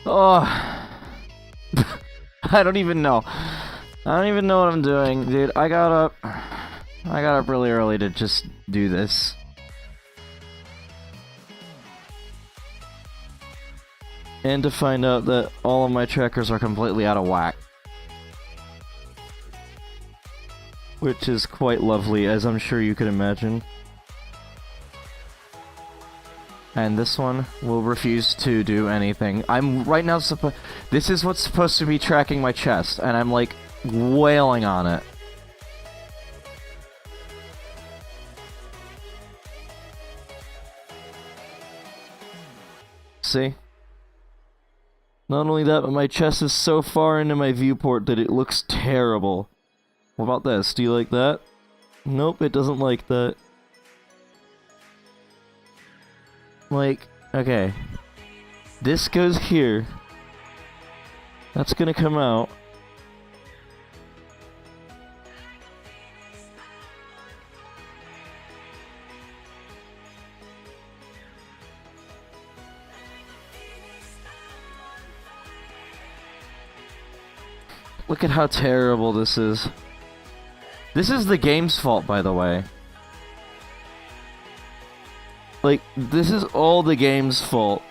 Oh, I don't even know. I don't even know what I'm doing, dude. I got up really early to just do this. And to find out that all of my trackers are completely out of whack. Which is quite lovely, as I'm sure you could imagine. And this one will refuse to do anything. I'm right now this is what's supposed to be tracking my chest, and I'm like wailing on it. See? Not only that, but my chest is so far into my viewport that it looks terrible. What about this? Do you like that? Nope, it doesn't like that. Like, okay. This goes here. That's gonna come out. Look at how terrible this is. This is the game's fault, by the way. Like, this is all the game's fault.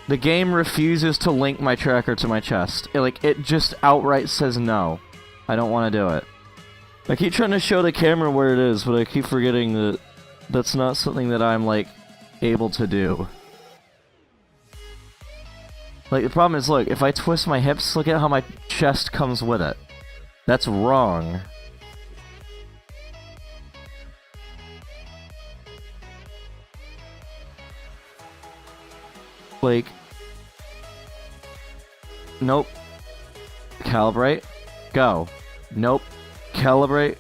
The game refuses to link my tracker to my chest. It just outright says no. I don't want to do it. I keep trying to show the camera where it is, but I keep forgetting that that's not something that I'm, like, able to do. Like, the problem is, look, if I twist my hips, look at how my chest comes with it. That's wrong. Like, nope. Calibrate. Go. Nope. Calibrate.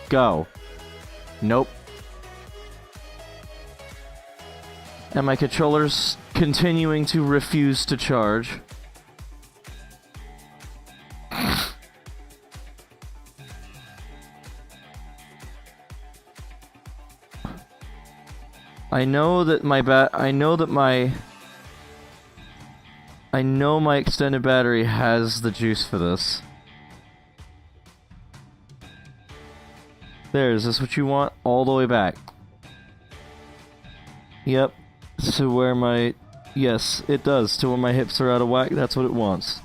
Go. Nope. And my controller's continuing to refuse to charge. I know that my extended battery has the juice for this. There, is this what you want? All the way back. Yep. To where my... Yes, it does. To where my hips are out of whack. That's what it wants.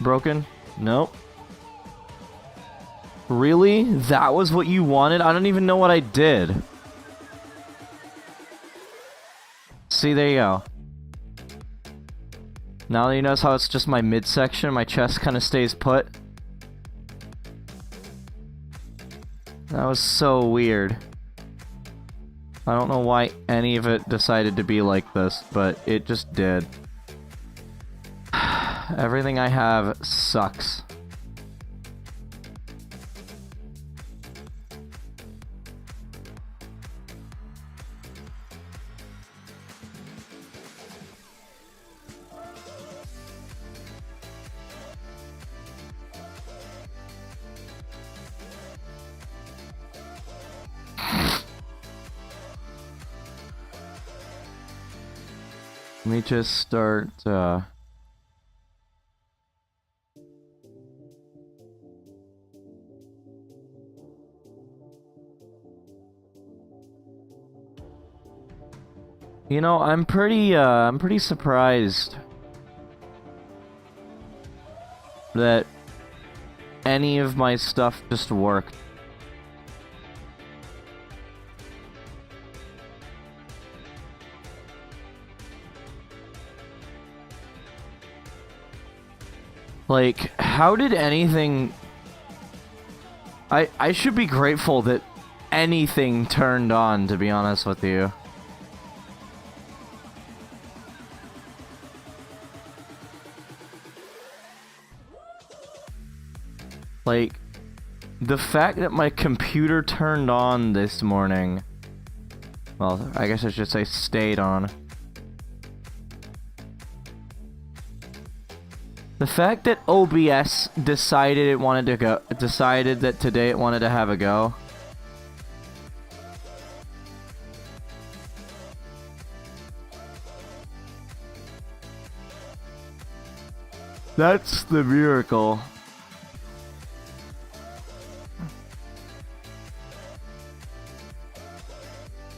Broken? Nope. Really? That was what you wanted? I don't even know what I did. See, there you go. Now that you notice how it's just my midsection, my chest kind of stays put. That was so weird. I don't know why any of it decided to be like this, but it just did. Everything I have sucks. Let me just start, You know, I'm pretty surprised that any of my stuff just worked. Like, how did anything... I should be grateful that anything turned on, to be honest with you. Like, the fact that my computer turned on this morning... Well, I guess I should say stayed on. The fact that OBS decided that today it wanted to have a go. That's the miracle.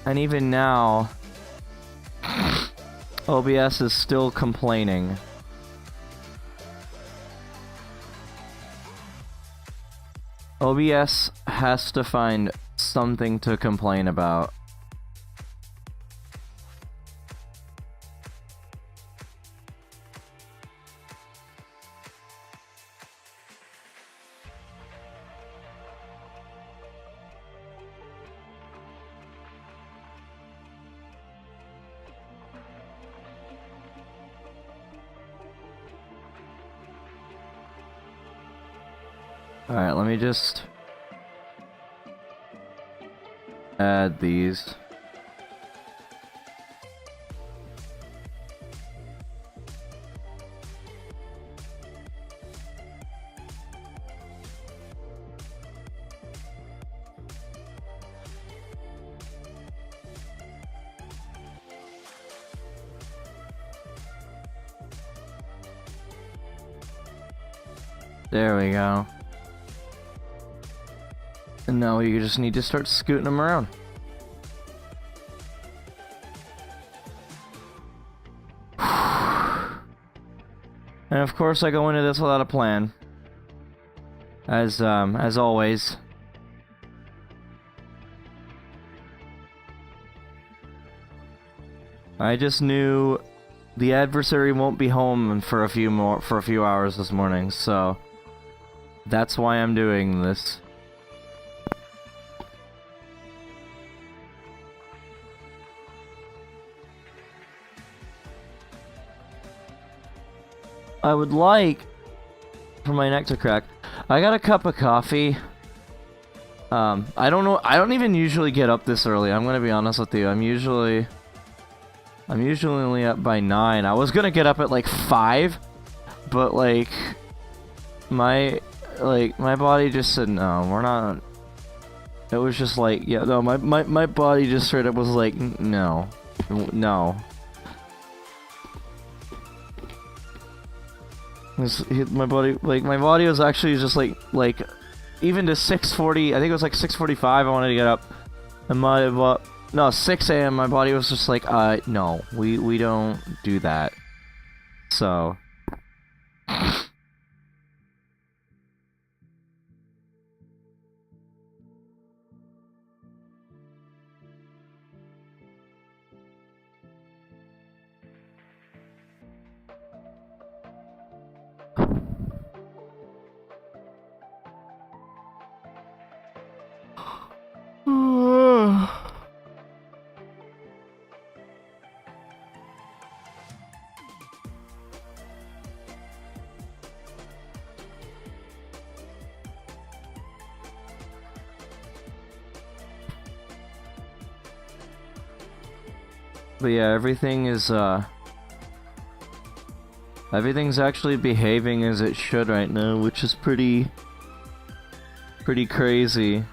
And even now, OBS is still complaining. OBS has to find something to complain about. Alright, let me just add these. There we go. And now you just need to start scooting them around. And of course I go into this without a plan. As always. I just knew the adversary won't be home for a few hours this morning, so that's why I'm doing this. I would like, for my neck to crack, I got a cup of coffee. I don't know, I don't even usually get up this early, I'm gonna be honest with you. I'm usually only up by 9. I was gonna get up at like 5, but like, my body just said, no, we're not. It was just like, yeah, no, my body just straight up was like, no. My body was actually just like even to 6:40. I think it was like 6:45. I wanted to get up, and no 6 a.m. My body was just like, no, we don't do that. So. But yeah, everything's actually behaving as it should right now, which is pretty crazy.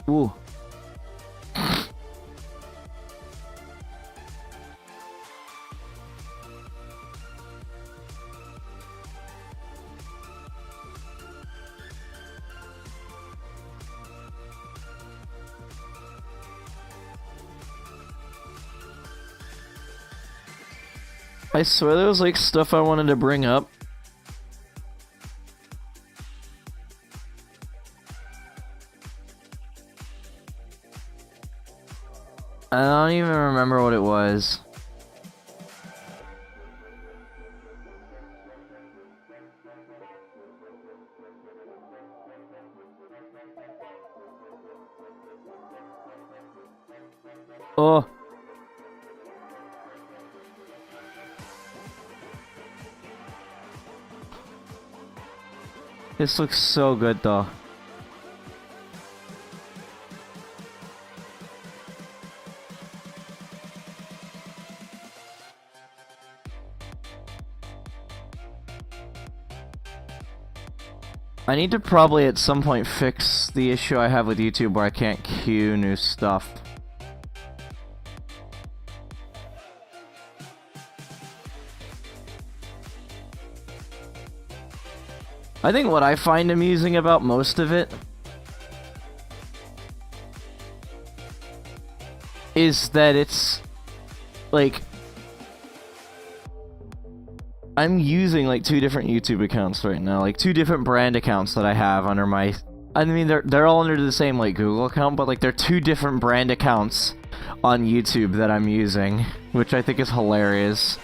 Ooh. I swear there was like stuff I wanted to bring up. I don't even remember what it was. Oh. This looks so good though. I need to probably at some point fix the issue I have with YouTube where I can't queue new stuff. I think what I find amusing about most of it is that it's like I'm using like 2 different YouTube accounts right now, like 2 different brand accounts that I have under my. I mean, they're all under the same like Google account, but like they're 2 different brand accounts on YouTube that I'm using, which I think is hilarious.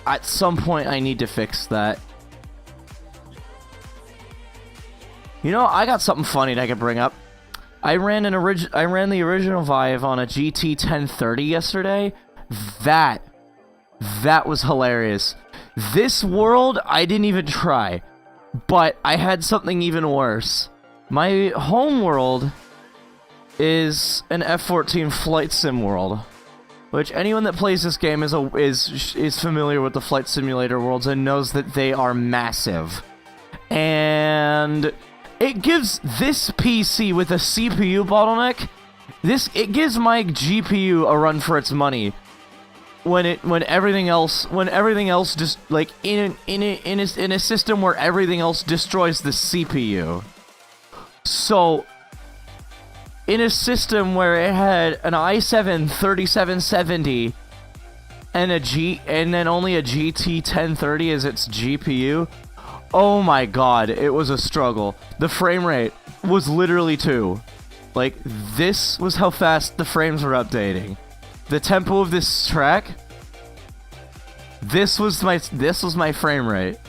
At some point, I need to fix that. You know, I got something funny that I could bring up. I ran the original Vive on a GT 1030 yesterday. That was hilarious. This world, I didn't even try. But I had something even worse. My home world is an F-14 flight sim world. Which anyone that plays this game is familiar with the flight simulator worlds and knows that they are massive. And it gives this PC with a CPU bottleneck, it gives my GPU a run for its money. When everything else just like in a system where everything else destroys the CPU. So in a system where it had an i7 3770 and then only a GT 1030 as its GPU, oh my god, it was a struggle. The frame rate was literally 2. Like, this was how fast the frames were updating. The tempo of this track, this was my frame rate.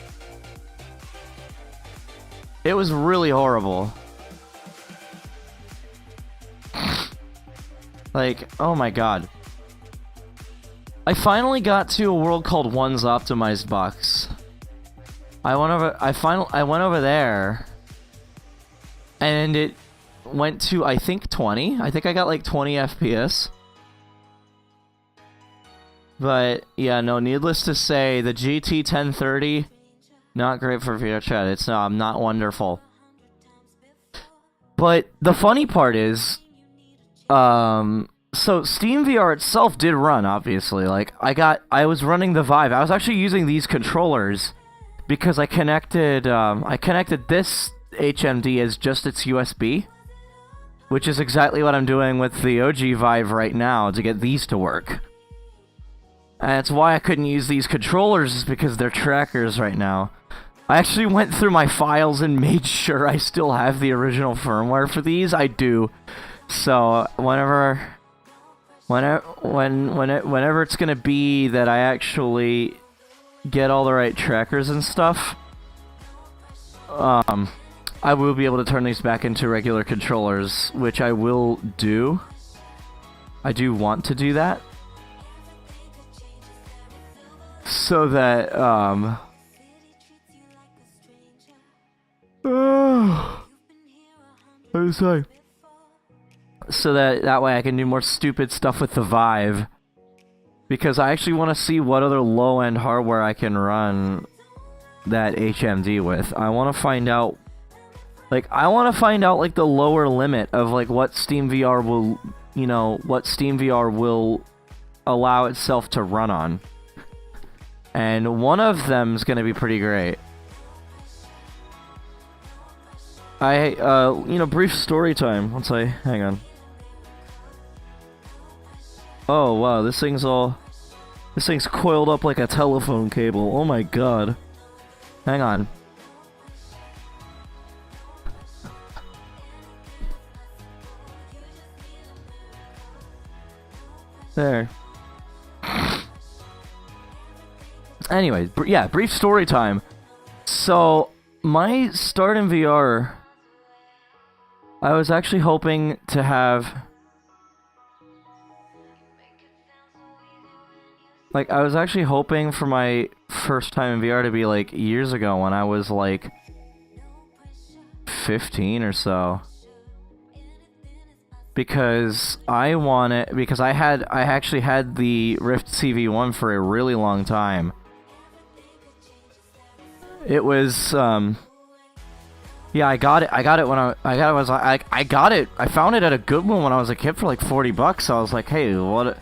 It was really horrible. Like, oh my god. I finally got to a world called One's Optimized Box. I went over there, and it went to, I think, 20. I think I got like 20 FPS. But yeah, no, needless to say, the GT 1030, not great for VR chat. It's not wonderful. But the funny part is, so Steam VR itself did run, obviously. Like, I was running the Vive. I was actually using these controllers because I connected this HMD as just its USB, which is exactly what I'm doing with the OG Vive right now to get these to work. And that's why I couldn't use these controllers, is because they're trackers right now. I actually went through my files and made sure I still have the original firmware for these. I do. So whenever it's gonna be that I actually get all the right trackers and stuff, I will be able to turn these back into regular controllers, which I will do. I do want to do that, so that I'm sorry. So that way I can do more stupid stuff with the Vive. Because I actually want to see what other low-end hardware I can run that HMD with. I want to find out like the lower limit of like what Steam VR will allow itself to run on. And one of them is going to be pretty great. Brief story time. Hang on. Oh wow, this thing's coiled up like a telephone cable. Oh my god. Hang on. There. Anyway, yeah, brief story time. So, my start in VR, I was actually hoping to have... Like, I was actually hoping for my first time in VR to be, like, years ago when I was, like, 15 or so. because I want it, because I actually had the Rift CV1 for a really long time. It was yeah, I got it when I found it at a good one when I was a kid for like $40. So I was like, hey, what?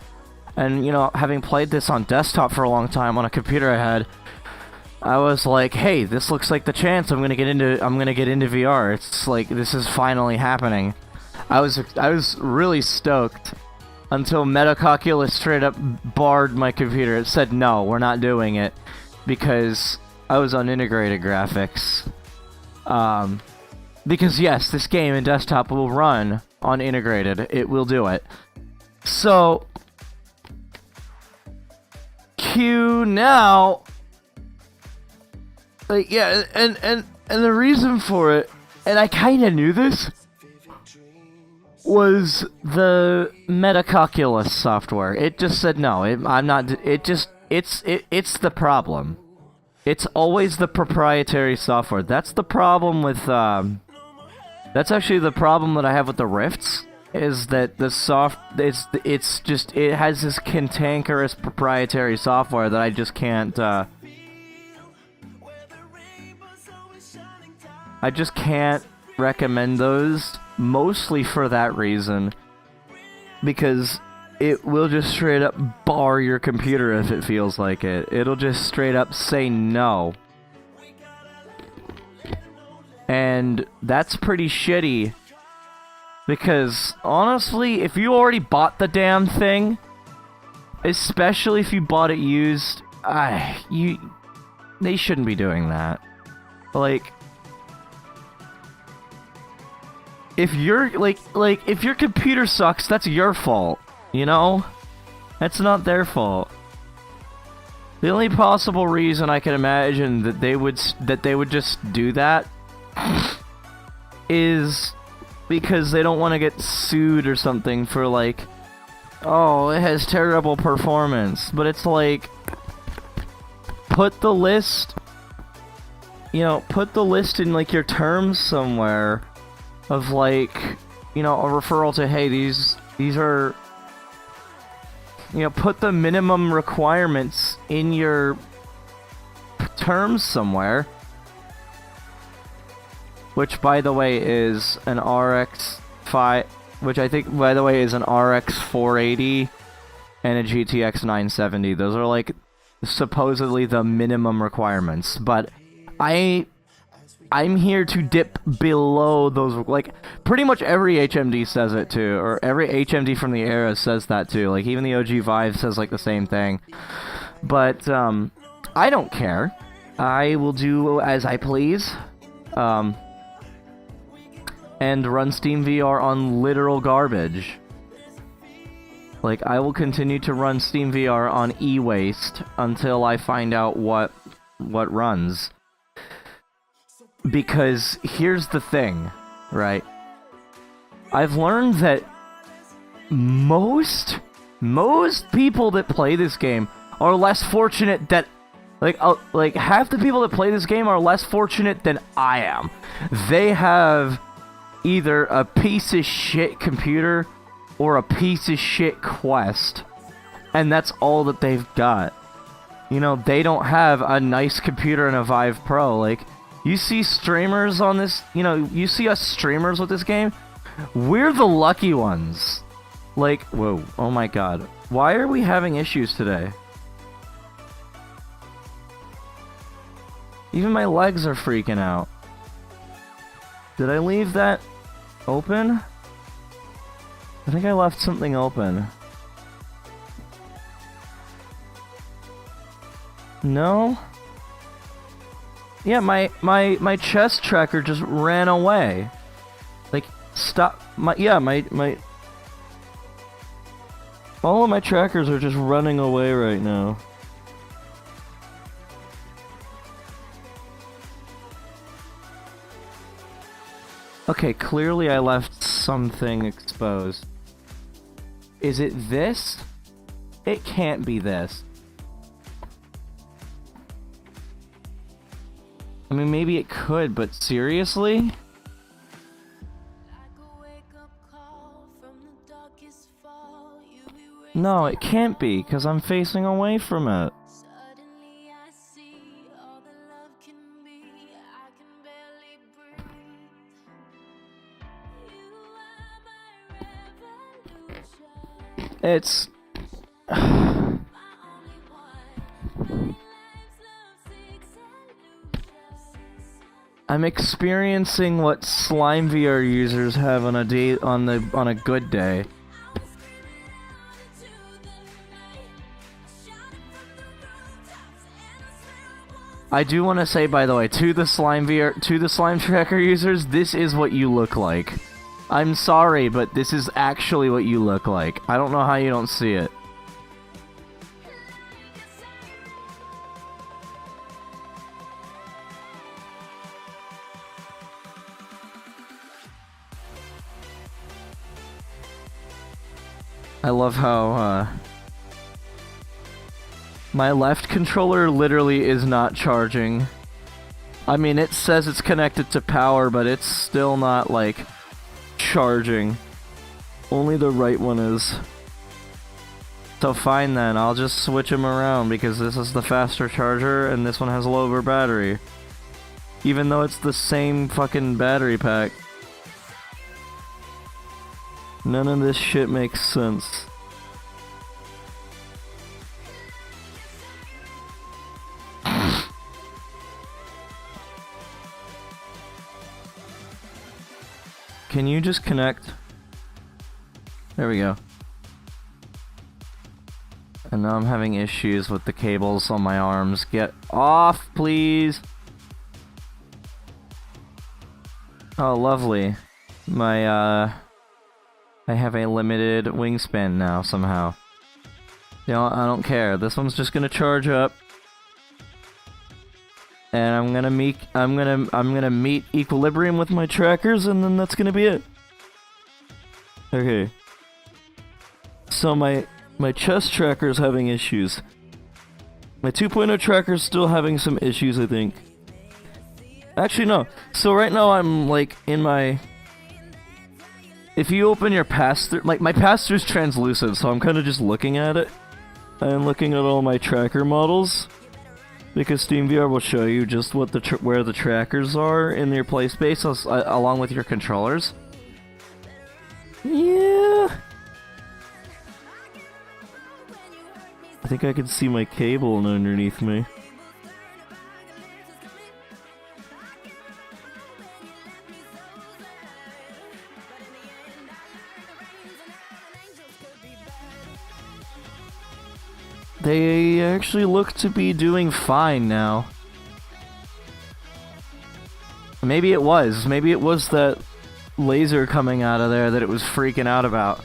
And you know, having played this on desktop for a long time on a computer I had, I was like, hey, this looks like the chance I'm gonna get into VR. It's like, this is finally happening. I was really stoked until Metacalculus straight up barred my computer. It said, no, we're not doing it, because I was on integrated graphics. Because yes, this game in desktop will run on integrated. It will do it. So, Q now, like, yeah, and the reason for it, and I kind of knew this, was the Metacalculus software. It just said no. I'm not. It's the problem. It's always the proprietary software. That's the problem with. That's actually the problem that I have with the Rifts. Is that the it has this cantankerous proprietary software that I just can't. I just can't recommend those, mostly for that reason, because it will just straight up bar your computer if it feels like it. It'll just straight up say no. And that's pretty shitty, because honestly, if you already bought the damn thing, especially if you bought it used, they shouldn't be doing that. Like, if you're like if your computer sucks, that's your fault, you know? That's not their fault. The only possible reason I can imagine that they would just do that is because they don't want to get sued or something for, like, oh, it has terrible performance. But it's like, put the list, you know, put the list in, like, your terms somewhere of, like, you know, a referral to, hey, these are, you know, put the minimum requirements in your terms somewhere. Which, by the way, is an RX 5, which I think, by the way, is an RX 480 and a GTX 970. Those are, like, supposedly the minimum requirements. But I'm here to dip below those. Like, pretty much every HMD says it too, or every HMD from the era says that too. Like, even the OG Vive says, like, the same thing. But I don't care. I will do as I please. And run Steam VR on literal garbage. Like, I will continue to run Steam VR on e-waste until I find out what runs. Because here's the thing, right? I've learned that most people that play this game are less fortunate that, like half the people that play this game are less fortunate than I am. They have either a piece of shit computer or a piece of shit Quest, and that's all that they've got. You know, they don't have a nice computer and a Vive Pro. Like, you see streamers on this, you know, you see us streamers with this game, we're the lucky ones. Like, whoa, oh my god. Why are we having issues today? Even my legs are freaking out. Did I leave that open? I think I left something open. No? Yeah, my chest tracker just ran away. Like, stop. My all of my trackers are just running away right now. Okay, clearly I left something exposed. Is it this? It can't be this. I mean, maybe it could, but seriously? Like a wake-up call from No, it can't be, because I'm facing away from it. It's... I'm experiencing what Slime VR users have on a day on a good day. I do want to say, by the way, to the Slime Tracker users, this is what you look like. I'm sorry, but this is actually what you look like. I don't know how you don't see it. I love how, my left controller literally is not charging. I mean, it says it's connected to power, but it's still not, like, charging. Only the right one is. So fine then, I'll just switch them around, because this is the faster charger, and this one has a lower battery. Even though it's the same fucking battery pack. None of this shit makes sense. Can you just connect? There we go. And now I'm having issues with the cables on my arms. Get off, please! Oh, lovely. I have a limited wingspan now, somehow. You know, I don't care. This one's just gonna charge up. And I'm gonna meet equilibrium with my trackers, and then that's gonna be it. Okay. So my chest tracker's having issues. My 2.0 tracker's still having some issues, I think. Actually, no. So right now I'm, like, in my... If you open your pass-through... Like, my pass-through's translucent, so I'm kind of just looking at it. I'm looking at all my tracker models. Because SteamVR will show you just what where the trackers are in your play space, along with your controllers. Yeah... I think I can see my cable underneath me. They actually look to be doing fine now. Maybe it was. Maybe it was that laser coming out of there that it was freaking out about.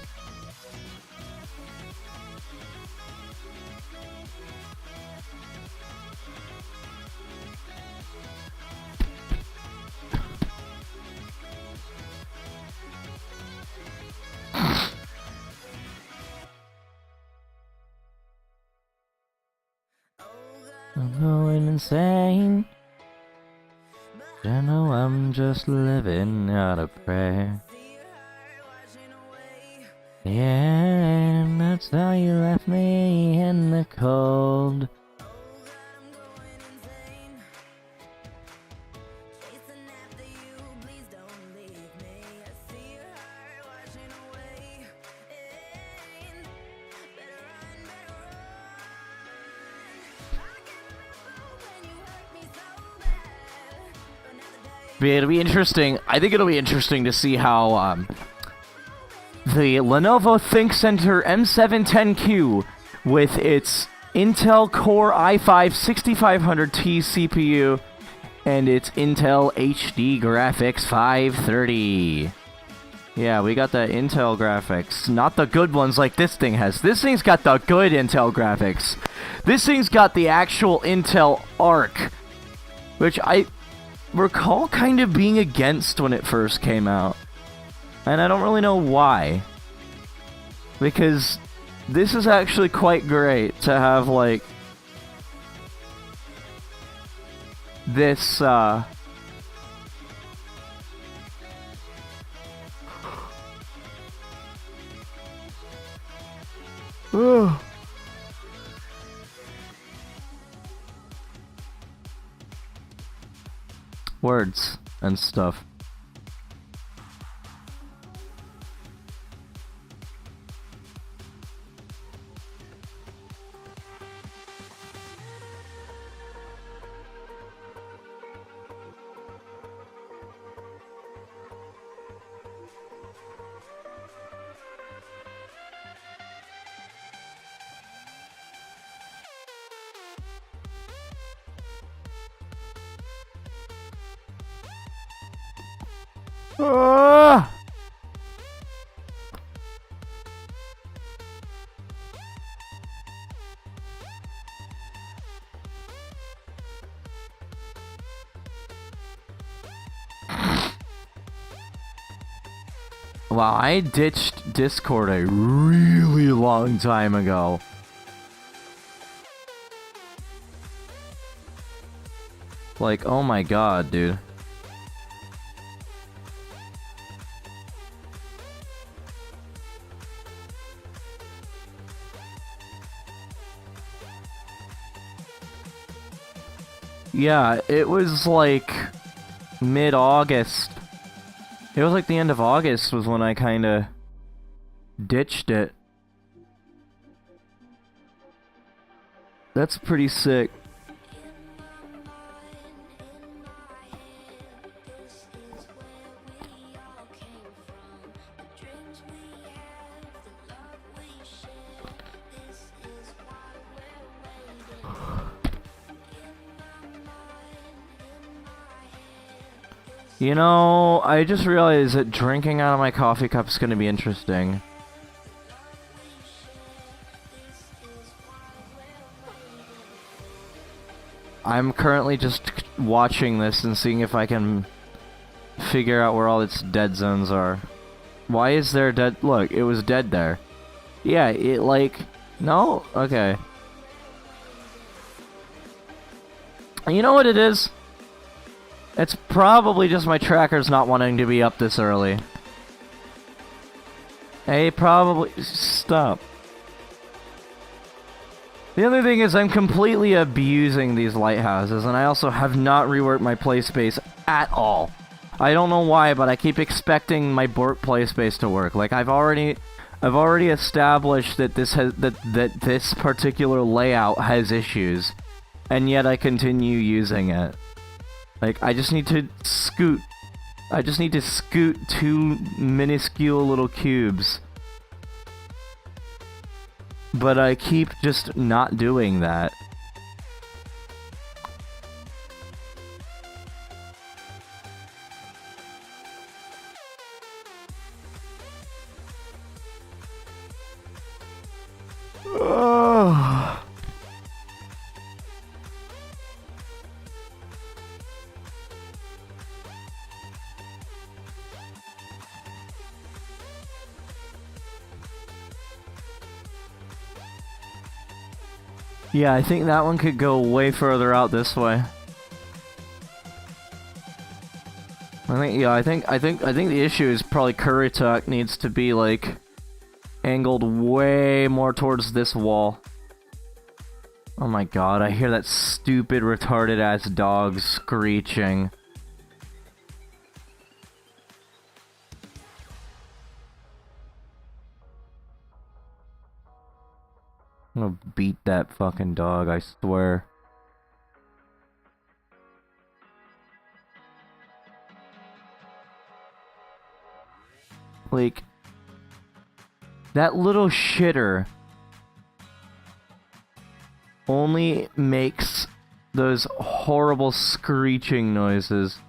I'm going insane. I know I'm just living out of prayer. Yeah, that's how you left me in the cold. It'll be interesting. I think it'll be interesting to see how the Lenovo ThinkCentre M710Q with its Intel Core i5-6500T CPU and its Intel HD Graphics 530. Yeah, we got the Intel graphics, not the good ones like this thing has. This thing's got the good Intel graphics. This thing's got the actual Intel Arc, which I recall kind of being against when it first came out. And I don't really know why. Because this is actually quite great to have, like, this, Ugh. Words and stuff. Ah! Wow, I ditched Discord a really long time ago. Like, oh my god, dude. Yeah, it was like mid-August. It was like the end of August was when I kinda ditched it. That's pretty sick. You know, I just realized that drinking out of my coffee cup is going to be interesting. I'm currently just watching this and seeing if I can figure out where all its dead zones are. Why is there dead? Look, it was dead there. Yeah, it like... No? Okay. You know what it is? It's probably just my trackers not wanting to be up this early. Hey, probably... Stop. The other thing is I'm completely abusing these lighthouses, and I also have not reworked my play space at all. I don't know why, but I keep expecting my Bork play space to work. Like, I've already established that this particular layout has issues, and yet I continue using it. Like, I just need to scoot two minuscule little cubes. But I keep just not doing that. Ugh. Yeah, I think that one could go way further out this way. I think the issue is probably Kuritak needs to be like angled way more towards this wall. Oh my god, I hear that stupid retarded ass dog screeching. I'm gonna beat that fucking dog, I swear. Like, that little shitter only makes those horrible screeching noises.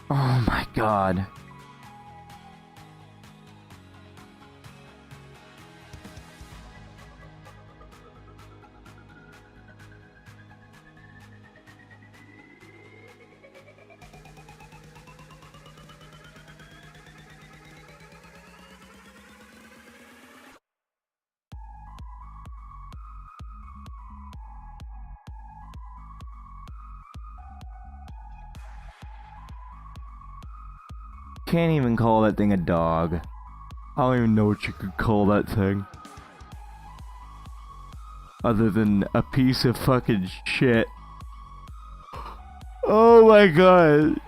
Oh my god. Can't even call that thing a dog. I don't even know what you could call that thing. Other than a piece of fucking shit. Oh my god.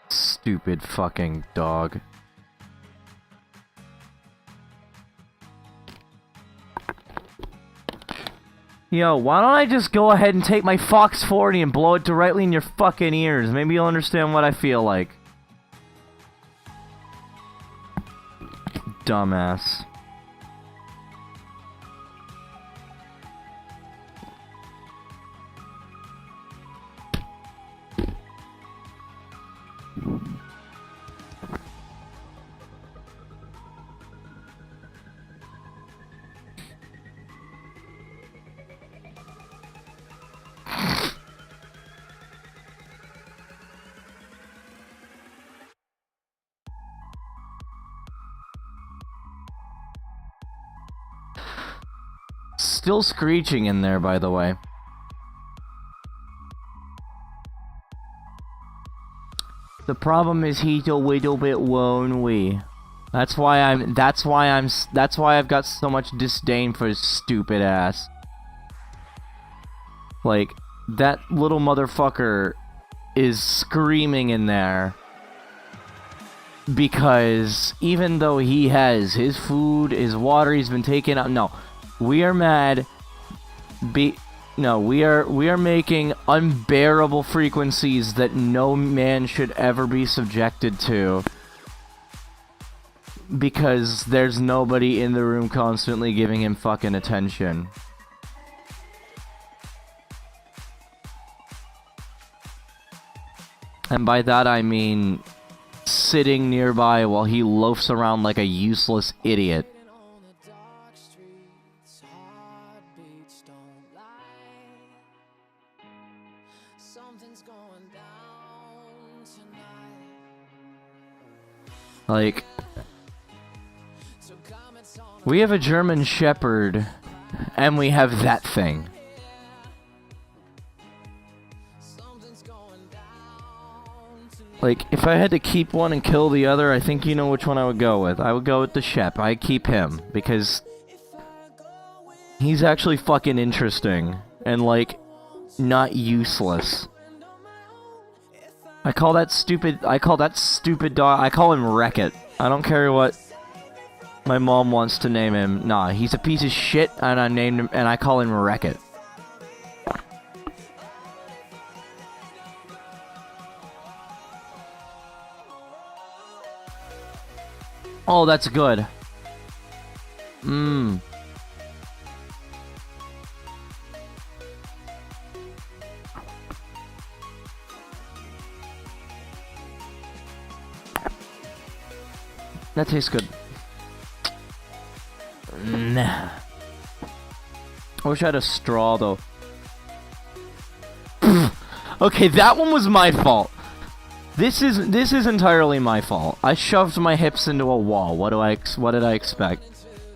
Stupid fucking dog. Yo, why don't I just go ahead and take my Fox 40 and blow it directly in your fucking ears? Maybe you'll understand what I feel like. Dumbass. Still screeching in there, by the way. The problem is he's a little bit lonely. That's why I've got so much disdain for his stupid ass. Like, that little motherfucker is screaming in there. Because even though he has his food, his water, he's been taken out. No. We are mad. We are making unbearable frequencies that no man should ever be subjected to. Because there's nobody in the room constantly giving him fucking attention. And by that I mean sitting nearby while he loafs around like a useless idiot. Like, we have a German Shepherd, and we have that thing. Like, if I had to keep one and kill the other, I think you know which one I would go with. I would go with the Shep. I'd keep him, because he's actually fucking interesting, and, like, not useless. I call that stupid dog, I call him Wreck-It. I don't care what my mom wants to name him. Nah, he's a piece of shit, and I named him, and I call him Wreck-It. Oh, that's good. Mmm. That tastes good. Nah. I wish I had a straw, though. Okay, that one was my fault. This is entirely my fault. I shoved my hips into a wall. What did I expect?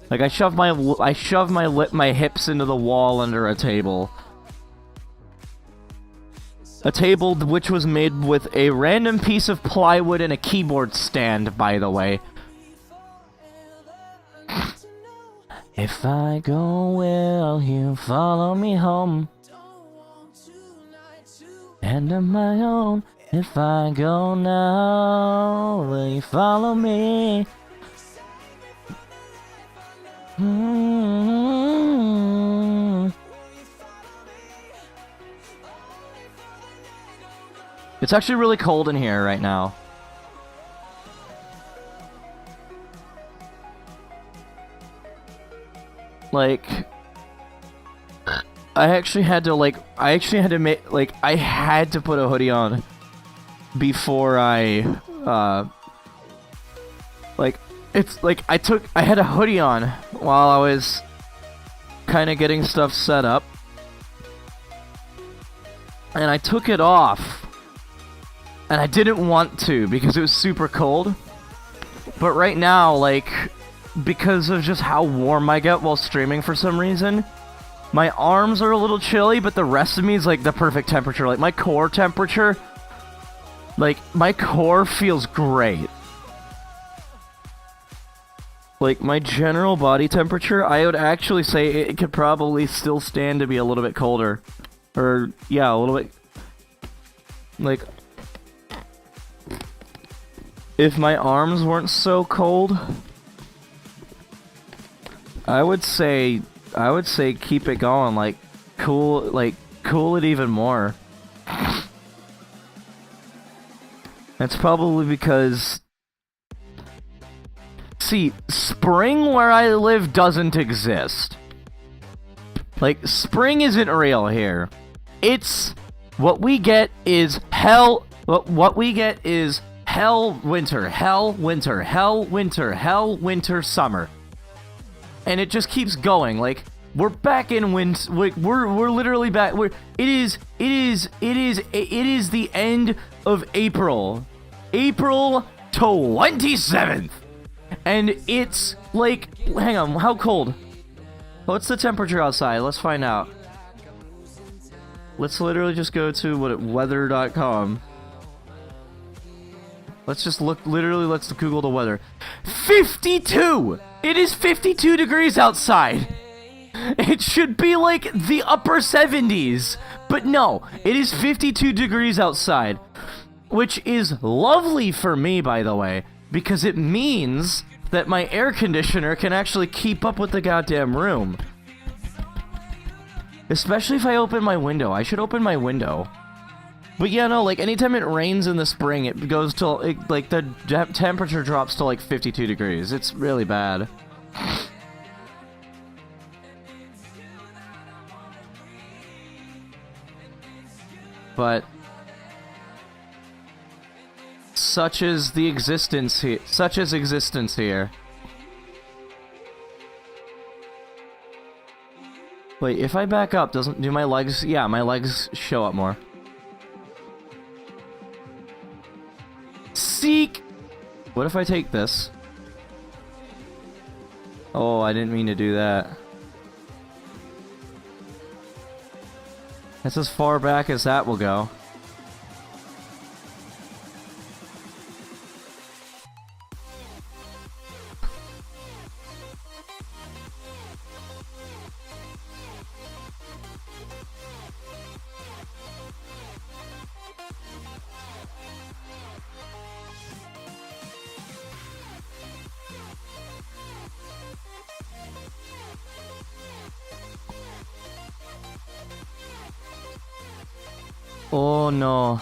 Like, I shoved my hips into the wall under a table. A table which was made with a random piece of plywood and a keyboard stand, by the way. If I go, will you follow me home? And on my own, if I go now, will you follow me? It's actually really cold in here right now. Like, I actually had to make, like, I had to put a hoodie on before I, like, it's, like, I had a hoodie on while I was kind of getting stuff set up, and I took it off, and I didn't want to because it was super cold, but right now, like, because of just how warm I get while streaming for some reason, my arms are a little chilly, but the rest of me is, like, the perfect temperature. Like, my core temperature, like, my core feels great. Like, my general body temperature, I would actually say it could probably still stand to be a little bit colder. Or, yeah, a little bit, like, if my arms weren't so cold, I would say keep it going, like, cool it even more. That's probably because, see, spring where I live doesn't exist. Like, spring isn't real here. It's, what we get is hell, what we get is hell, winter, hell, winter, hell, winter, hell, winter, summer. And it just keeps going. Like, we're back in winter. We're literally back. It is the end of April. April 27th. And it's like, hang on, how cold? What's the temperature outside? Let's find out. Let's literally just go to weather.com. Let's just look, literally, let's Google the weather. 52! It is 52 degrees outside! It should be like the upper 70s. But no, it is 52 degrees outside. Which is lovely for me, by the way, because it means that my air conditioner can actually keep up with the goddamn room. Especially if I open my window. I should open my window. But yeah, no, like, anytime it rains in the spring, it goes to, like, the temperature drops to, like, 52 degrees. It's really bad. But such is the existence here. Such is existence here. Wait, if I back up, do my legs... Yeah, my legs show up more. Seek! What if I take this? Oh, I didn't mean to do that. That's as far back as that will go. Oh no.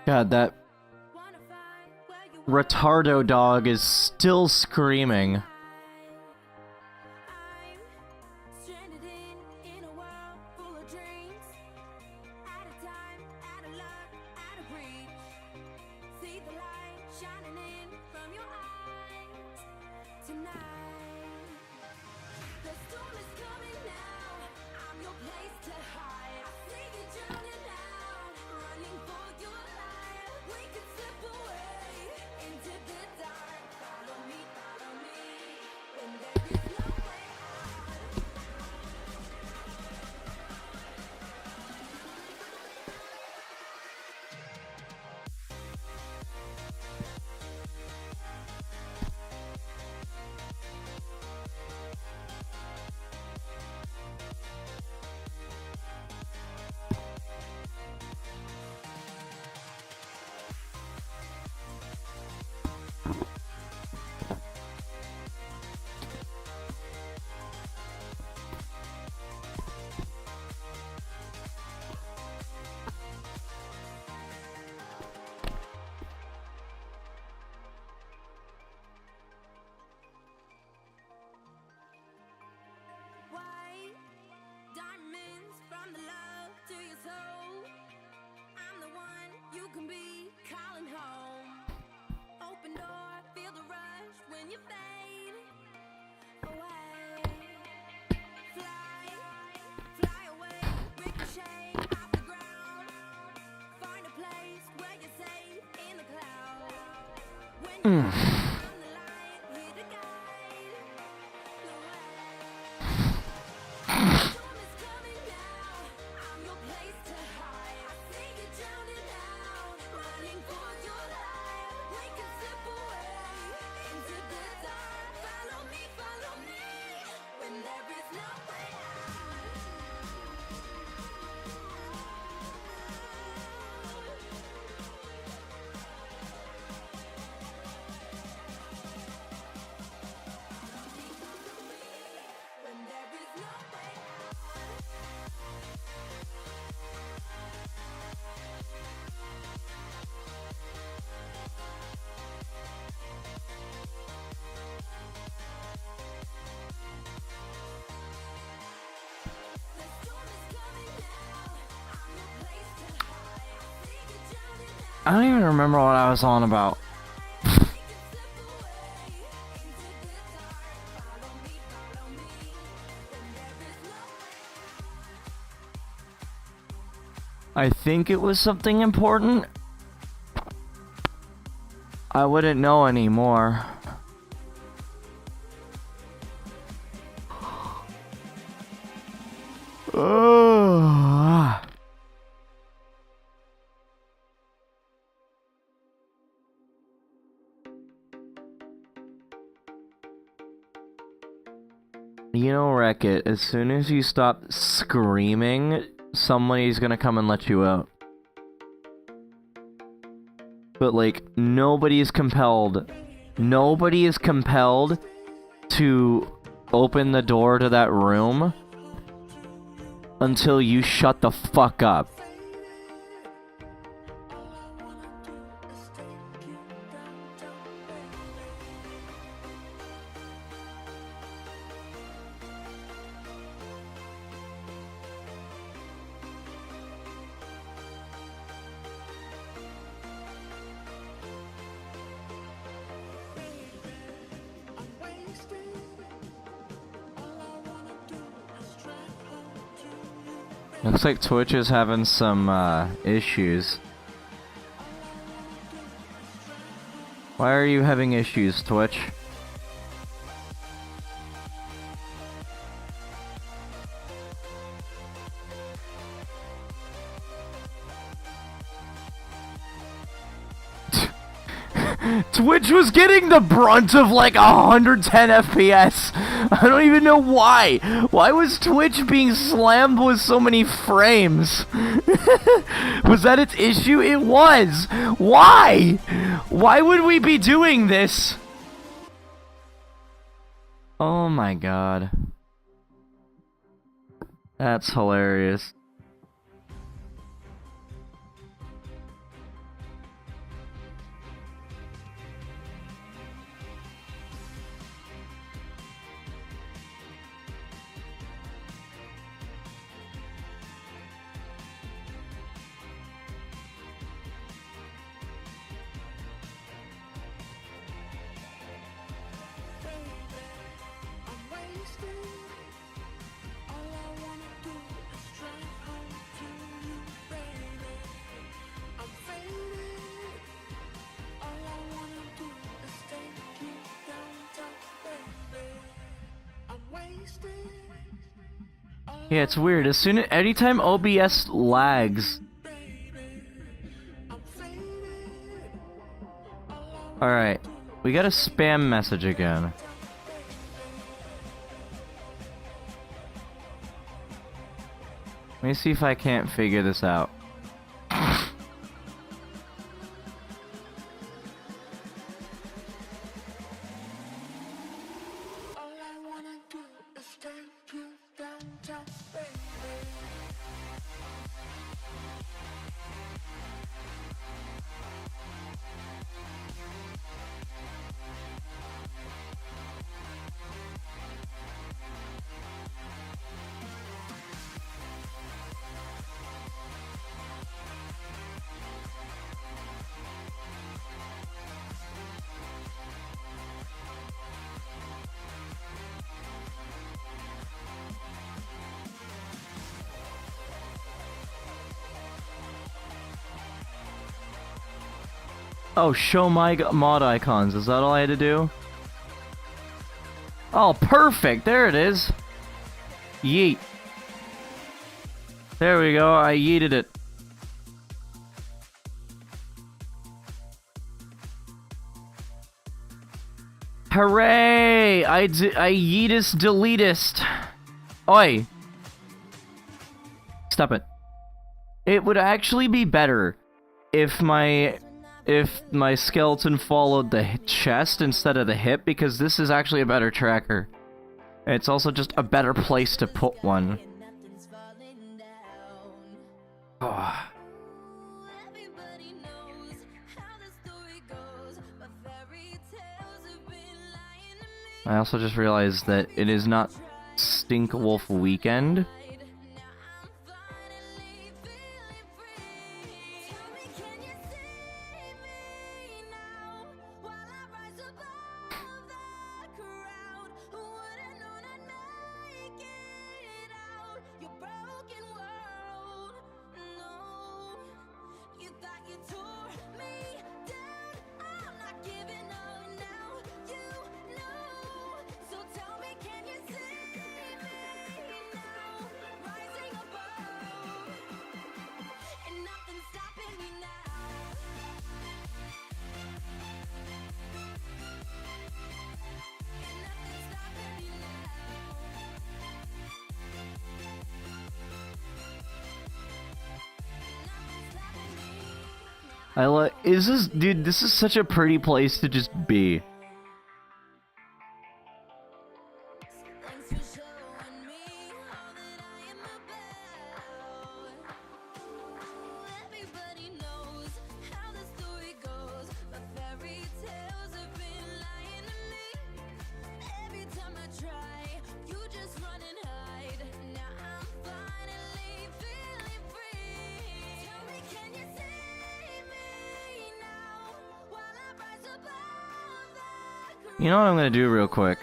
God, that retardo dog is still screaming. I don't even remember what I was on about. I think it was something important. I wouldn't know anymore. You know, Wreck-It, as soon as you stop screaming, somebody's gonna come and let you out. But, like, nobody is compelled to open the door to that room until you shut the fuck up. Looks like Twitch is having some issues. Why are you having issues, Twitch? Twitch was getting the brunt of like 110 FPS. I don't even know why. Why was Twitch being slammed with so many frames? Was that its issue? It was. Why? Why would we be doing this? Oh my god. That's hilarious. Yeah, it's weird. Anytime OBS lags. Alright, we got a spam message again. Let me see if I can't figure this out. Oh, show my mod icons. Is that all I had to do? Oh, perfect. There it is. Yeet. There we go. I yeeted it. Hooray! I yeetest deletest. Oi. Stop it. It would actually be better if my skeleton followed the chest instead of the hip, because this is actually a better tracker. It's also just a better place to put one. Oh. I also just realized that it is not Stink Wolf weekend. Dude, this is such a pretty place to just be. You know what I'm gonna do real quick?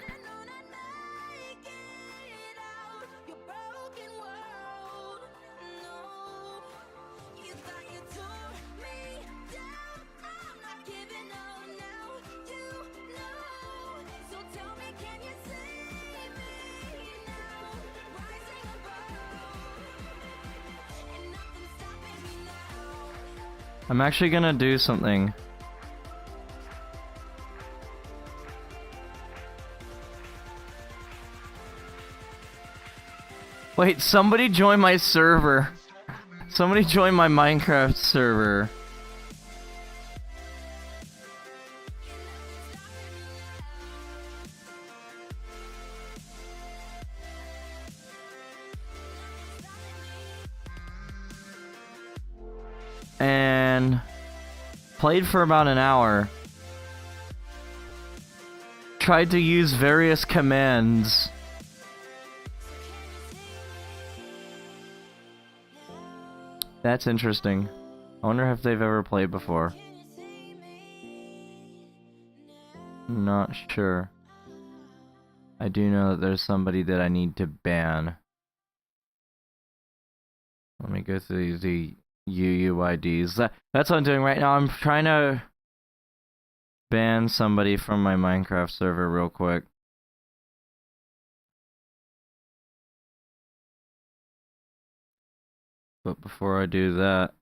I'm actually gonna do something. Wait, somebody join my server. Somebody join my Minecraft server. And played for about an hour. Tried to use various commands. That's interesting. I wonder if they've ever played before. Not sure. I do know that there's somebody that I need to ban. Let me go through the UUIDs. That's what I'm doing right now. I'm trying to ban somebody from my Minecraft server real quick. But before I do that,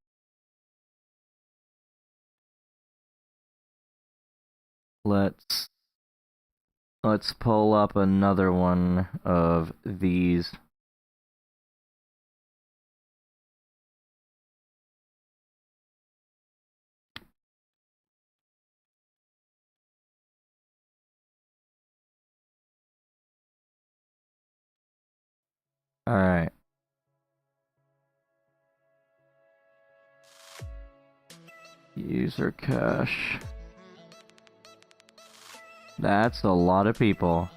let's pull up another one of these. All right. User cache. That's a lot of people.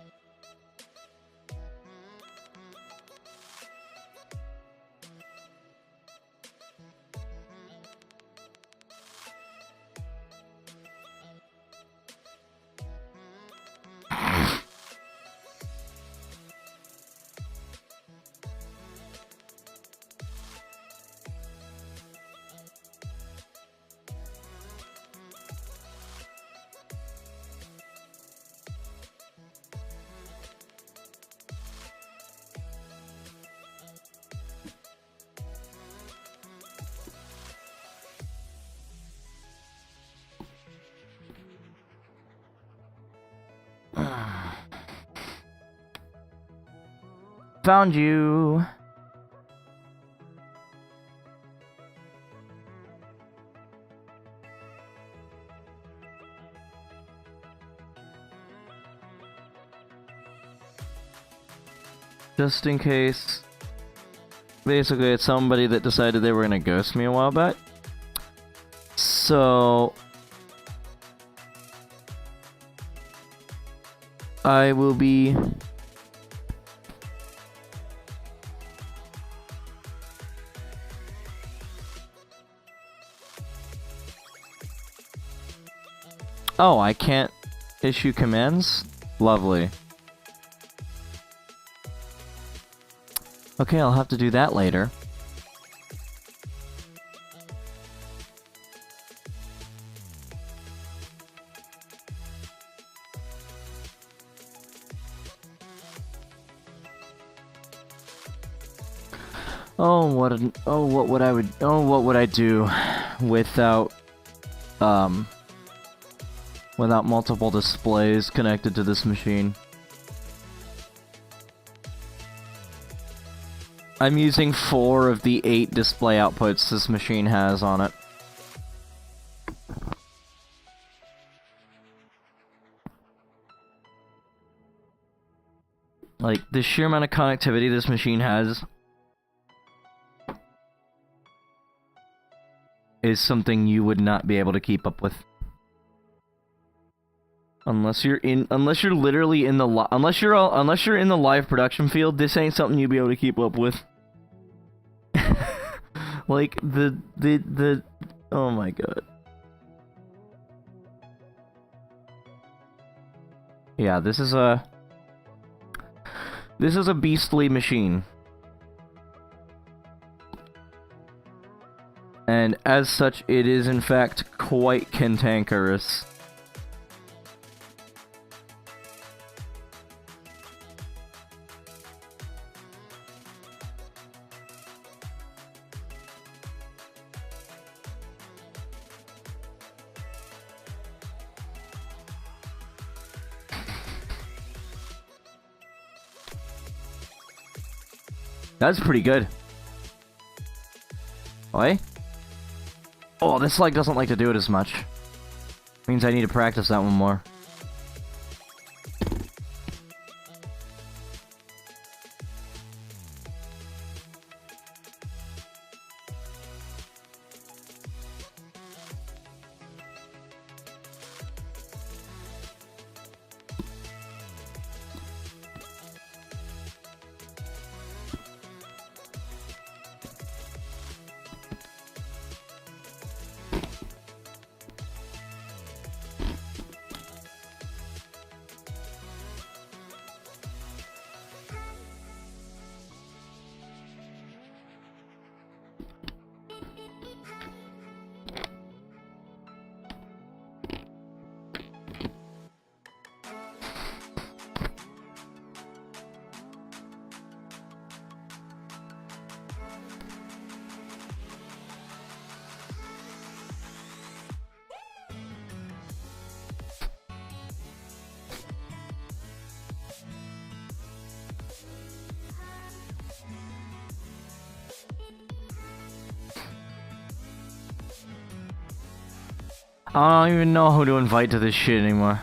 Found you. Just in case. Basically, it's somebody that decided they were gonna ghost me a while back. So I will be Oh, I can't issue commands? Lovely. Okay, I'll have to do that later. What would I do without without multiple displays connected to this machine? I'm using 4 of the 8 display outputs this machine has on it. Like, the sheer amount of connectivity this machine has is something you would not be able to keep up with. Unless you're literally in the unless you're in the live production field, this ain't something you'd be able to keep up with. Like the oh my god. Yeah, this is a beastly machine. And as such, it is in fact quite cantankerous. That's pretty good. Oi? Oh, this like doesn't like to do it as much. Means I need to practice that one more. I don't even know who to invite to this shit anymore.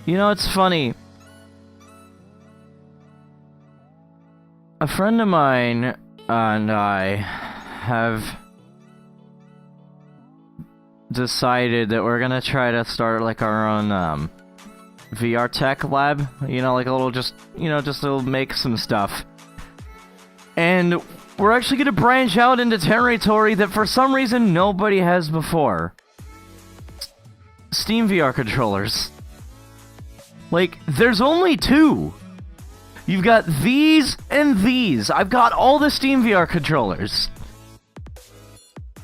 You know, it's funny. A friend of mine and I have decided that we're gonna try to start like our own VR tech lab. You know, like a little just to make some stuff. And we're actually gonna branch out into territory that for some reason nobody has before. Steam VR controllers. Like, there's only two. You've got these and these. I've got all the Steam VR controllers.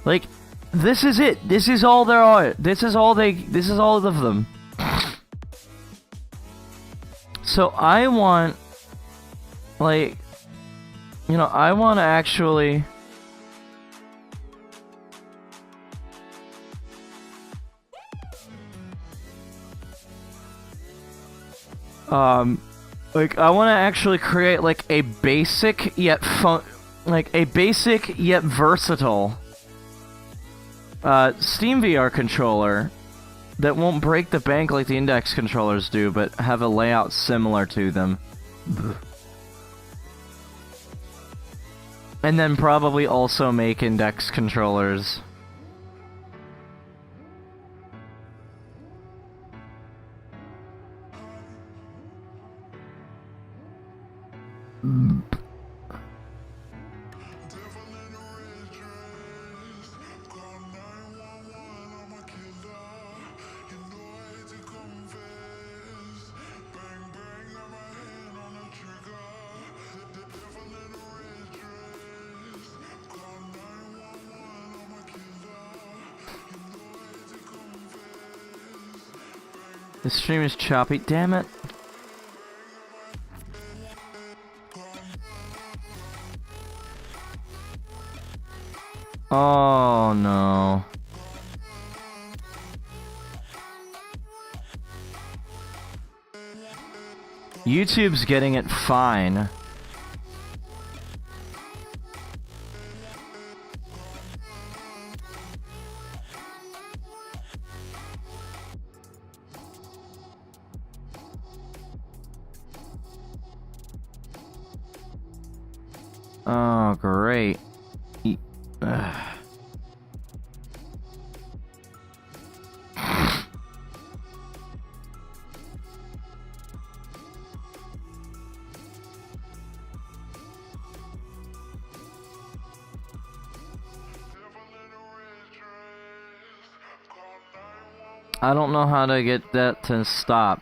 Like, this is it. This is all there are. This is all of them. So I want, like, you know, I want to actually... like, I want to actually create, like, a basic yet versatile, Steam VR controller that won't break the bank like the Index controllers do, but have a layout similar to them. And then probably also make Index controllers. The stream is choppy, damn it. Oh no. YouTube's getting it fine. Oh, great. I don't know how to get that to stop.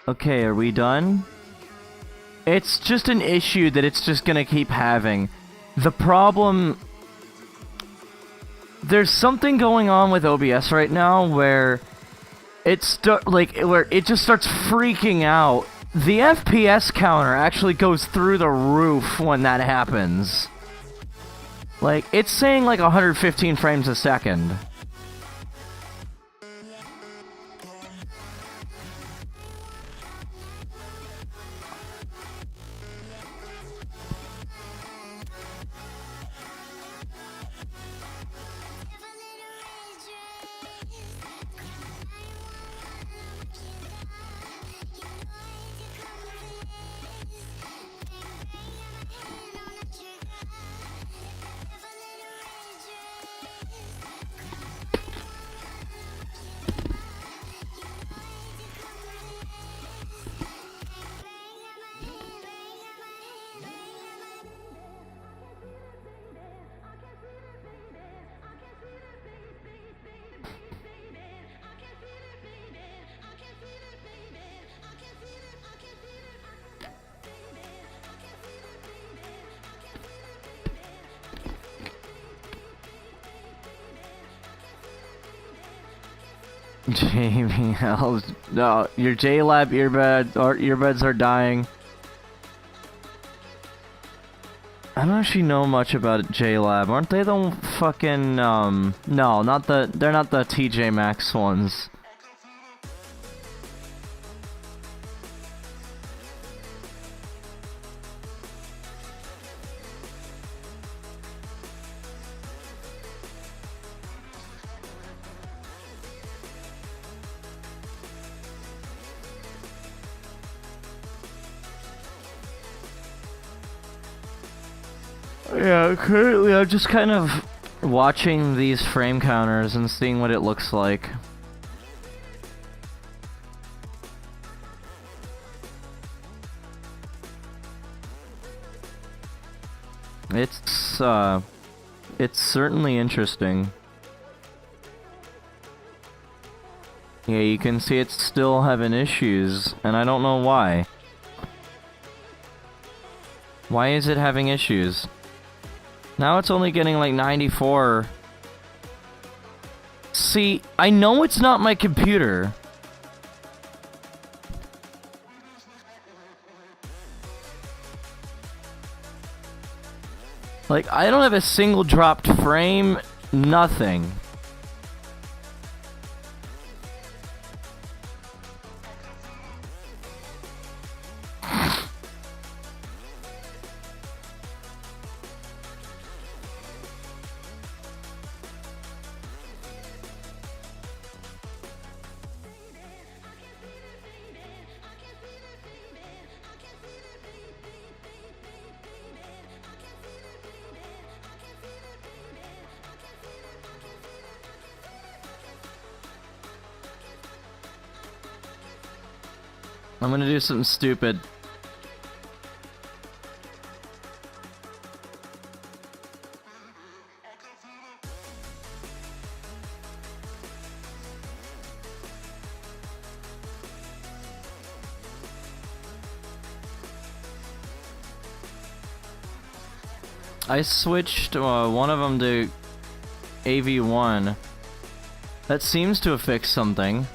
Okay, are we done? It's just an issue that it's just gonna keep having. The problem... There's something going on with OBS right now where it just starts freaking out. The FPS counter actually goes through the roof when that happens. Like, it's saying like 115 frames a second. Jamie, no, your JLab earbuds are dying. I don't actually know much about JLab. Aren't they the fucking no, they're not the TJ Maxx ones. Yeah, currently I'm just kind of watching these frame counters and seeing what it looks like. It's certainly interesting. Yeah, you can see it's still having issues, and I don't know why. Why is it having issues? Now it's only getting like 94. See, I know it's not my computer. Like, I don't have a single dropped frame, nothing. I'm gonna do something stupid. I switched one of them to AV1. That seems to have fixed something.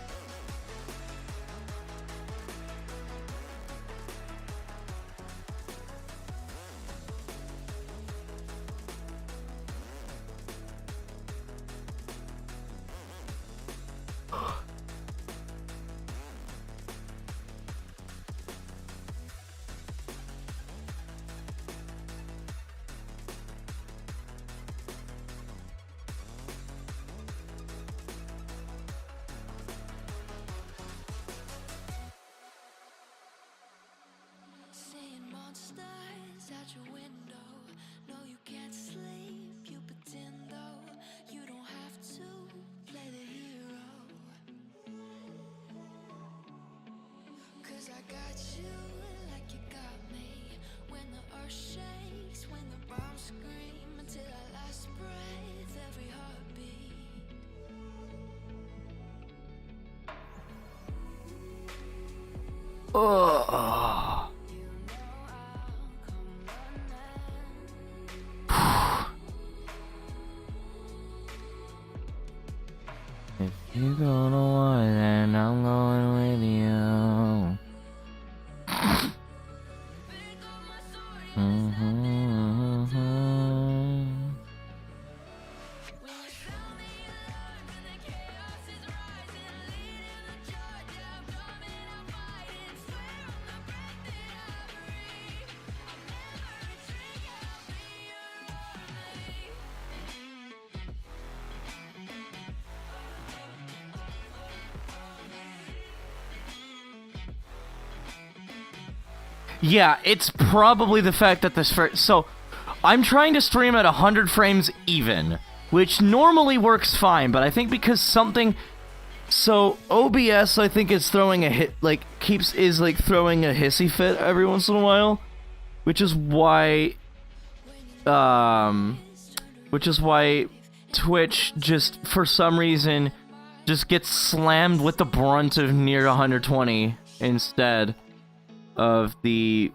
Ugh. If you go to war, then I'm going with you. Yeah, it's probably the fact that this so I'm trying to stream at 100 frames even, which normally works fine, but I think because something so OBS I think is throwing a hit throwing a hissy fit every once in a while, which is why Twitch just for some reason just gets slammed with the brunt of near 120 instead of the,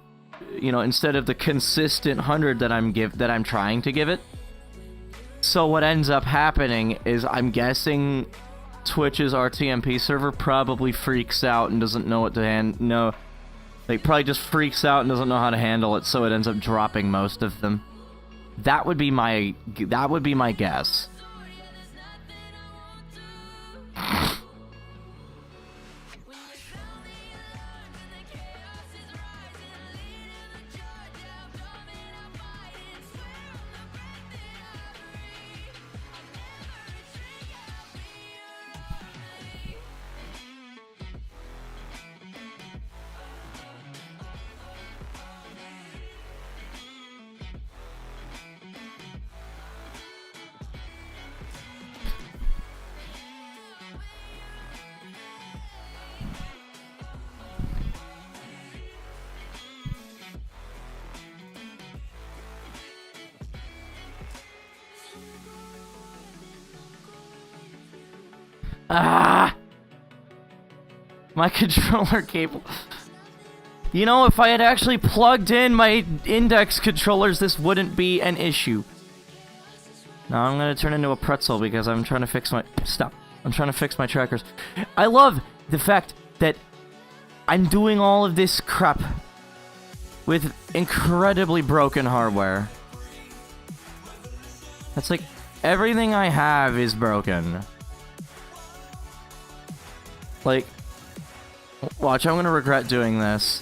instead of the consistent 100 that I'm trying to give it. So what ends up happening is I'm guessing Twitch's RTMP server probably freaks out and doesn't know what to probably just freaks out and doesn't know how to handle it, so it ends up dropping most of them. That would be my guess. Ah! My controller cable. You know, if I had actually plugged in my index controllers, this wouldn't be an issue. Now I'm gonna turn into a pretzel because I'm trying to fix my... Stop. I'm trying to fix my trackers. I love the fact that I'm doing all of this crap with incredibly broken hardware. That's like, everything I have is broken. Like, watch, I'm gonna regret doing this.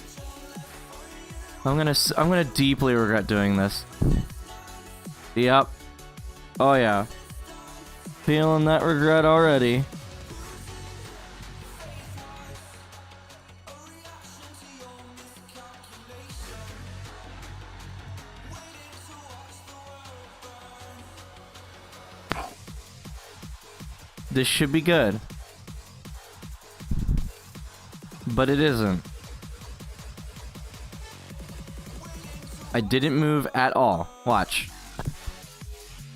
I'm gonna deeply regret doing this. Yep. Oh yeah. Feeling that regret already. This should be good. But it isn't. I didn't move at all. Watch.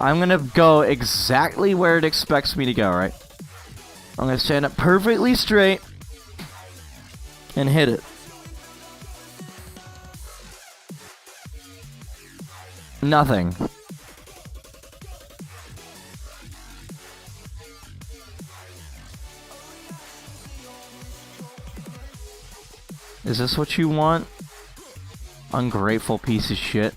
I'm gonna go exactly where it expects me to go, right? I'm gonna stand up perfectly straight and hit it. Nothing. Is this what you want? Ungrateful piece of shit.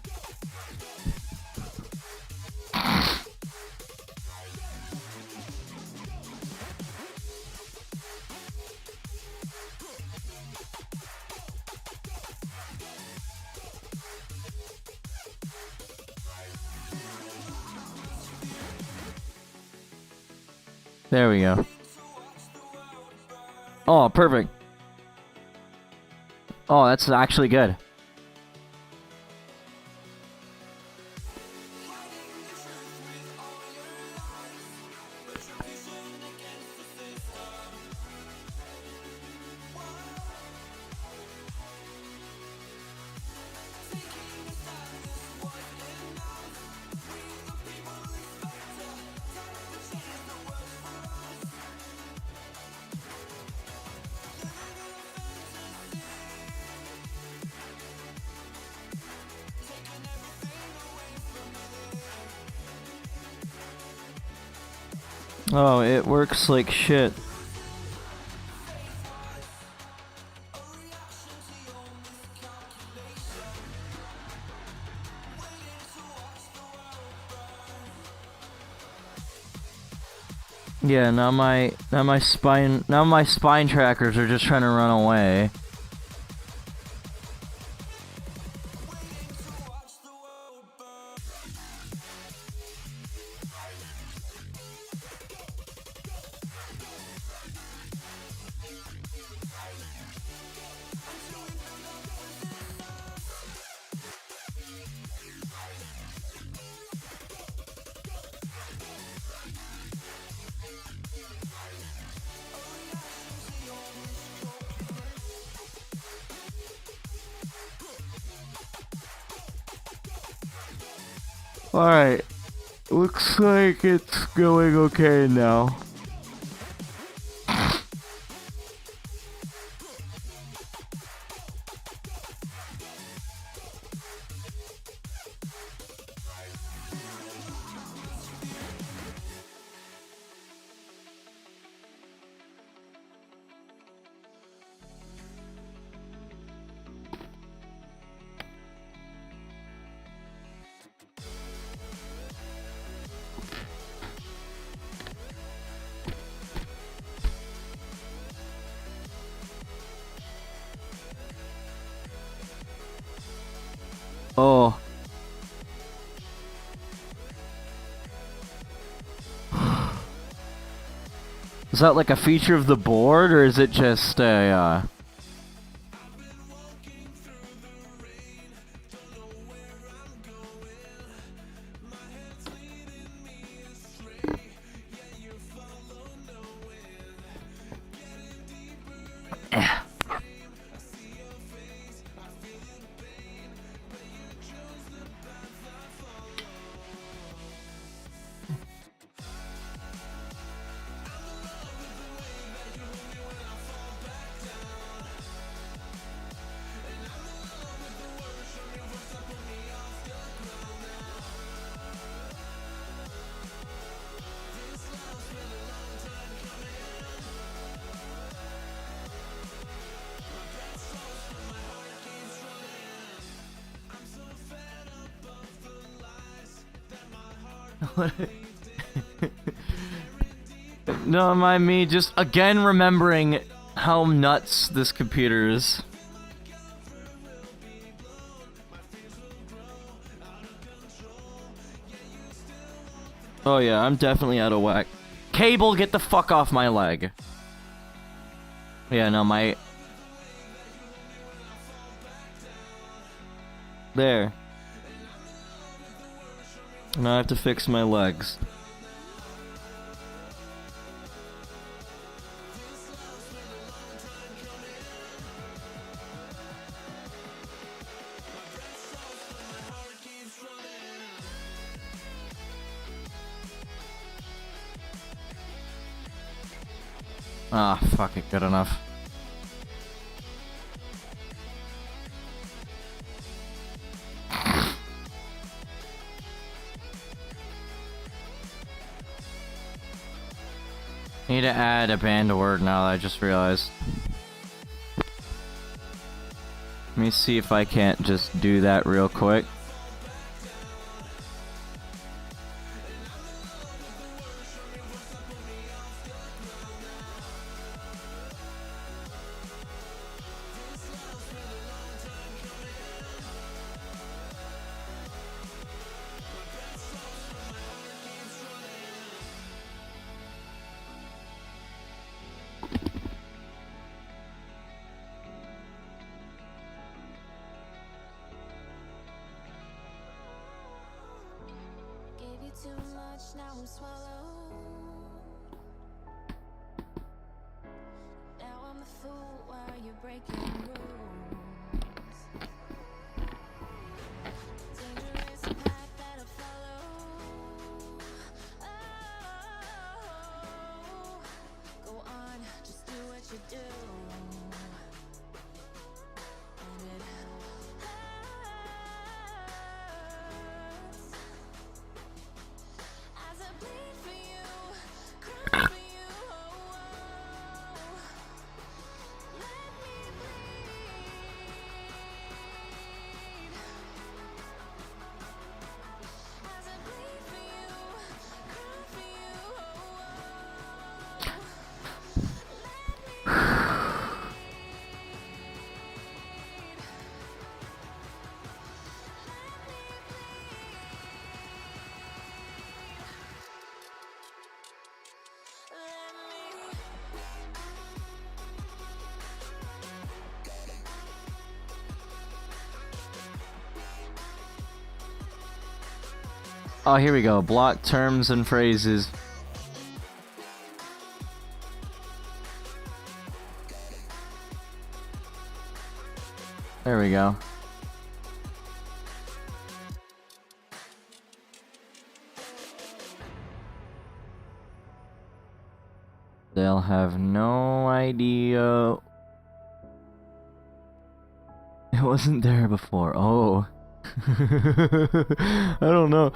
There we go. Oh, perfect. Oh, that's actually good. Oh, it works like shit. Yeah, now my spine trackers are just trying to run away. Alright, looks like it's going okay now. Oh. Is that like a feature of the board, or is it just a, No, mind me, just again remembering how nuts this computer is. Oh yeah, I'm definitely out of whack. Cable, get the fuck off my leg. Yeah, no, my... There. Now I have to fix my legs. Ah, fuck it, good enough. Need to add a banned word now that I just realized. Let me see if I can't just do that real quick. Too much, now I'm swallowed. Now I'm a fool while you're breaking rules. Dangerous path that I follow. Oh, go on, just do what you do. And it as I bleed for you, cry for you, let me bleed. As I bleed for you, cry for you, let me Oh, here we go. Block terms and phrases. There we go. They'll have no idea. It wasn't there before. Oh. I don't know.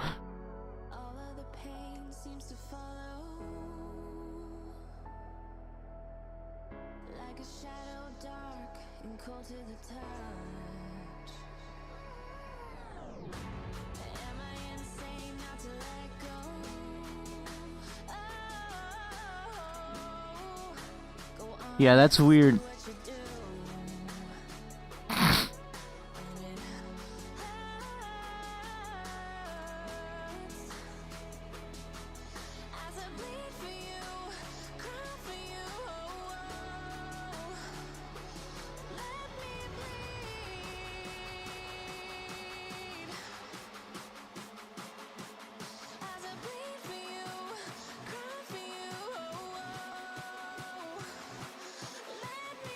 all of the pain seems to follow like a shadow, dark and cold to the touch. Am I insane not to let go? Oh, go on, Yeah, that's weird. do what you do. As I bleed for you, cry for you, let me bleed. As I bleed for you, cry for you, let me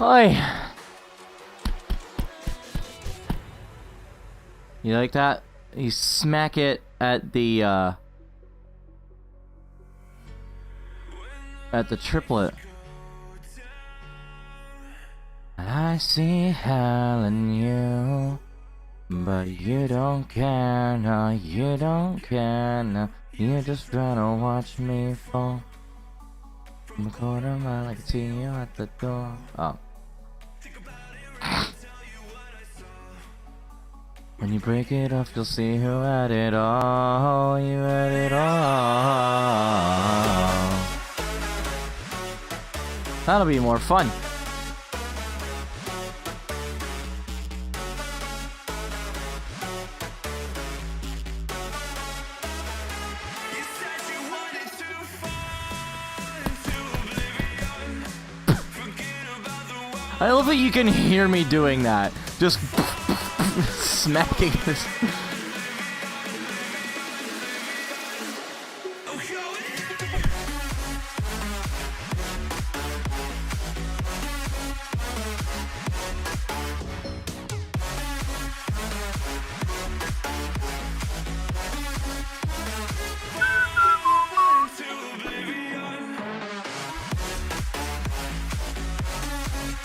Oi! You like that? You smack it at the triplet. I see hell in you, but you don't care, no, you don't care, no. You're just trying to watch me fall. From a corner mile, I can see you at the door. Oh. When you break it off, you'll see who had it all. You had it all. That'll be more fun. I love that you can hear me doing that. Just smacking this.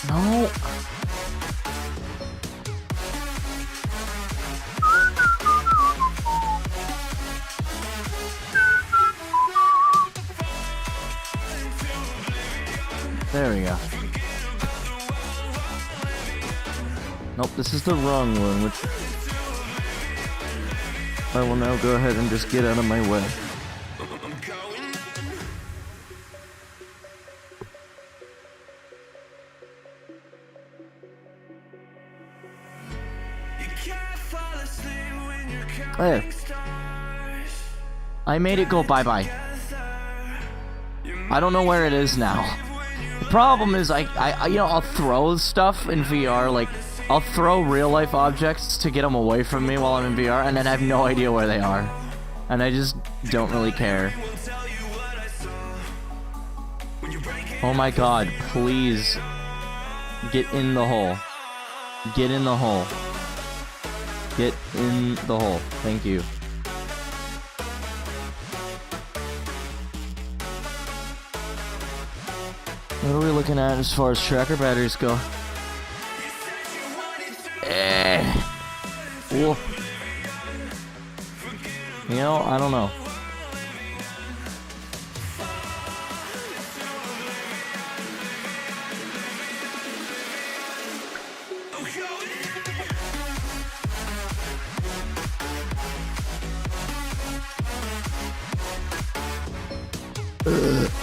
No. There we go. Nope, this is the wrong one, which I will now go ahead and just get out of my way. There. I made it go bye-bye. I don't know where it is now. The problem is I you know, I'll throw stuff in VR, like, I'll throw real-life objects to get them away from me while I'm in VR, and then I have no idea where they are. And I just don't really care. Oh my god, please. Get in the hole. Get in the hole. Get in the hole. Thank you. What are we looking at as far as tracker batteries go? Whoa. You know, I don't know.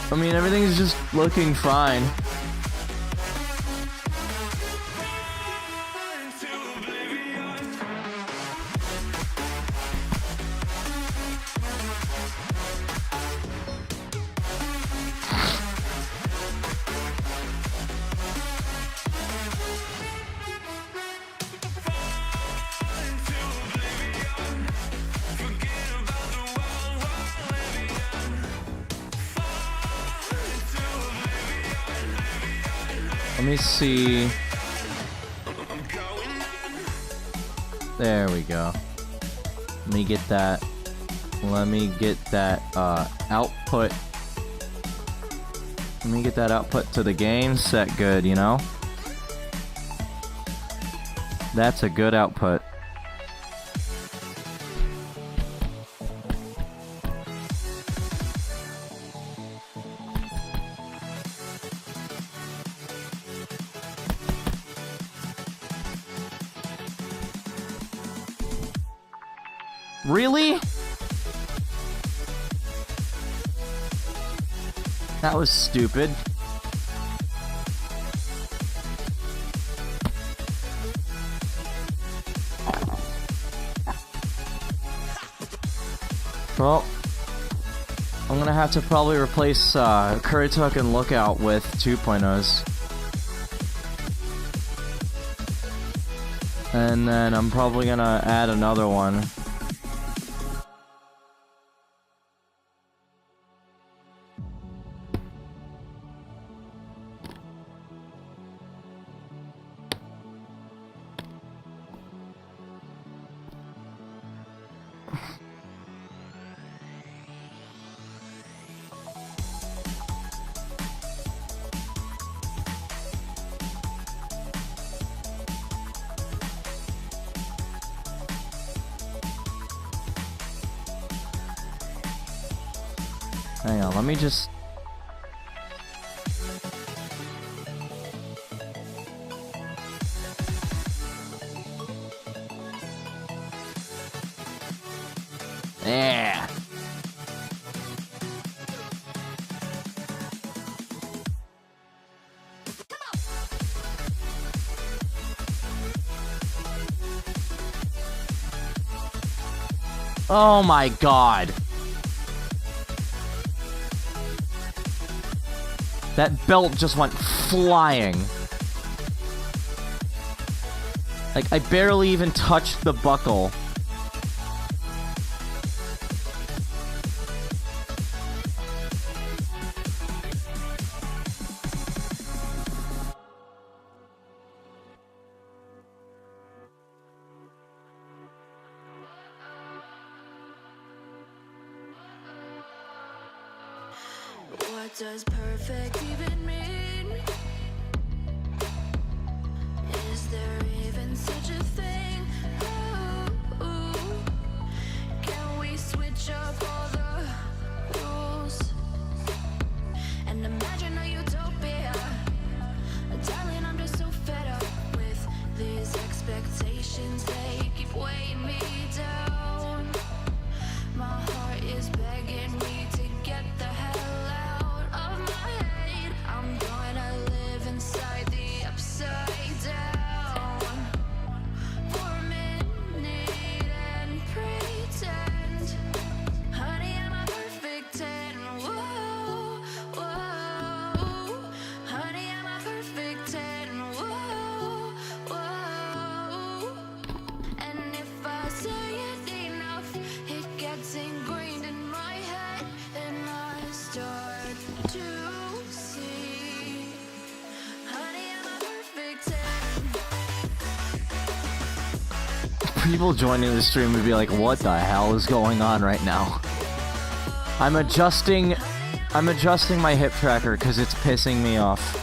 I mean, everything's just looking fine. Let me see. There we go. Let me get that. Let me get that output. Let me get that output to the game set good, you know? That's a good output. Really? That was stupid. Well, I'm gonna have to probably replace Curry Tuck and Lookout with 2.0s. And then I'm probably gonna add another one. Hang on, let me just... Yeah. Oh my god. That belt just went flying. Like, I barely even touched the buckle. What does perfect even mean? Is there even such a thing? Ooh, can we switch up all the rules and imagine a utopia? Darling, I'm just so fed up with these expectations. They keep weighing me down. My heart is begging me to get the hell out of my head. I'm gonna live inside the upside down for a minute and pretend, honey, I'm a perfect 10. Whoa, whoa, honey, I'm a perfect 10. Whoa, whoa, and if I say it enough, it gets ingrained in my head, and I start to see, honey, I'm a perfect 10. People joining the stream would be like, what the hell is going on right now? I'm adjusting my hip tracker because it's pissing me off.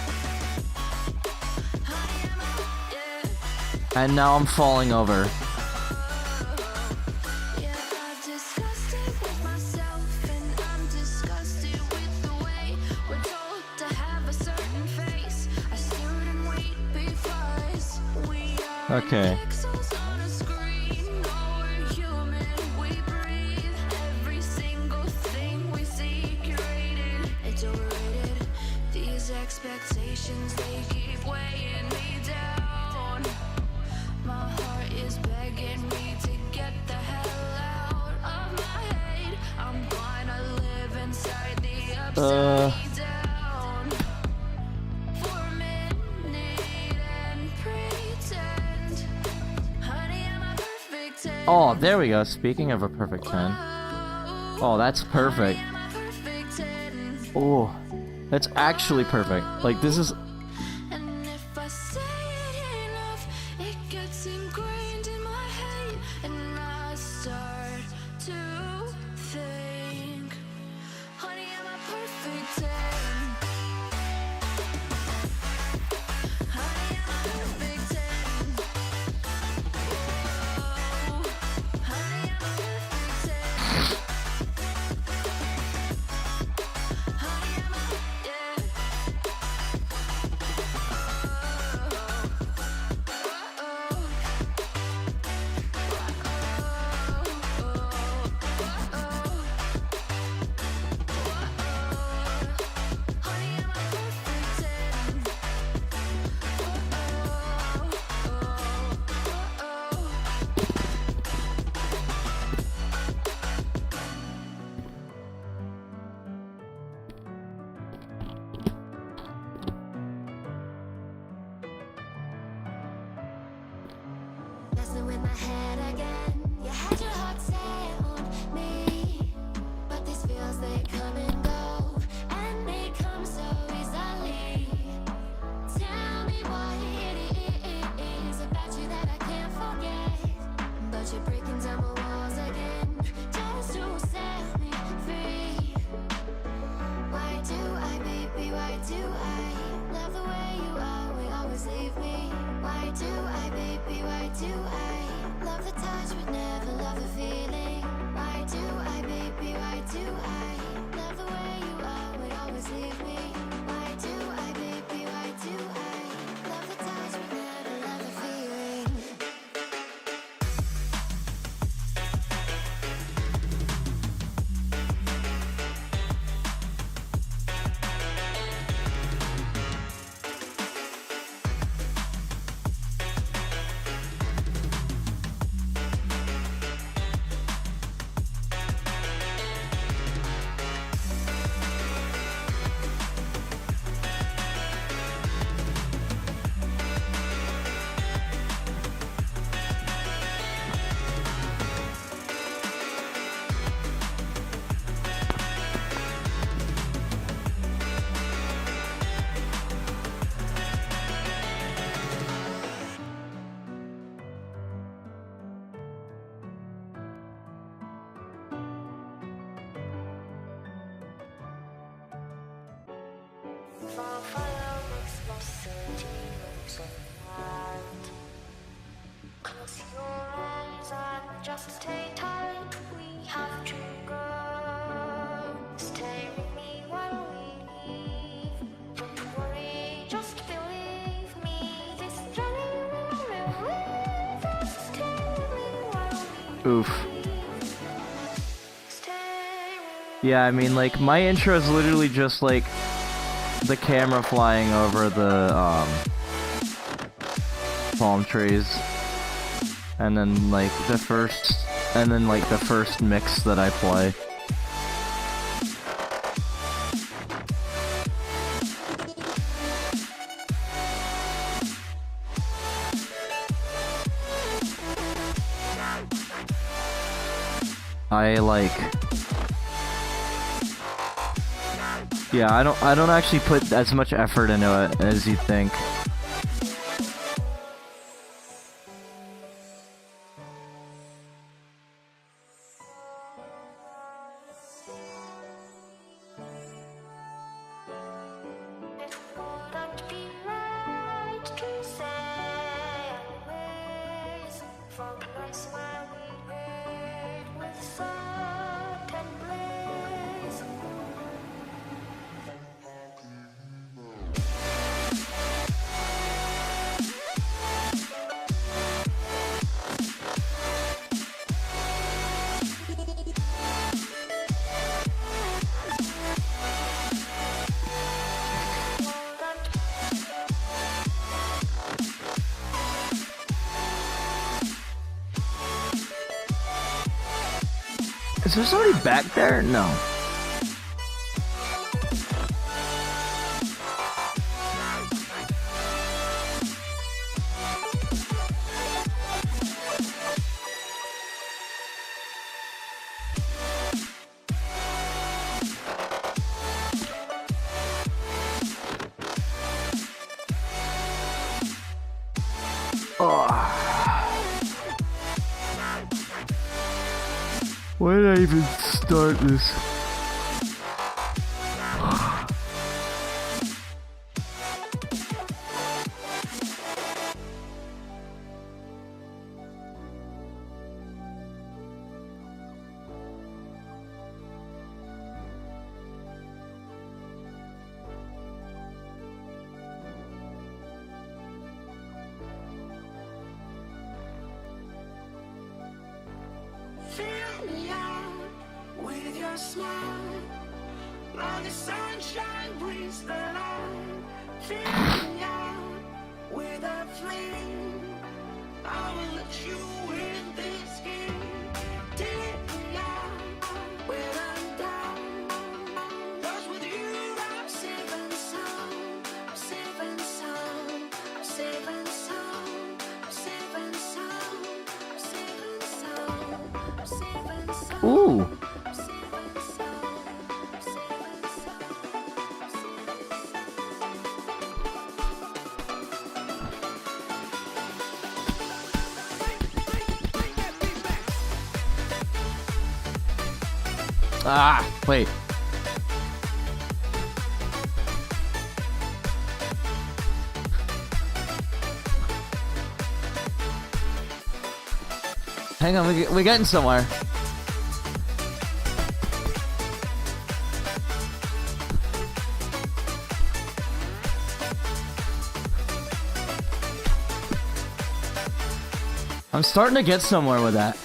And now I'm falling over. Yeah, I've discussed it with myself, and I'm disgusted with the way we're told to have a certain face. I stood and wait because we are Okay. pixels on a screen. No, we're human, we breathe. Every single thing we see curated, it's overrated. These expectations, they keep weighing me down. My heart is begging me to get the hell out of my head. I'm gonna live inside the upside down for a minute and pretend, honey, I'm a perfect 10. Oh, there we go. Speaking of a perfect 10. Oh, that's perfect. I'm a perfect 10. Oh, that's actually perfect. Like, this is... And if I say it enough, it gets ingrained in my head, and I start to think, honey, I'm a perfect 10. Honey, I'm a perfect 10. Whoa, honey, I'm a perfect 10. Honey, I'm a, yeah. Messing with my head again. You had your heart set on me, but these feels, they come and go, and they come so easily. Tell me what it is about you that I can't forget, but you're breaking down my walls again just to set me free. Why do I, baby, why do I love the way you are, will always leave me? Why do I, baby, why do I love the touch but never love the feeling? Why do I, baby, why do I love the way Close your eyes and just stay tight. We have to go. Stay with me while we leave. Don't worry, just believe me. This journey will relieve us. Stay with me while we Oof. leave. Stay with Yeah, I mean, like, my intro is literally just, like, the camera flying over the, palm trees. And then, like, the first mix that I play. Yeah, I don't actually put as much effort into it as you'd think. It wouldn't be right to say anyways. For the nights where we made with salt and blaze. Is there somebody back there? No. Why did I even start this? Fill me out with your smile. While the sunshine brings the light. Fill me out with a flame. I will let you in this game. Take me out when I'm down. 'Cause with you I'm safe and sound. I'm safe and sound. I'm safe and sound. I'm safe and sound. I'm safe and sound. I'm safe and sound. Ooh. I'm safe and sound. I'm safe and sound. I'm safe and Ah, wait. Hang on, we're getting somewhere. I'm starting to get somewhere with that.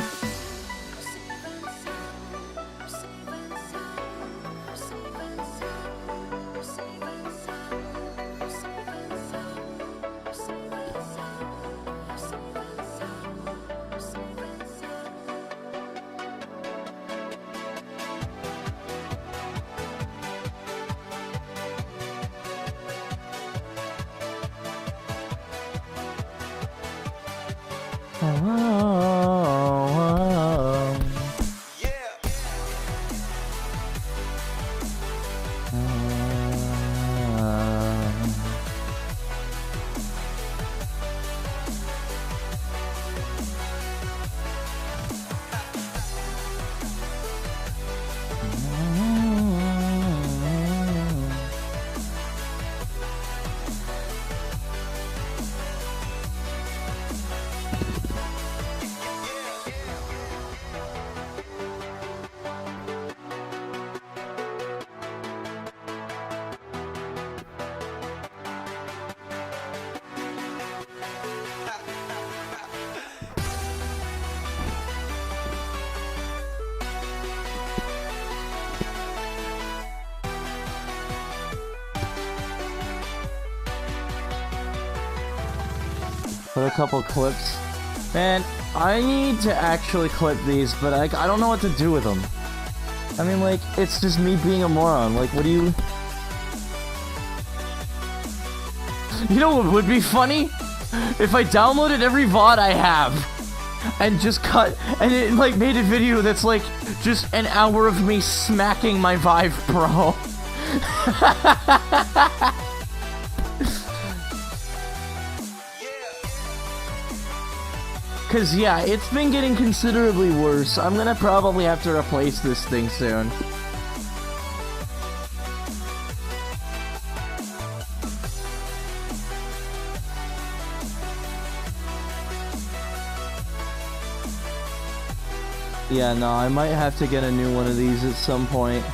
Put a couple clips. Man, I need to actually clip these, but I don't know what to do with them. I mean, like, it's just me being a moron. Like, what do you... You know what would be funny? If I downloaded every VOD I have and just cut, and it, like, made a video that's, like, just an hour of me smacking my Vive Pro. Cause yeah, it's been getting considerably worse. I'm gonna probably have to replace this thing soon. Yeah, no, I might have to get a new one of these at some point.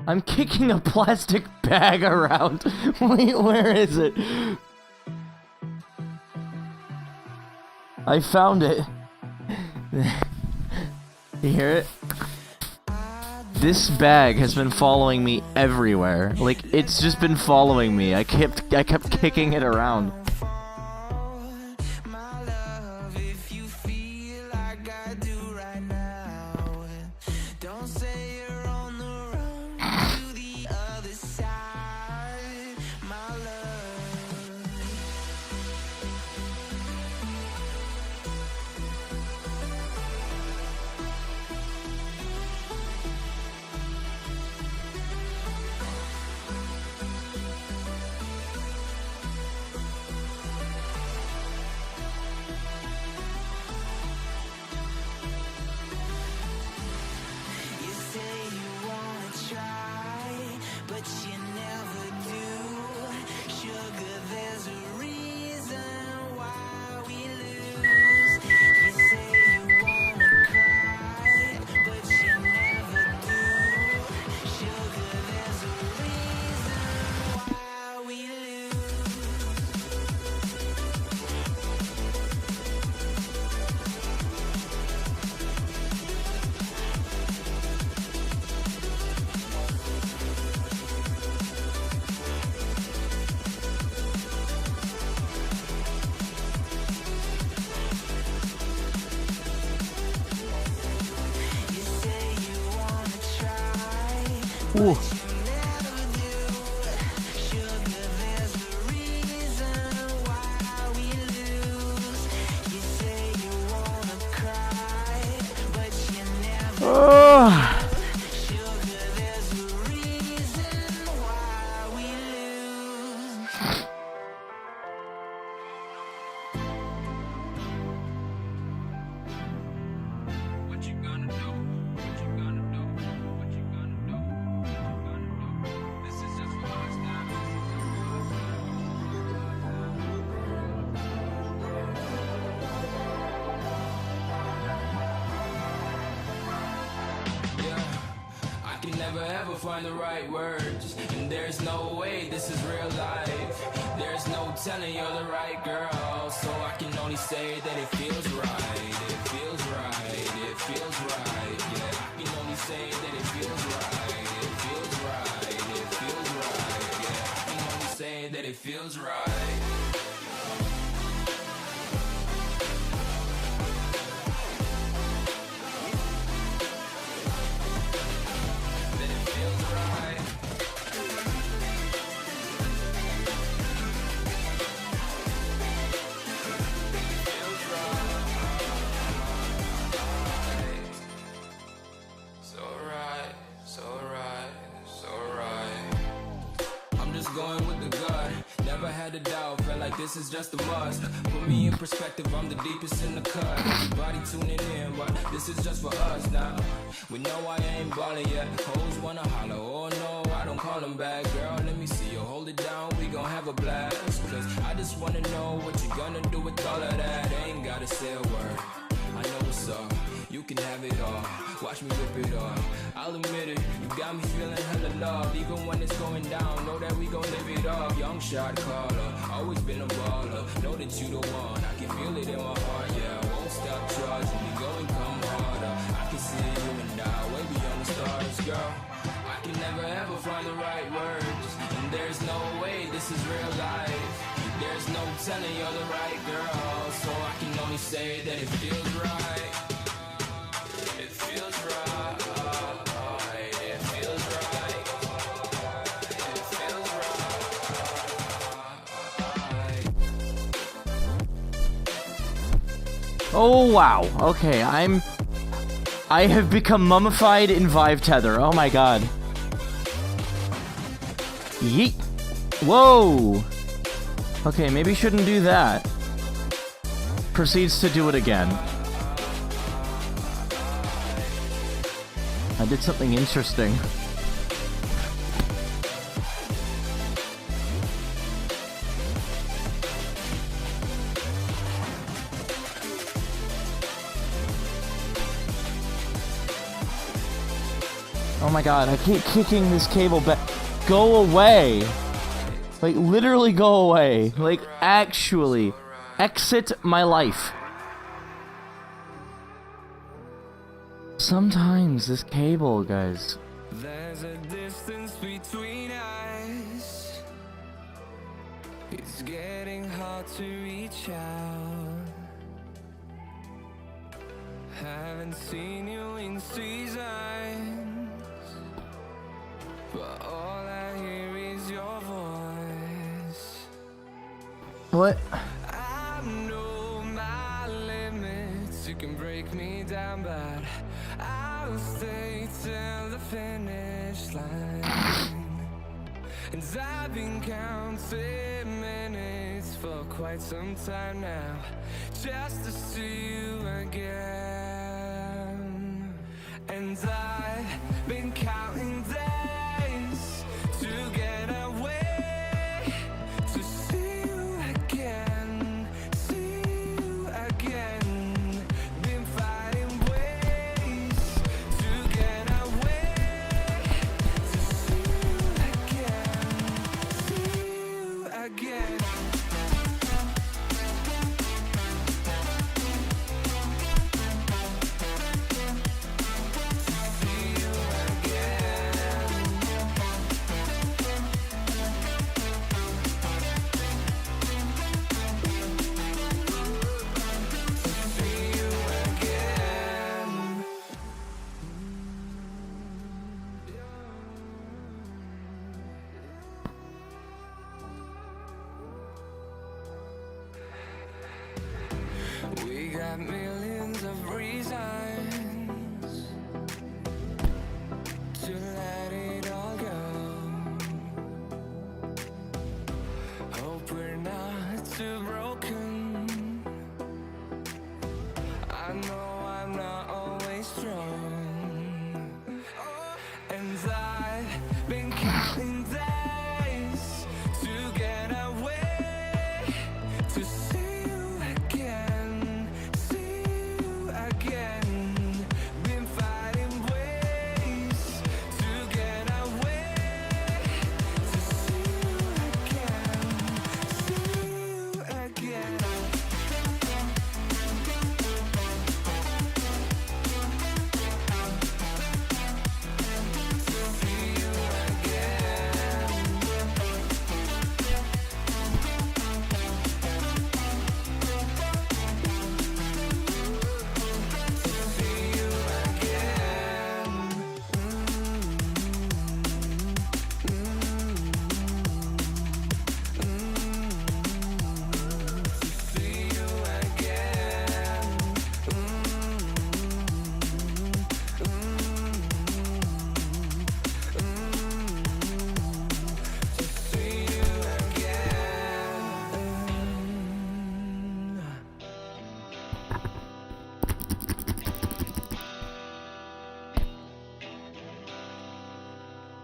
I'm kicking a plastic bag around. Wait, where is it? I found it. You hear it? This bag has been following me everywhere. Like, it's just been following me. I kept kicking it around. Ooh. Oh. Never ever find the right words, and there's no way this is real life. There's no telling you're the right girl, so I can only say that it feels right. It feels right. It feels right. Yeah, I can only say that it feels right. It feels right. It feels right. Yeah, I can only say that it feels right. this is just a must. Put me in perspective, I'm the deepest in the cut. Body tuning in, but this is just for us now. We know I ain't ballin' yet. Hoes wanna holler, oh no, I don't call them back. Girl, let me see you hold it down, we gon' have a blast. Cause I just wanna know what you gonna do with all of that. Ain't gotta say a word, I know what's up. You can have it all, watch me rip it off. I'll admit it, you got me feeling hella loved. Even when it's going down, know that we gon' live it up. Young shot caller, always been a baller. Know that you the one, I can feel it in my heart, yeah. Won't stop charging me, go and come harder. I can see you and I, way beyond the stars, girl. I can never ever find the right words, and there's no way this is real life. There's no telling you're the right girl, so I can only say that it feels right. It feels right. It feels right. It feels right. Oh wow. Okay, I have become mummified in Vive Tether. Oh my god. Yeet. Whoa. Okay, maybe shouldn't do that. Proceeds to do it again. I did something interesting. Oh my god, I keep kicking this cable back. Go away! Like, literally go away. Like, actually. Exit my life. Sometimes this cable, guys. There's a distance between us. It's getting hard to reach out. Haven't seen you in seasons, but all I hear is your voice. What? I know my limits. You can break me down, but I'll stay till the finish line. And I've been counting minutes for quite some time now, just to see you again. And I've been counting days to get away, to see you again, see you again. Been fighting ways to get away, to see you again, see you again.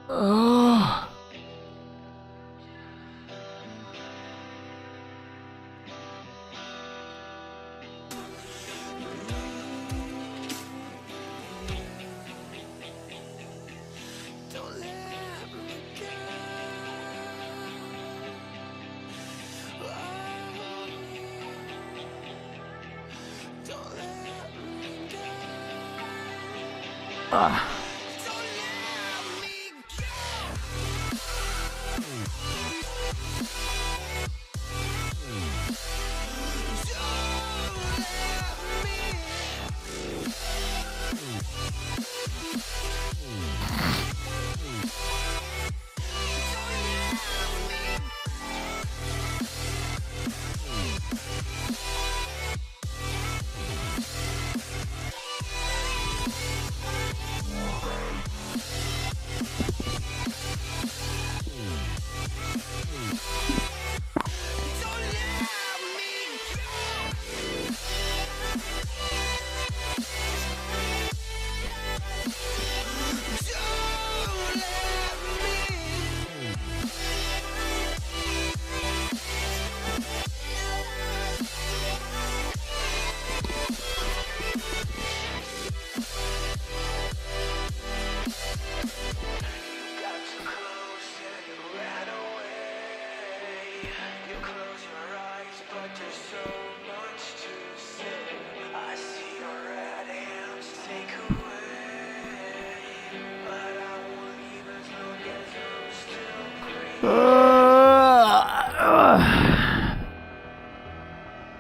Ugh. Don't let me go. Don't let me go. Ah. Don't let me go.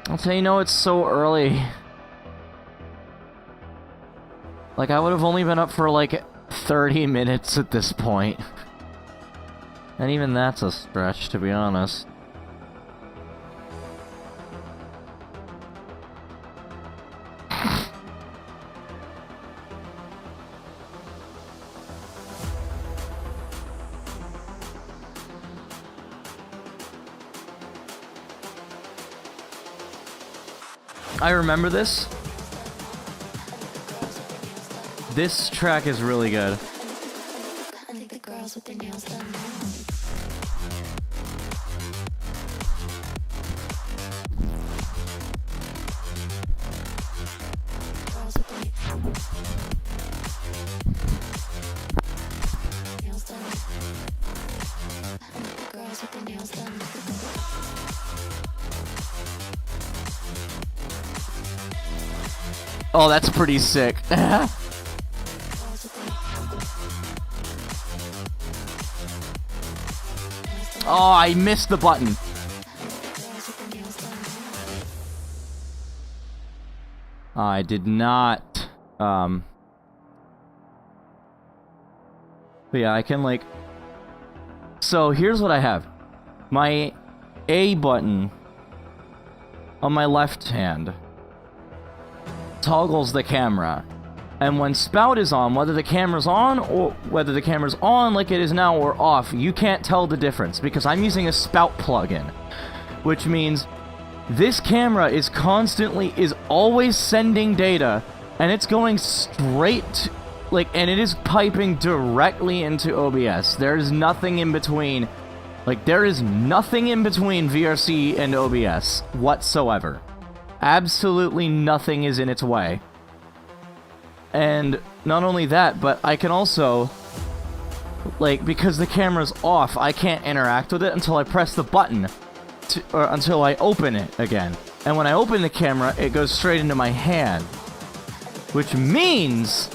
I'll tell you, no, it's so early. Like, I would have only been up for like 30 minutes at this point. And even that's a stretch, to be honest. I remember this. This track is really good. I think the girls with their nails done. Girls with their nails done. I think the girls with their nails done. Oh, that's pretty sick. Oh, I missed the button. I did not, but yeah, I can, like... So, here's what I have. My A button on my left hand toggles the camera. And when spout is on, whether the camera's on or whether the camera's on like it is now or off, you can't tell the difference because I'm using a spout plugin, which means this camera is always sending data, and it's going straight, and it is piping directly into OBS. There's nothing in between. There is nothing in between VRC and OBS whatsoever. Absolutely nothing is in its way. And not only that, but I can also, because the camera's off, I can't interact with it until I press the button, or until I open it again. And when I open the camera, it goes straight into my hand. Which means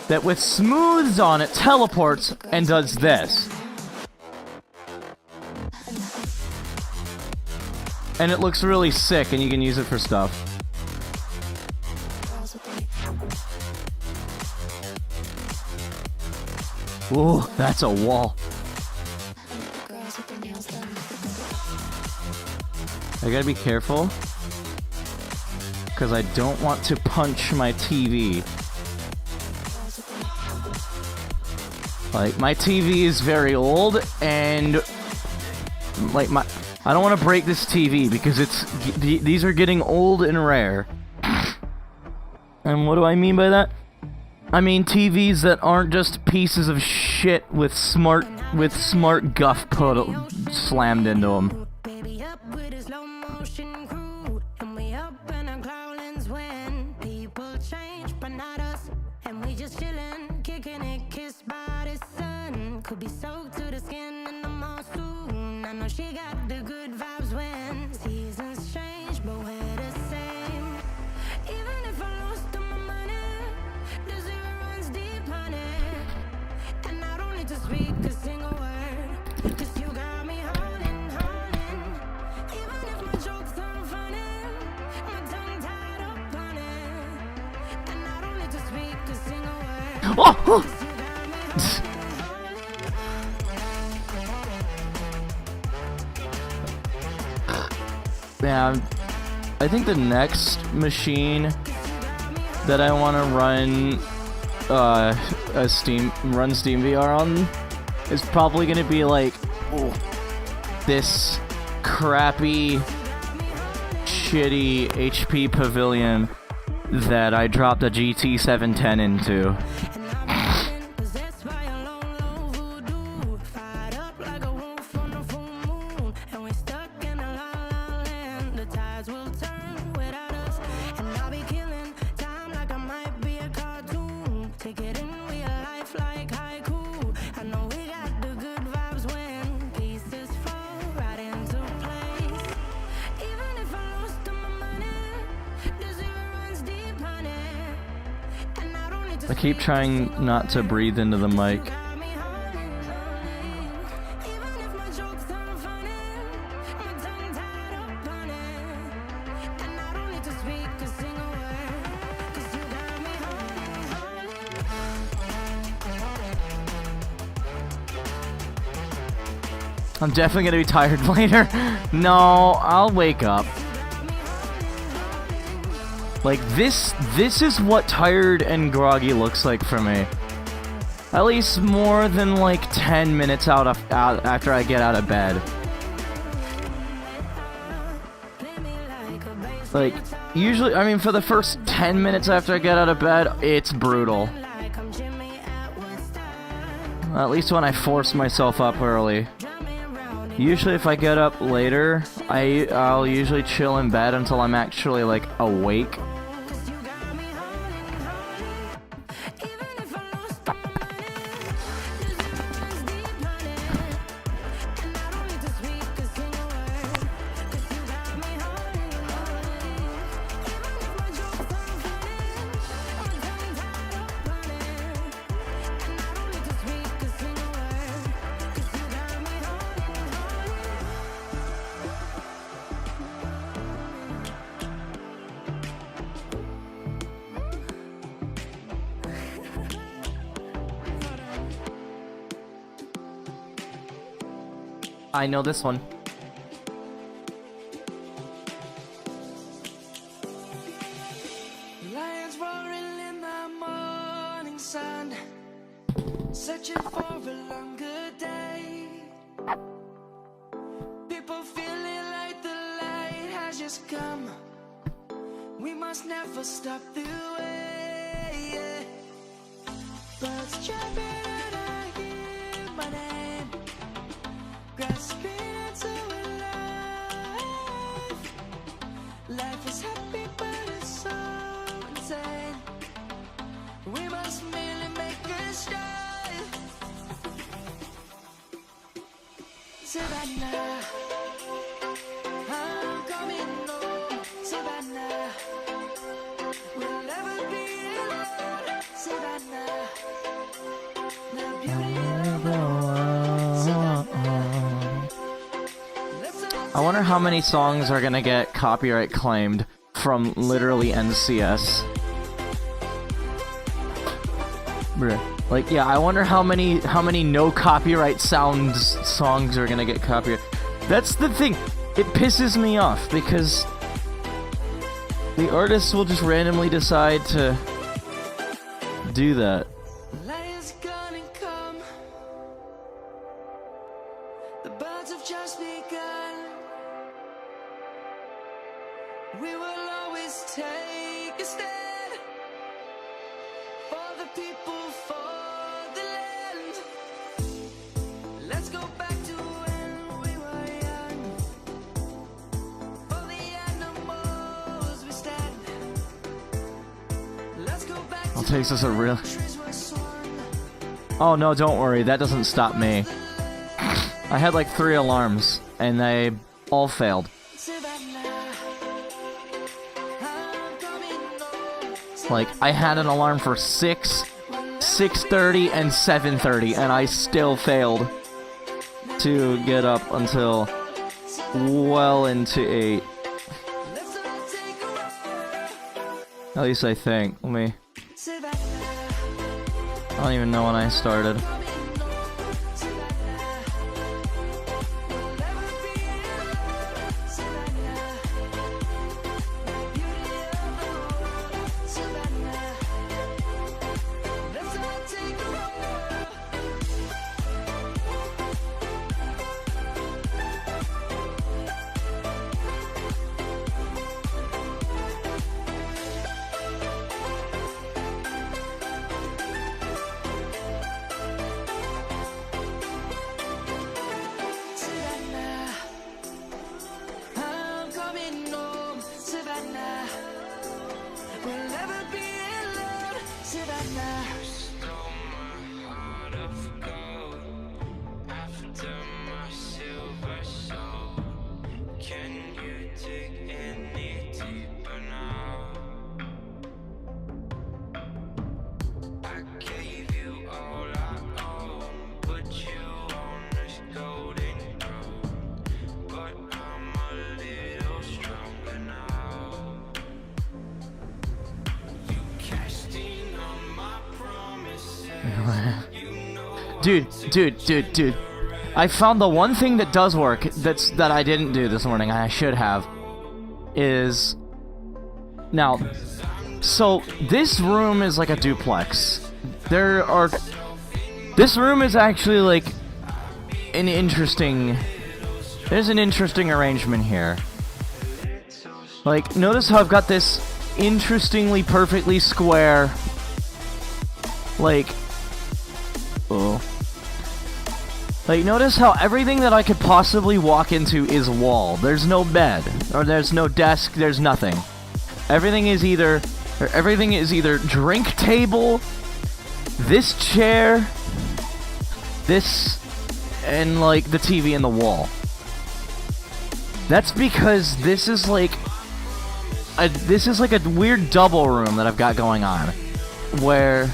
that with smooths on, it teleports and does this. And it looks really sick, and you can use it for stuff. Ooh, that's a wall. I gotta be careful, because I don't want to punch my TV. My TV is very old, and I don't want to break this TV because these are getting old and rare. And what do I mean by that? I mean TVs that aren't just pieces of shit with smart guff slammed into them. Baby up with a slow motion crew, and we up in our growlings when people change, but not us. And we just chillin', kicking it, kissed by the sun. Could be soaked to the skin in the mall soon. I know she got the good vibes when seasons change, but we're the same. Even if I lost all my money, the zero runs deep, honey. And I don't need to speak a single word, 'cause you got me holding. Even if my jokes aren't funny, my tongue tied up on it. And I don't need to speak a single word, Oh! 'cause you got me Yeah, I think the next machine that I want to run Steam VR on is probably gonna be like this crappy, shitty HP Pavilion that I dropped a GT 710 into. possessed by a low, low voodoo. Fired up like a wolf on a full moon. And we're stuck in a la-la land. The tides will turn without us. And I'll be killing time like I might be a cartoon. Take it in real life like haiku. I know we got the good vibes when pieces fall right into place. Even if I lost all my money, the zero runs deep, honey. And I don't need to I keep trying not to breathe into the mic. got me holding. Even if my jokes aren't funny, my tongue tied up on it. And I don't need to speak a single word, 'cause you got me holding. I'm definitely gonna be tired later. No, I'll wake up. Like this is what tired and groggy looks like for me. At least more than like 10 minutes out after I get out of bed. Like usually, I mean, for the first 10 minutes after I get out of bed, it's brutal. Like I'm Jimmy at Woodstock. At least when I force myself up early. Usually if I get up later, I'll usually chill in bed until I'm actually like awake. I know this one. Lions roaring in the morning sun, searching for a longer day. People feeling like the light has just come. We must never stop the way. Yeah. Birds chirping and I hear my name, grasping into a life. Life is happy but it's so insane. We must merely make a start. Savannah, I'm coming home. Savannah, we'll never be alone. Savannah, the beauty of the world. Savannah, let's all I wonder how many songs are gonna get copyright claimed from literally NCS. Bruh. Like, yeah, I wonder how many no copyright songs are gonna get copyright. That's the thing. It pisses me off because the artists will just randomly decide to do that. Lion's gonna come. The birds have just begun. We will always take a stand. For the people, for the land. Let's go back to when we were young. For the animals we stand. Let's go back I'll to take this a real. trees were swung. Oh no, don't worry, that doesn't stop me. I had like 3 alarms, and they all failed. Savannah, I'm coming home. Like, I had an alarm for 6, 6:30, and 7:30, and I still failed to get up until well into 8. Let's all take a ride. At least I think. Let me... Savannah, I don't even know when I started. coming home. Savannah, we'll never be alone. Savannah, beauty of the world. Savannah, let's all take a ride. Savannah, I'm coming home. Savannah, we'll never be alone. Savannah. Stole my heart of gold after my silver soul. Can you dig any deeper now? I gave you all I own, put you on this golden throne, but I'm a little stronger now. You cashed in on my promises. Dude. I found the one thing that does work that I didn't do this morning, and I should have, is... Now, so this room is like a duplex. This room is actually like an interesting... There's an interesting arrangement here. Like, notice how I've got this interestingly perfectly square... Like... Oh. Like, notice how everything that I could possibly walk into is wall. There's no bed, or there's no desk, there's nothing. Everything is either drink table, this chair, this, and like the TV in the wall. That's because this is like a weird double room that I've got going on, where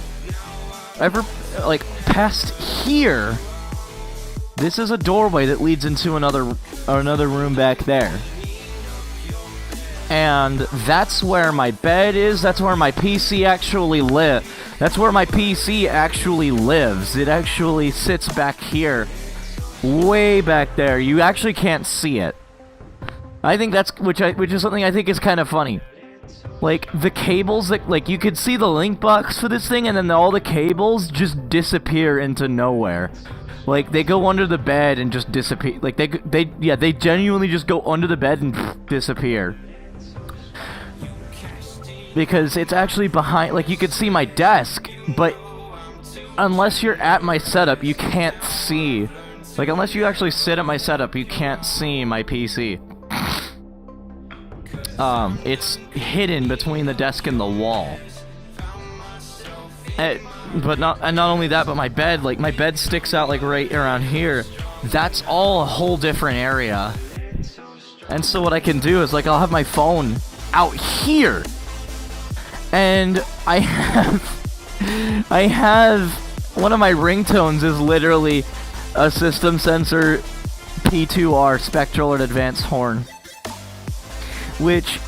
like past here, this is a doorway that leads into another room back there. And that's where my bed is, that's where my PC actually That's where my PC actually lives. It actually sits back here. Way back there. You actually can't see it. I think that's which is something I think is kind of funny. Like, the cables that, like, you could see the link box for this thing, and then all the cables just disappear into nowhere. Like, they go under the bed and just disappear. Like, they genuinely just go under the bed and disappear. Because it's actually behind, like, you could see my desk, but unless you're at my setup, you can't see. Like, unless you actually sit at my setup, you can't see my PC. It's hidden between the desk and the wall. But not only that, but my bed, like, my bed sticks out, like, right around here. That's all a whole different area. And so what I can do is, like, I'll have my phone out here. And I have one of my ringtones is literally a System Sensor P2R Spectral or Advanced Horn. Which,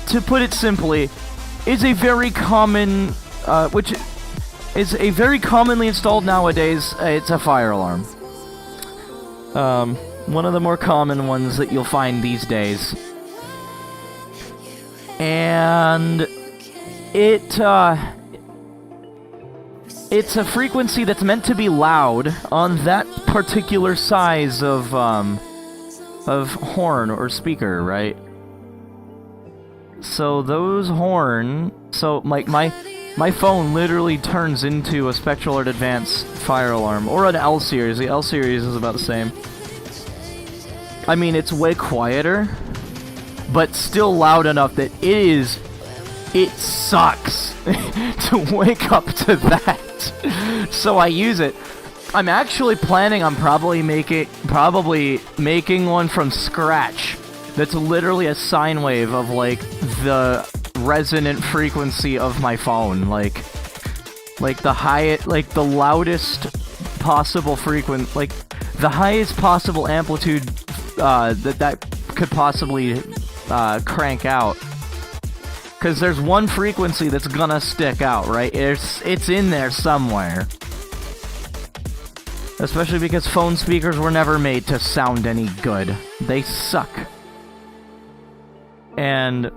to put it simply, is a very common, which is a very commonly installed nowadays. It's a fire alarm. One of the more common ones that you'll find these days. And it's a frequency that's meant to be loud on that particular size of horn or speaker, right? So those horn, so my phone literally turns into a Spectral Alert Advanced fire alarm, or an L series. The L series is about the same. I mean, it's way quieter, but still loud enough that it sucks to wake up to that. So I use it. I'm actually planning on probably making one from scratch. That's literally a sine wave of like the resonant frequency of my phone, like the loudest possible like the highest possible amplitude that could possibly crank out. Because there's one frequency that's gonna stick out, right? It's in there somewhere. Especially because phone speakers were never made to sound any good. They suck. And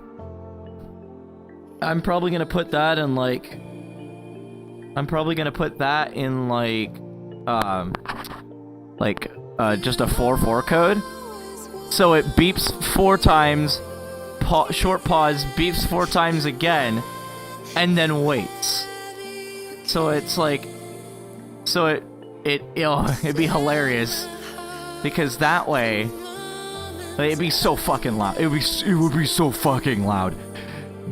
I'm probably gonna put that in like just a 4/4 code. So it beeps 4 times, short pause, beeps 4 times again, and then waits. So it's like, it'd be hilarious, because that way, it'd be so fucking loud. It would be so fucking loud.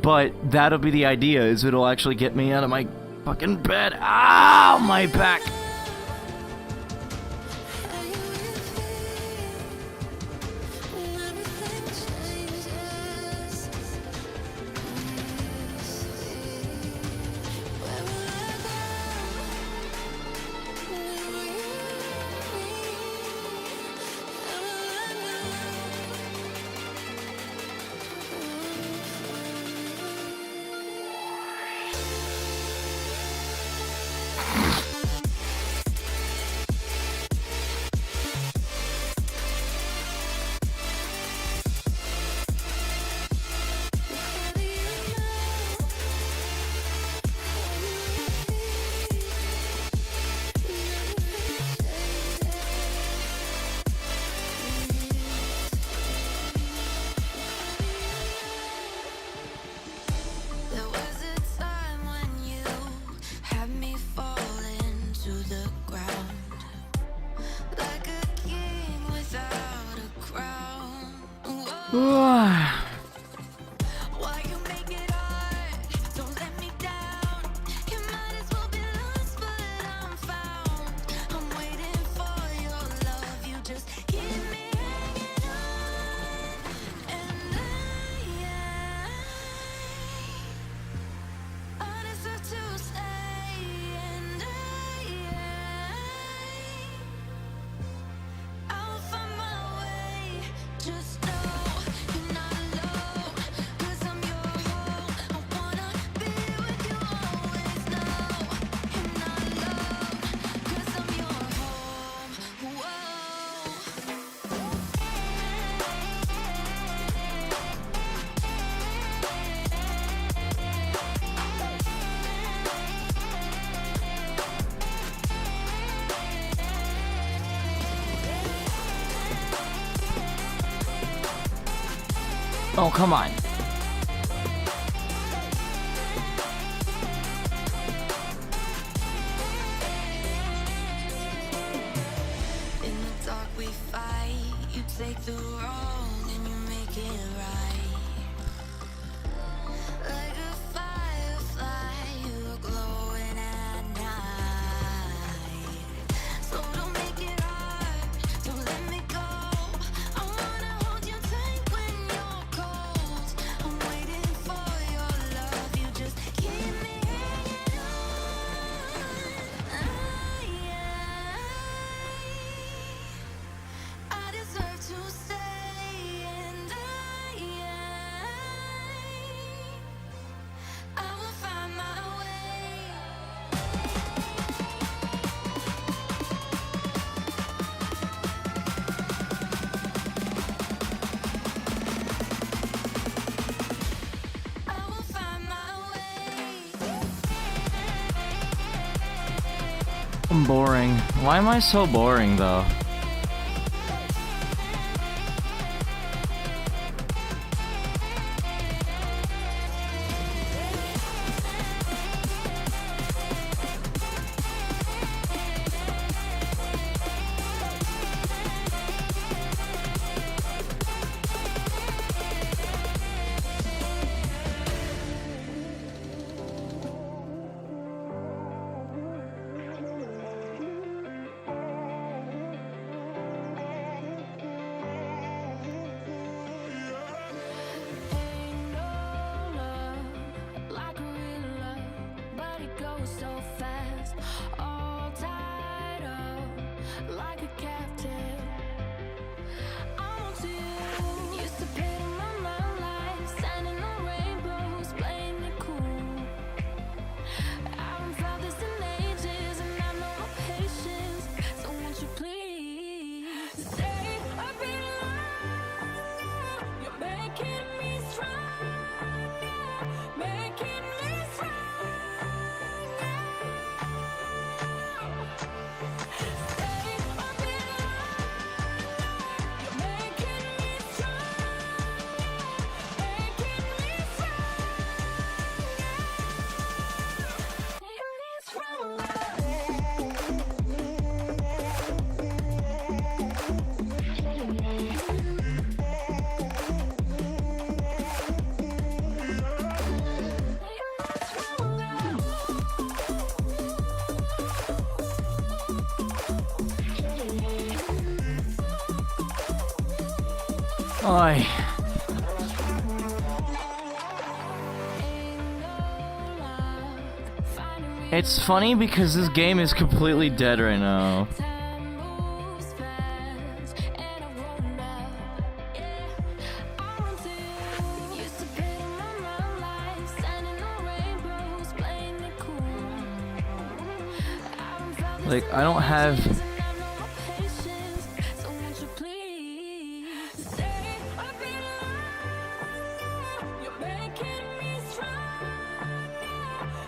But that'll be the idea, is it'll actually get me out of my fucking bed. Ow, my back. Oh, come on. In the dark we fight, you take the wrong and you make it right. Like a firefly, you're glowing at night. So don't make it hard, don't let me go. I wanna hold you tight when you're cold. I'm waiting for your love, you just keep me hanging on. I deserve to stay, and I will find my way. I will find my way. I'm boring. Why am I so boring, though? goes so fast, all tied up like a captive. I'm on to you. Used to pay my life, standing on rainbows, playing it cool. I haven't felt this in ages, and I know no patience. So won't you please stay a bit longer? You're making me stronger, making me stronger. Stay a bit longer. You're making me stronger, making me Oi. It's funny because this game is completely dead right now. Time moves fast, and I won't know. Yeah, I'm on to you. Used to pay my life, standing on rainbows, playing it cool. I haven't felt this Like, I don't have... in ages, and I know no patience. So won't you please stay a bit longer? You're making me stronger,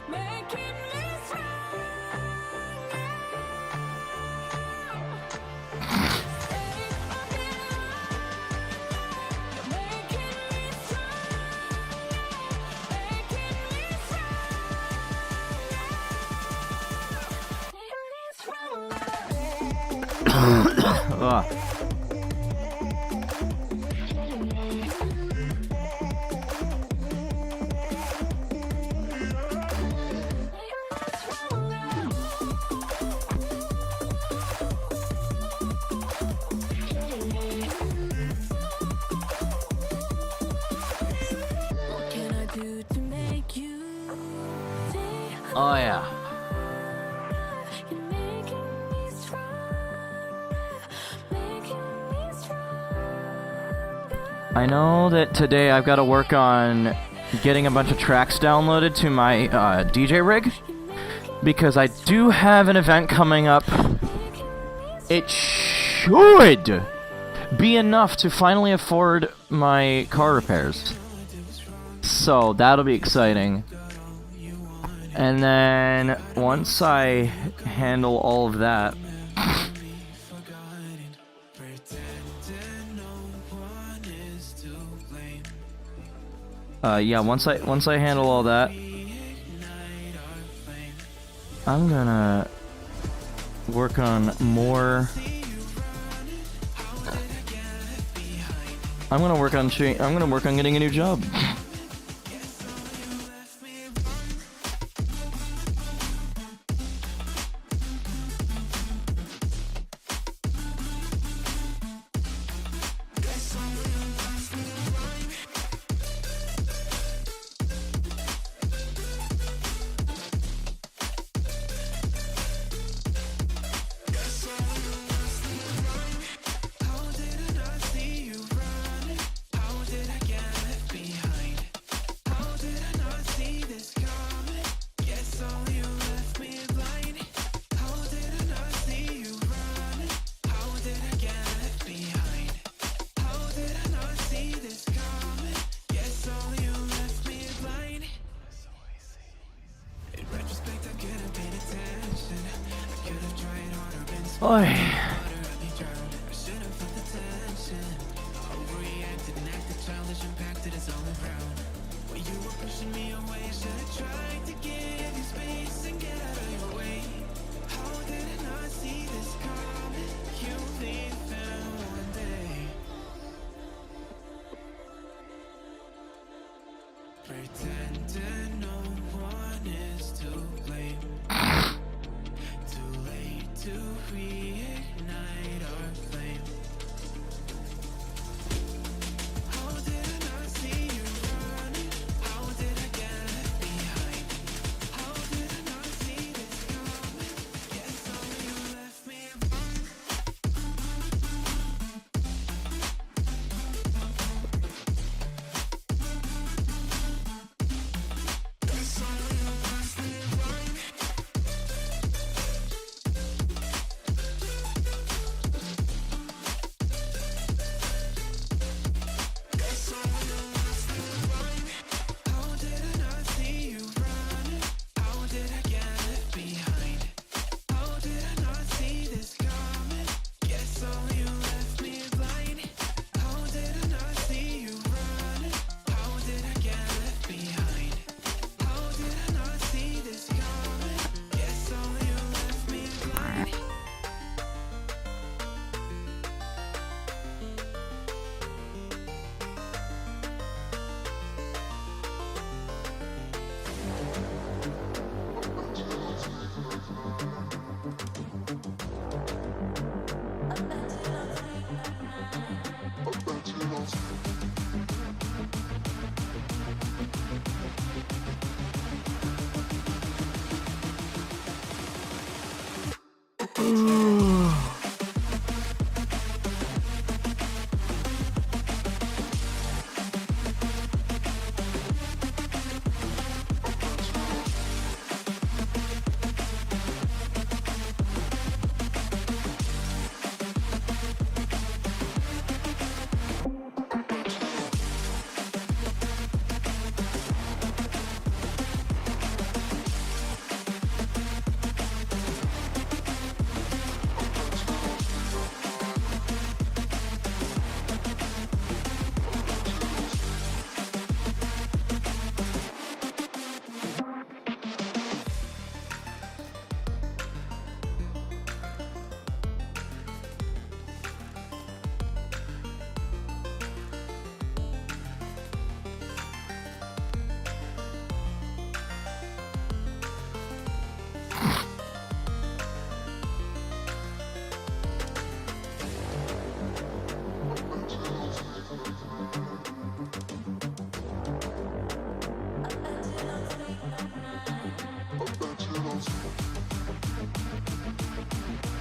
making me stronger. Ugh. What can I do to make you see? Oh yeah. You're making me stronger, making me stronger. I know that today I've got to work on getting a bunch of tracks downloaded to my DJ rig, because I do have an event coming up. It should be enough to finally afford my car repairs. So that'll be exciting. And then once I handle all of that, yeah, once I handle all that, I'm gonna work on more. I'm gonna work on getting a new job. Oi. Pretending no one is to blame. Too late to reignite our flame. How did I not see you running? How did I get left behind? How did I not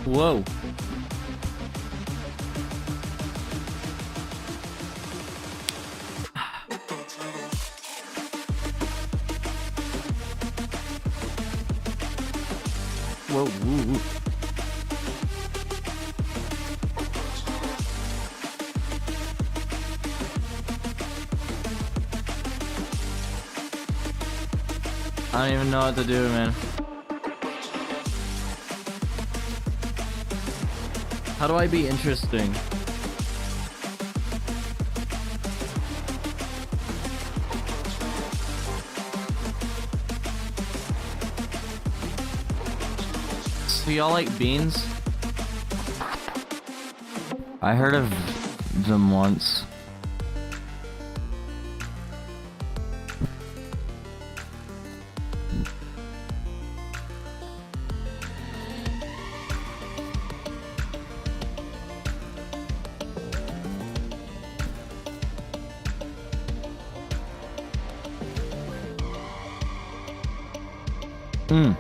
Whoa. Whoa, woo, woo. I don't even know what to do, man. How do I be interesting? So y'all like beans? I heard of them once. Hmm.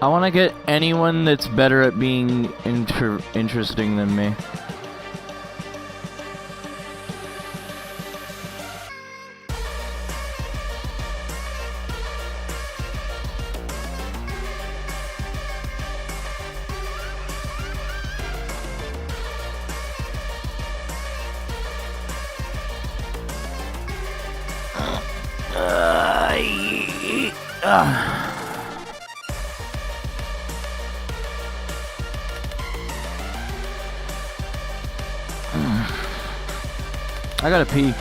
I want to get anyone that's better at being interesting than me. I gotta pee.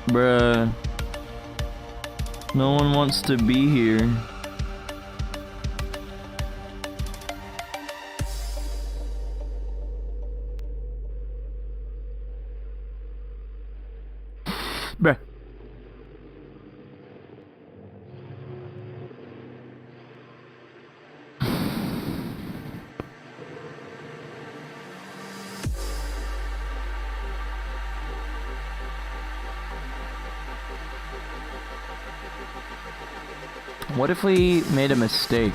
Bruh. No one wants to be here. Bruh. What if we made a mistake?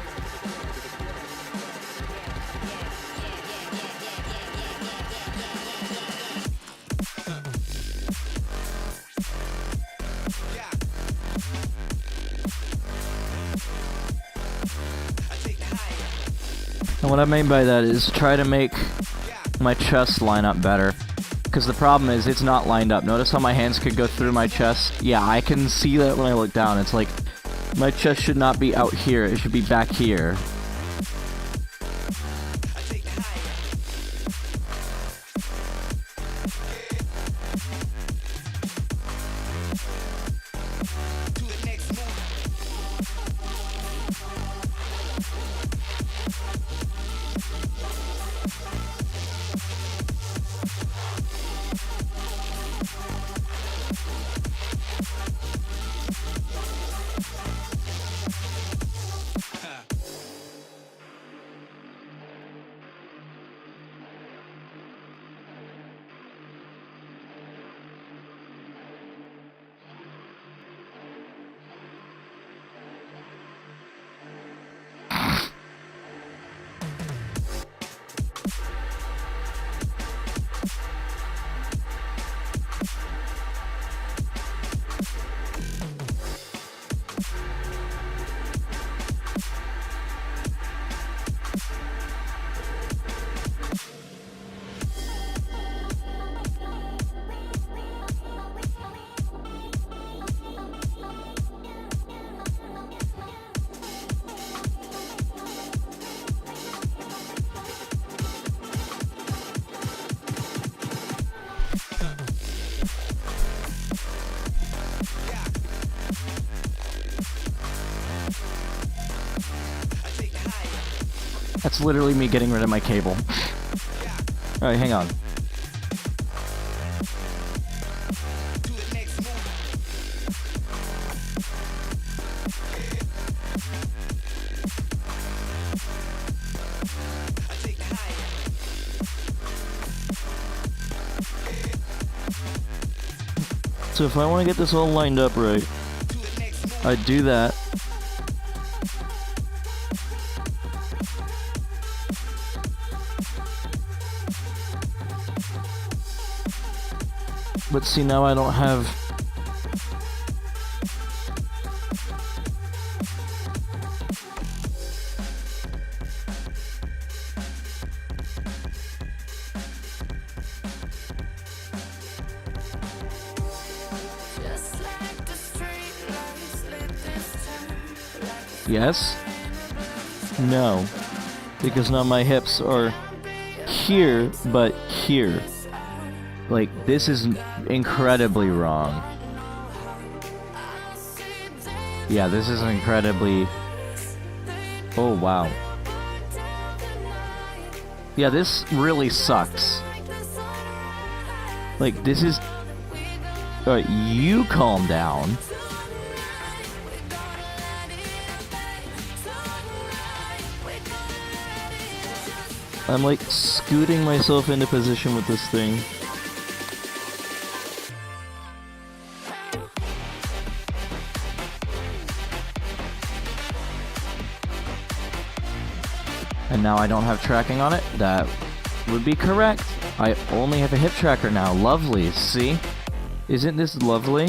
And what I mean by that is try to make my chest line up better. Because the problem is, it's not lined up. Notice how my hands could go through my chest? Yeah, I can see that when I look down. It's like, my chest should not be out here. It should be back here. That's literally me getting rid of my cable. Alright, hang on. So if I want to get this all lined up right, I do that. But see, now I don't have... Yes? No. Because now my hips are here, but here. Like, this is incredibly wrong. Yeah, this is incredibly... Oh, wow. Yeah, this really sucks. Like, this is... Alright, you calm down. I'm like scooting myself into position with this thing. And now I don't have tracking on it? That would be correct. I only have a hip tracker now. Lovely, see? Isn't this lovely?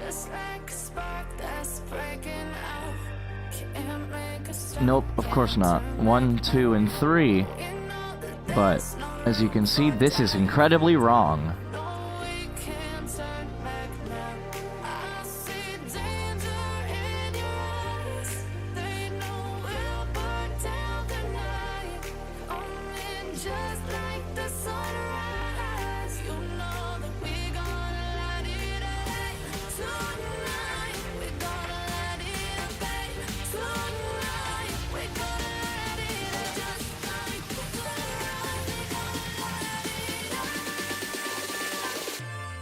Just like a spark that's breaking out. Can't make a stop. Nope, of course not. 1, 2, and 3. But, as you can see, this is incredibly wrong. We can't turn back now. I see danger in your eyes. They know we'll burn down the night. Coming just like the sunrise. You know that we gonna light it up tonight. We gonna light it up, babe. Tonight we gonna light it up just like the sunrise. We gonna light it up.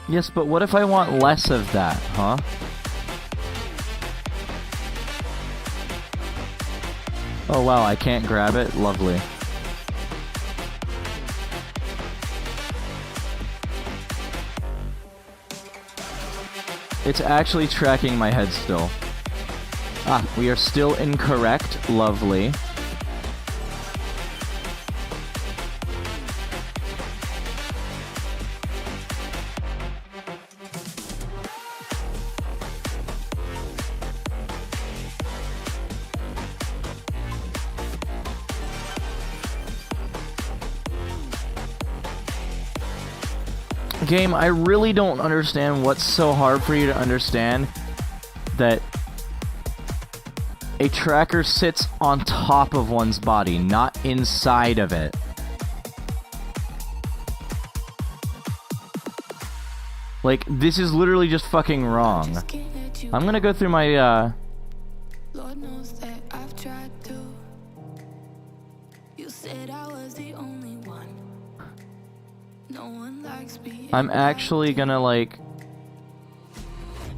Yes, but what if I want less of that, huh? Oh wow, I can't grab it? Lovely. It's actually tracking my head still. Ah, we are still incorrect. Lovely. Game, I really don't understand what's so hard for you to understand that a tracker sits on top of one's body, not inside of it. Like, this is literally just fucking wrong. I'm gonna go through my, Lord knows that I've tried to. You said I was the only one. No one likes being I'm actually gonna, like...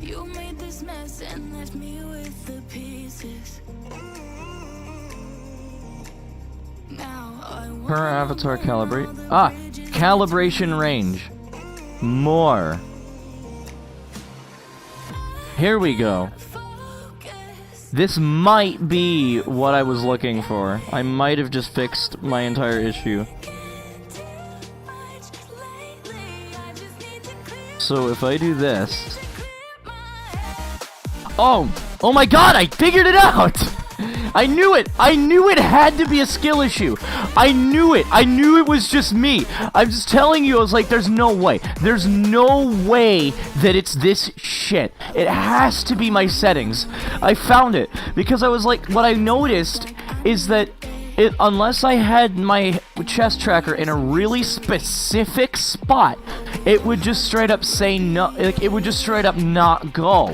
You made this mess and left me with the pieces. Now I want Per avatar calibrate. Ah! Calibration range. More. Here we go. focus. This might be what I was looking for. I might have just fixed my entire issue. So if I do this... Oh! Oh my god, I figured it out! I knew it! I knew it had to be a skill issue! I knew it! I knew it was just me! I'm just telling you, I was like, there's no way. There's no way that it's this shit. It has to be my settings. I found it. Because I was like, what I noticed is that unless I had my chest tracker in a really specific spot, it would just straight up say no, like, it would just straight up not go.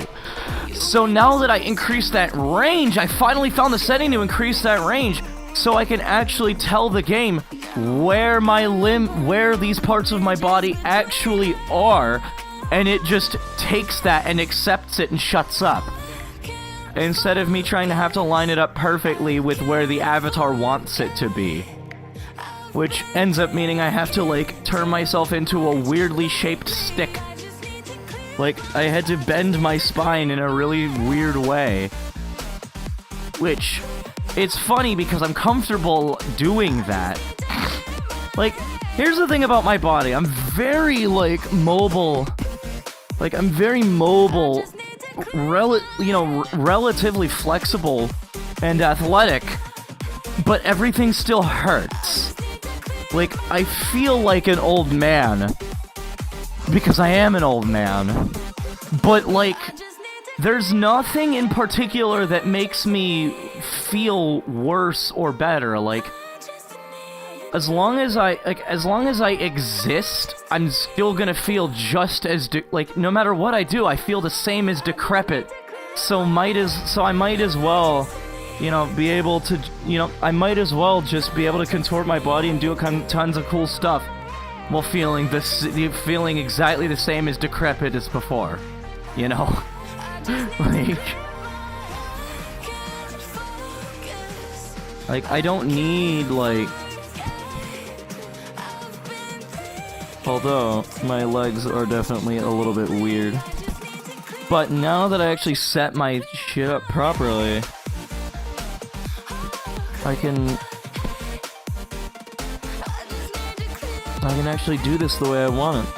So now that I increased that range, I finally found the setting to increase that range, so I can actually tell the game where where these parts of my body actually are, and it just takes that and accepts it and shuts up. Instead of me trying to have to line it up perfectly with where the avatar wants it to be. Which ends up meaning I have to, like, turn myself into a weirdly shaped stick. Like, I had to bend my spine in a really weird way. Which, it's funny because I'm comfortable doing that. Like, here's the thing about my body. I'm very, like, mobile. Like, I'm very mobile, relatively flexible and athletic, but everything still hurts. Like, I feel like an old man, because I am an old man, but, like, there's nothing in particular that makes me feel worse or better. Like, as long as I exist, I'm still gonna feel just as no matter what I do, I feel the same as decrepit. So I might as well, be able to, I might as well just be able to contort my body and do tons of cool stuff while feeling exactly the same as decrepit as before, like I don't need, although my legs are definitely a little bit weird. But now that I actually set my shit up properly, I can actually do this the way I want it.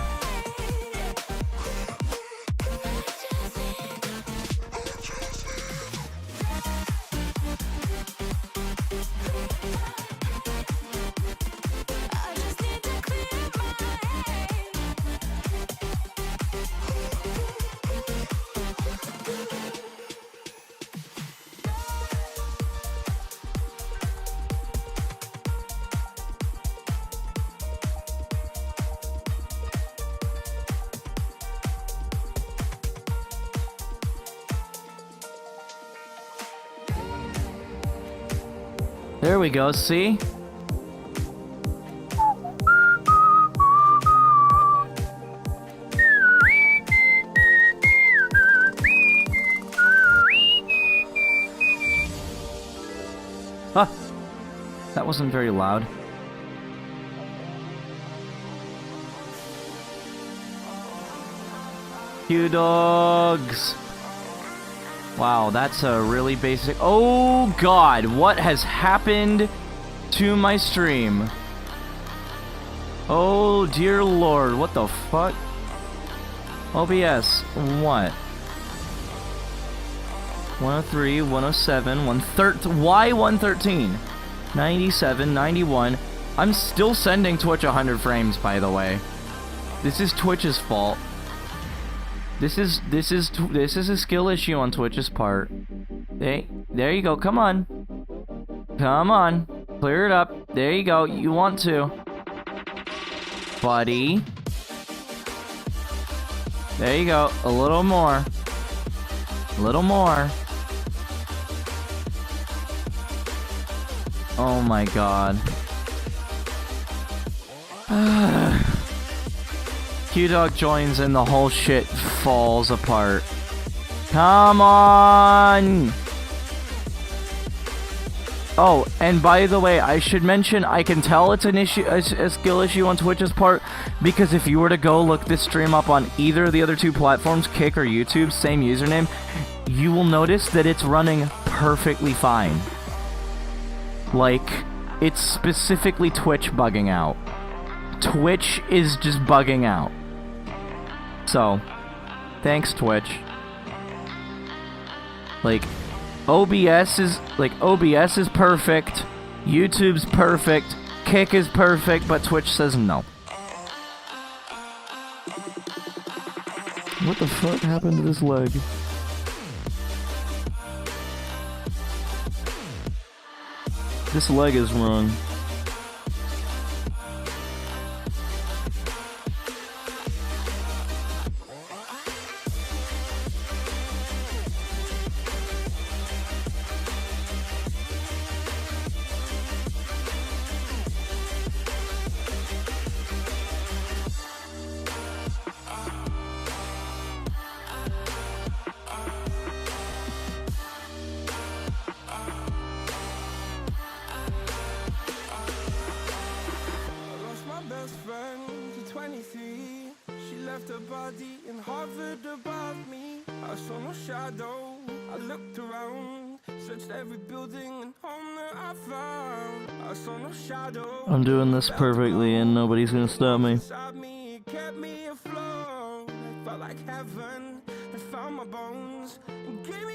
There we go, see? Huh. That wasn't very loud. Q dogs. Wow, that's a really basic. Oh God, what has happened to my stream? Oh dear Lord, what the fuck? OBS, what? 103, 107, 113. Why 113? 97, 91. I'm still sending Twitch 100 frames, by the way. This is Twitch's fault. This is a skill issue on Twitch's part. Hey, there you go. Come on. Come on. Clear it up. There you go. You want to. Buddy. There you go. A little more. A little more. Oh my God. Q-Dog joins and the whole shit falls apart. Come on! Oh, and by the way, I should mention, I can tell it's an issue, a skill issue on Twitch's part, because if you were to go look this stream up on either of the other two platforms, Kick or YouTube, same username, you will notice that it's running perfectly fine. Like, it's specifically Twitch bugging out. Twitch is just bugging out. So, thanks Twitch. Like, OBS is perfect, YouTube's perfect, Kick is perfect, but Twitch says no. What the fuck happened to this leg? This leg is wrong. I'm doing this perfectly and nobody's gonna stop me.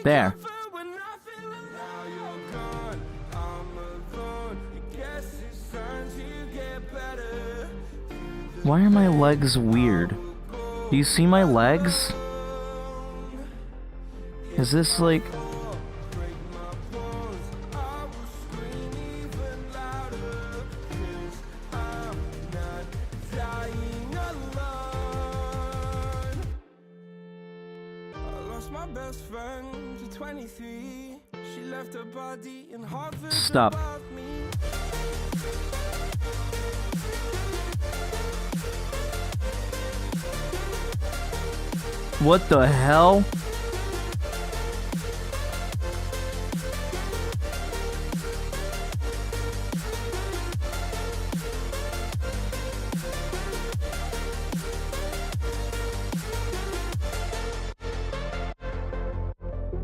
There. Why are my legs weird? Do you see my legs? Is this like... Stop. What the hell?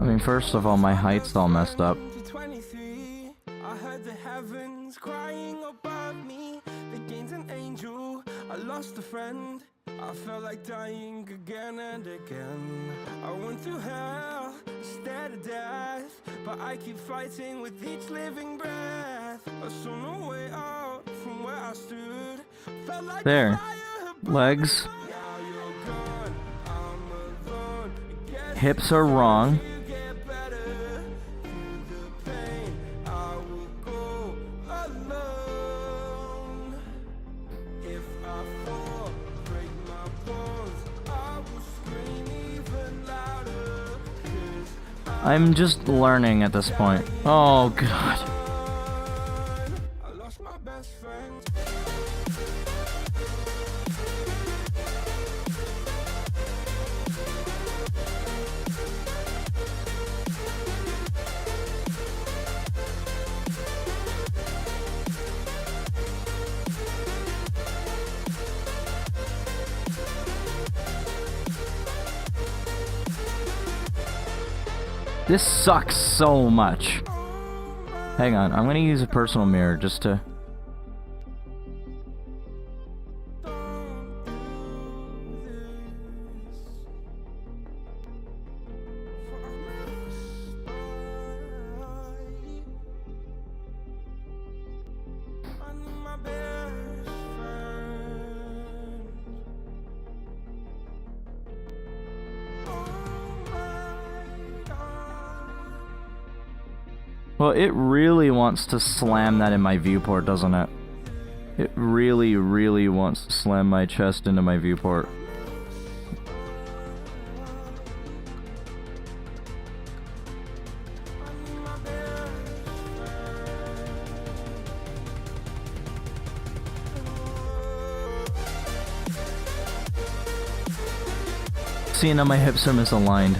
I mean, first of all, my height's all messed up. I heard the heavens crying above me. They gained an angel, I lost a friend. I felt like dying again and again. I went through hell instead of death, but I keep fighting with each living breath. I saw no way out from where I stood. Felt like there. Legs. Hips are wrong. I'm just learning at this point. Oh god. This sucks so much. Hang on, I'm gonna use a personal mirror just to... Well, it really wants to slam that in my viewport, doesn't it? It really, really wants to slam my chest into my viewport. See, now my hips are misaligned.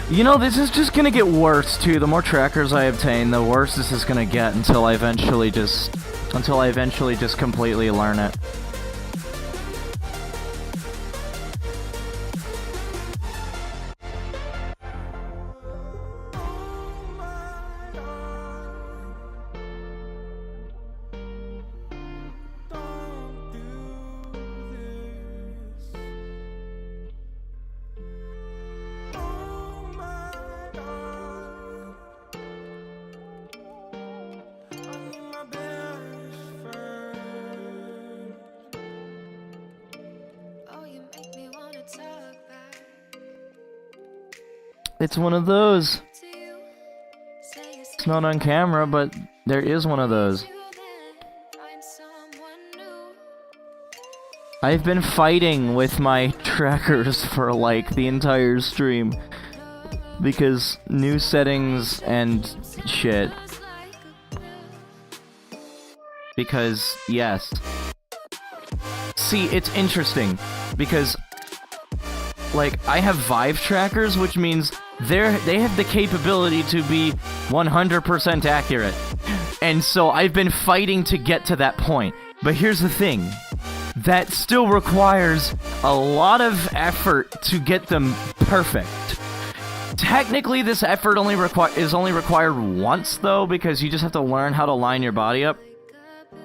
You know, this is just gonna get worse too. The more trackers I obtain, the worse this is gonna get until I eventually just completely learn it. It's one of those. It's not on camera, but there is one of those. I've been fighting with my trackers for like the entire stream because new settings and shit. Because, yes. See, it's interesting because like I have Vive trackers, which means they have the capability to be 100% accurate. And so I've been fighting to get to that point. But here's the thing. That still requires a lot of effort to get them perfect. Technically, this effort is only required once, though, because you just have to learn how to line your body up.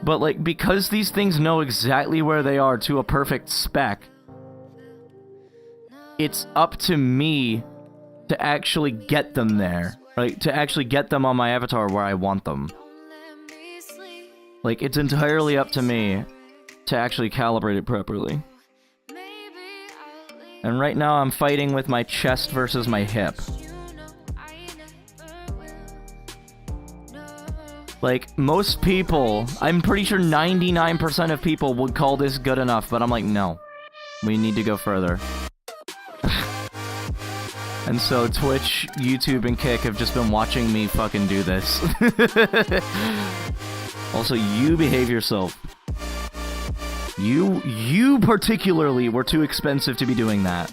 But, like, because these things know exactly where they are to a perfect spec, it's up to me to actually get them there. Right? To actually get them on my avatar where I want them. Like, it's entirely up to me to actually calibrate it properly. And right now I'm fighting with my chest versus my hip. Like, most people, I'm pretty sure 99% of people would call this good enough, but I'm like, no. We need to go further. And so Twitch, YouTube, and Kick have just been watching me fucking do this. Also, you behave yourself. You particularly were too expensive to be doing that.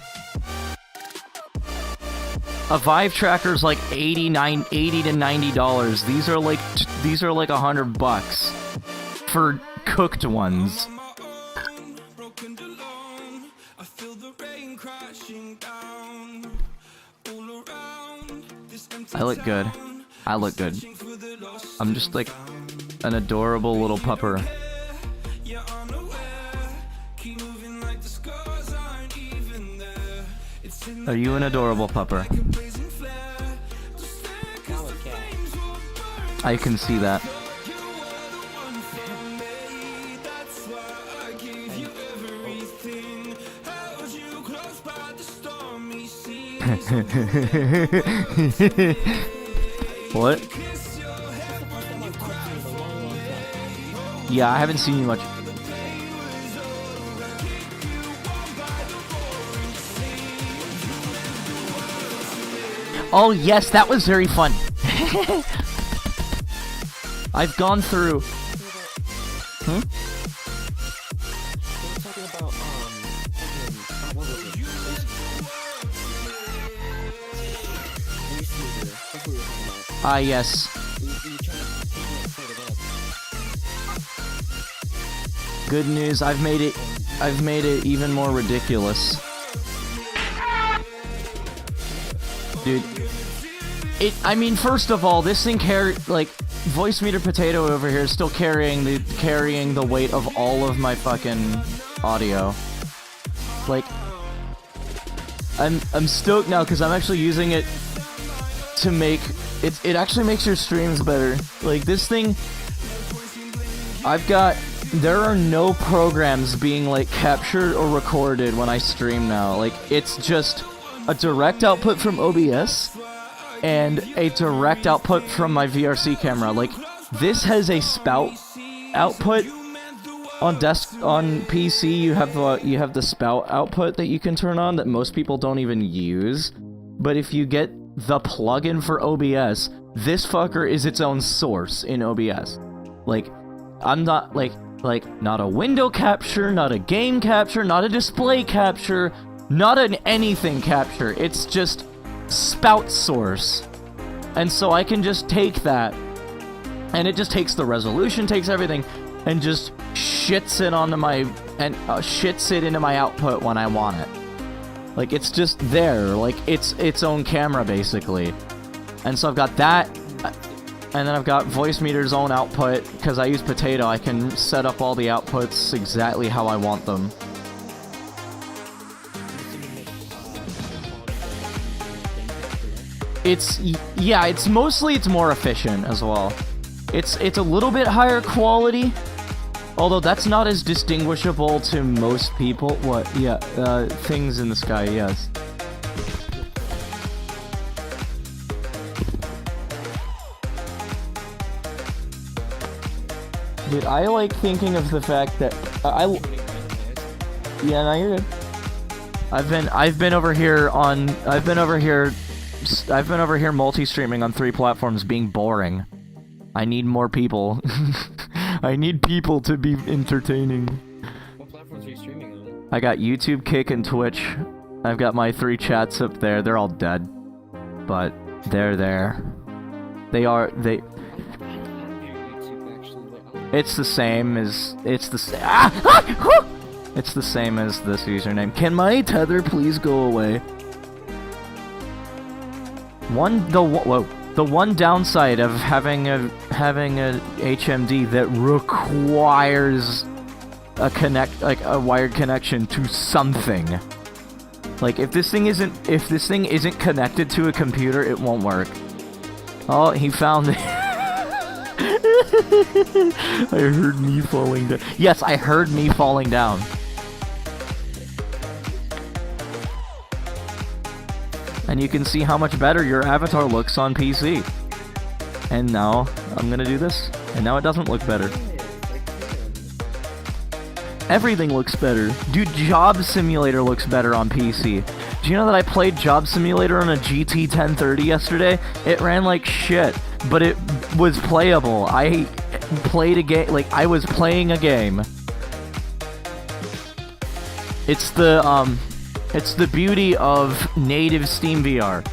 A Vive tracker's like $80 to $90. These are like $100 for cooked ones. I look good. I look good. I'm just like an adorable little pupper. Are you an adorable pupper? I can see that. What? Yeah, I haven't seen you much. Oh yes, that was very fun. I've gone through. Hmm? Ah, yes. Good news, I've made it even more ridiculous. Dude, I mean, first of all, this thing like, Voice Meter Potato over here is still carrying the weight of all of my fucking audio. Like, I'm stoked now because I'm actually using it to make it actually makes your streams better. Like, this thing, there are no programs being like captured or recorded when I stream now. Like, it's just a direct output from OBS and a direct output from my VRC camera. Like, this has a spout output. On PC, you have the spout output that you can turn on that most people don't even use. But if you get the plugin for OBS, this fucker is its own source in OBS. Like, I'm not not a window capture, not a game capture, not a display capture, not an anything capture. It's just spout source. And so I can just take that, and it just takes the resolution, takes everything, and just shits it into my output when I want it. Like, it's just there, like it's its own camera basically. And so I've got that, and then I've got Voice Meter's own output. Because I use Potato, I can set up all the outputs exactly how I want them. It's more efficient as well. It's a little bit higher quality, although that's not as distinguishable to most people. What? Yeah, things in the sky, yes. Dude, I like thinking of the fact that yeah, no, you're good. I've been over here multi-streaming on 3 platforms being boring. I need more people. I need people to be entertaining. What platforms are you streaming on? I got YouTube, Kick, and Twitch. I've got my 3 chats up there. They're all dead. But they're there. It's the same as it's the same as this username. Can my tether please go away? The one downside of having a HMD that requires a wired connection to something. Like, if this thing isn't connected to a computer, it won't work. Oh, he found it. I heard me falling down. Yes, I heard me falling down. And you can see how much better your avatar looks on PC. And now, I'm gonna do this, and now it doesn't look better. Everything looks better. Dude, Job Simulator looks better on PC. Do you know that I played Job Simulator on a GT 1030 yesterday? It ran like shit, but it was playable. I played a game, like, I was playing a game. It's the beauty of native Steam VR.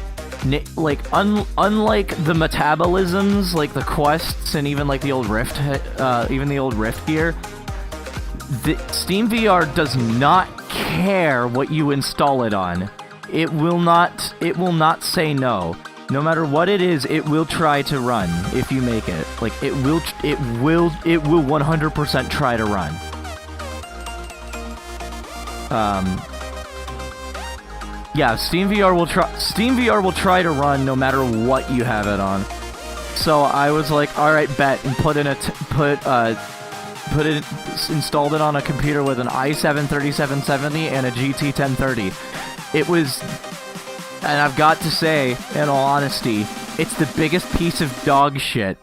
Unlike the metabolisms, like the quests and even like the old Rift, gear, the Steam VR does not care what you install it on. It will not say no. No matter what it is, it will try to run if you make it. Like, it will 100% try to run. Yeah, Steam VR will try to run no matter what you have it on. So I was like, all right, bet, and installed it on a computer with an i7 3770 and a GT 1030. It was, and I've got to say, in all honesty, it's the biggest piece of dog shit.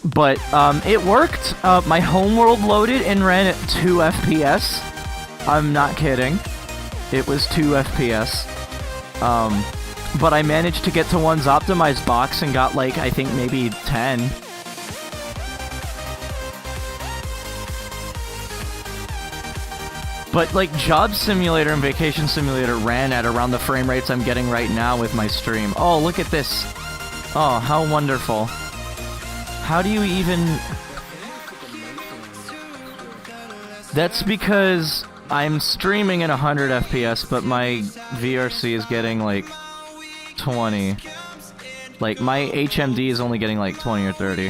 But it worked. My homeworld loaded and ran at 2 FPS. I'm not kidding. It was 2 FPS. But I managed to get to one's optimized box and got, like, I think maybe 10. But, like, Job Simulator and Vacation Simulator ran at around the frame rates I'm getting right now with my stream. Oh, look at this. Oh, how wonderful. How do you even... That's because I'm streaming at 100 FPS, but my VRC is getting, like, 20. Like, my HMD is only getting like 20 or 30.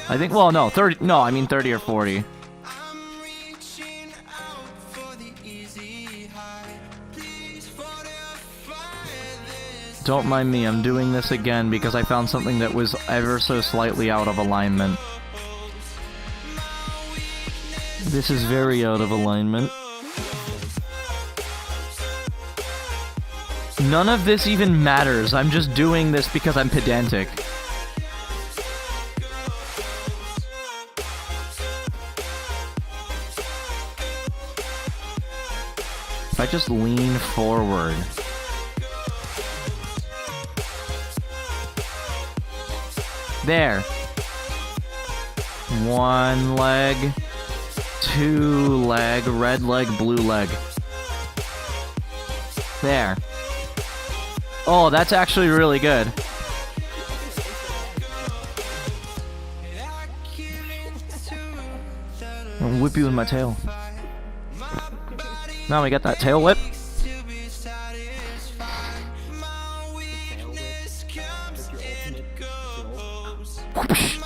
I think, well, no, 30, no, I mean 30 or 40. Don't mind me, I'm doing this again because I found something that was ever so slightly out of alignment. This is very out of alignment. None of this even matters, I'm just doing this because I'm pedantic. If I just lean forward. There. One leg, two leg, red leg, blue leg. There. Oh, that's actually really good. I'll whip you with my tail. Now we got that tail whip. Whoosh.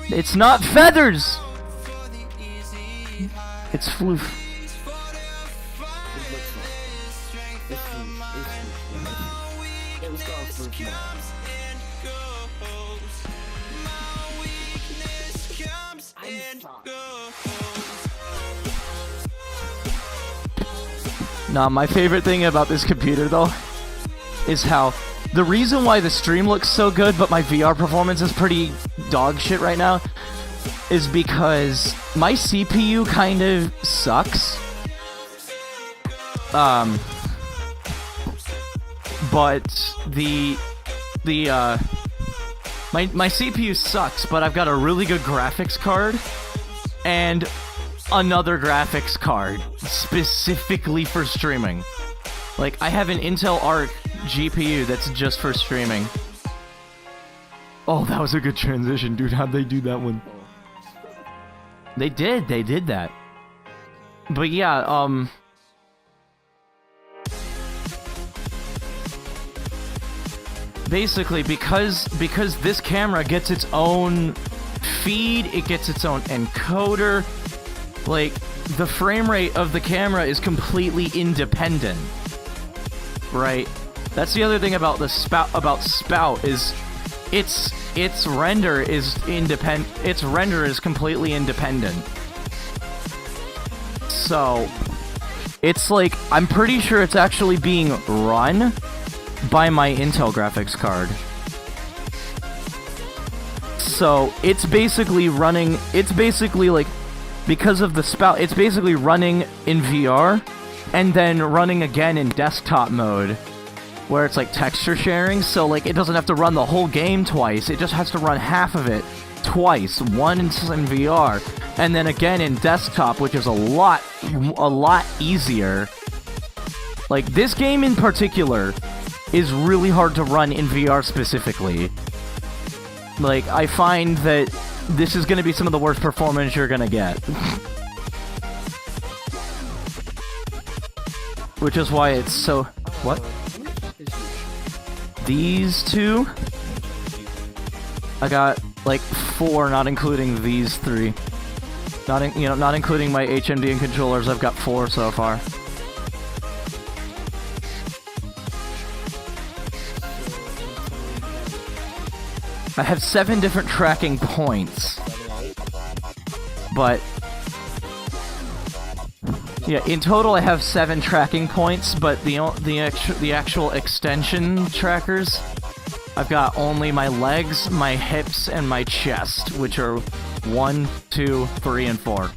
It's not feathers! It's floof. Nah, my favorite thing about this computer though is how the reason why the stream looks so good but my VR performance is pretty dog shit right now is because my CPU kind of sucks. But my CPU sucks, but I've got a really good graphics card and another graphics card specifically for streaming. Like, I have an Intel Arc GPU that's just for streaming. Oh, that was a good transition, dude. How'd they do that one? They did that. But yeah, basically, because this camera gets its own feed, it gets its own encoder, like, the frame rate of the camera is completely independent. Right? That's the other thing about the Spout is its render is independent. Its render is completely independent. So it's like, I'm pretty sure it's actually being run by my Intel graphics card. So it's basically running, it's basically like, because of the Spout, it's basically running in VR and then running again in desktop mode, where it's like texture sharing, so like it doesn't have to run the whole game twice, it just has to run half of it twice, once in VR, and then again in desktop, which is a lot easier. Like, this game in particular is really hard to run in VR specifically. Like, I find that this is going to be some of the worst performance you're going to get. Which is why it's so... What? These two? I got, like, 4, not including these 3. Not including my HMD and controllers, I've got 4 so far. I have 7 different tracking points. But... yeah, in total I have 7 tracking points, but the actual extension trackers, I've got only my legs, my hips, and my chest, which are 1, 2, 3, and 4.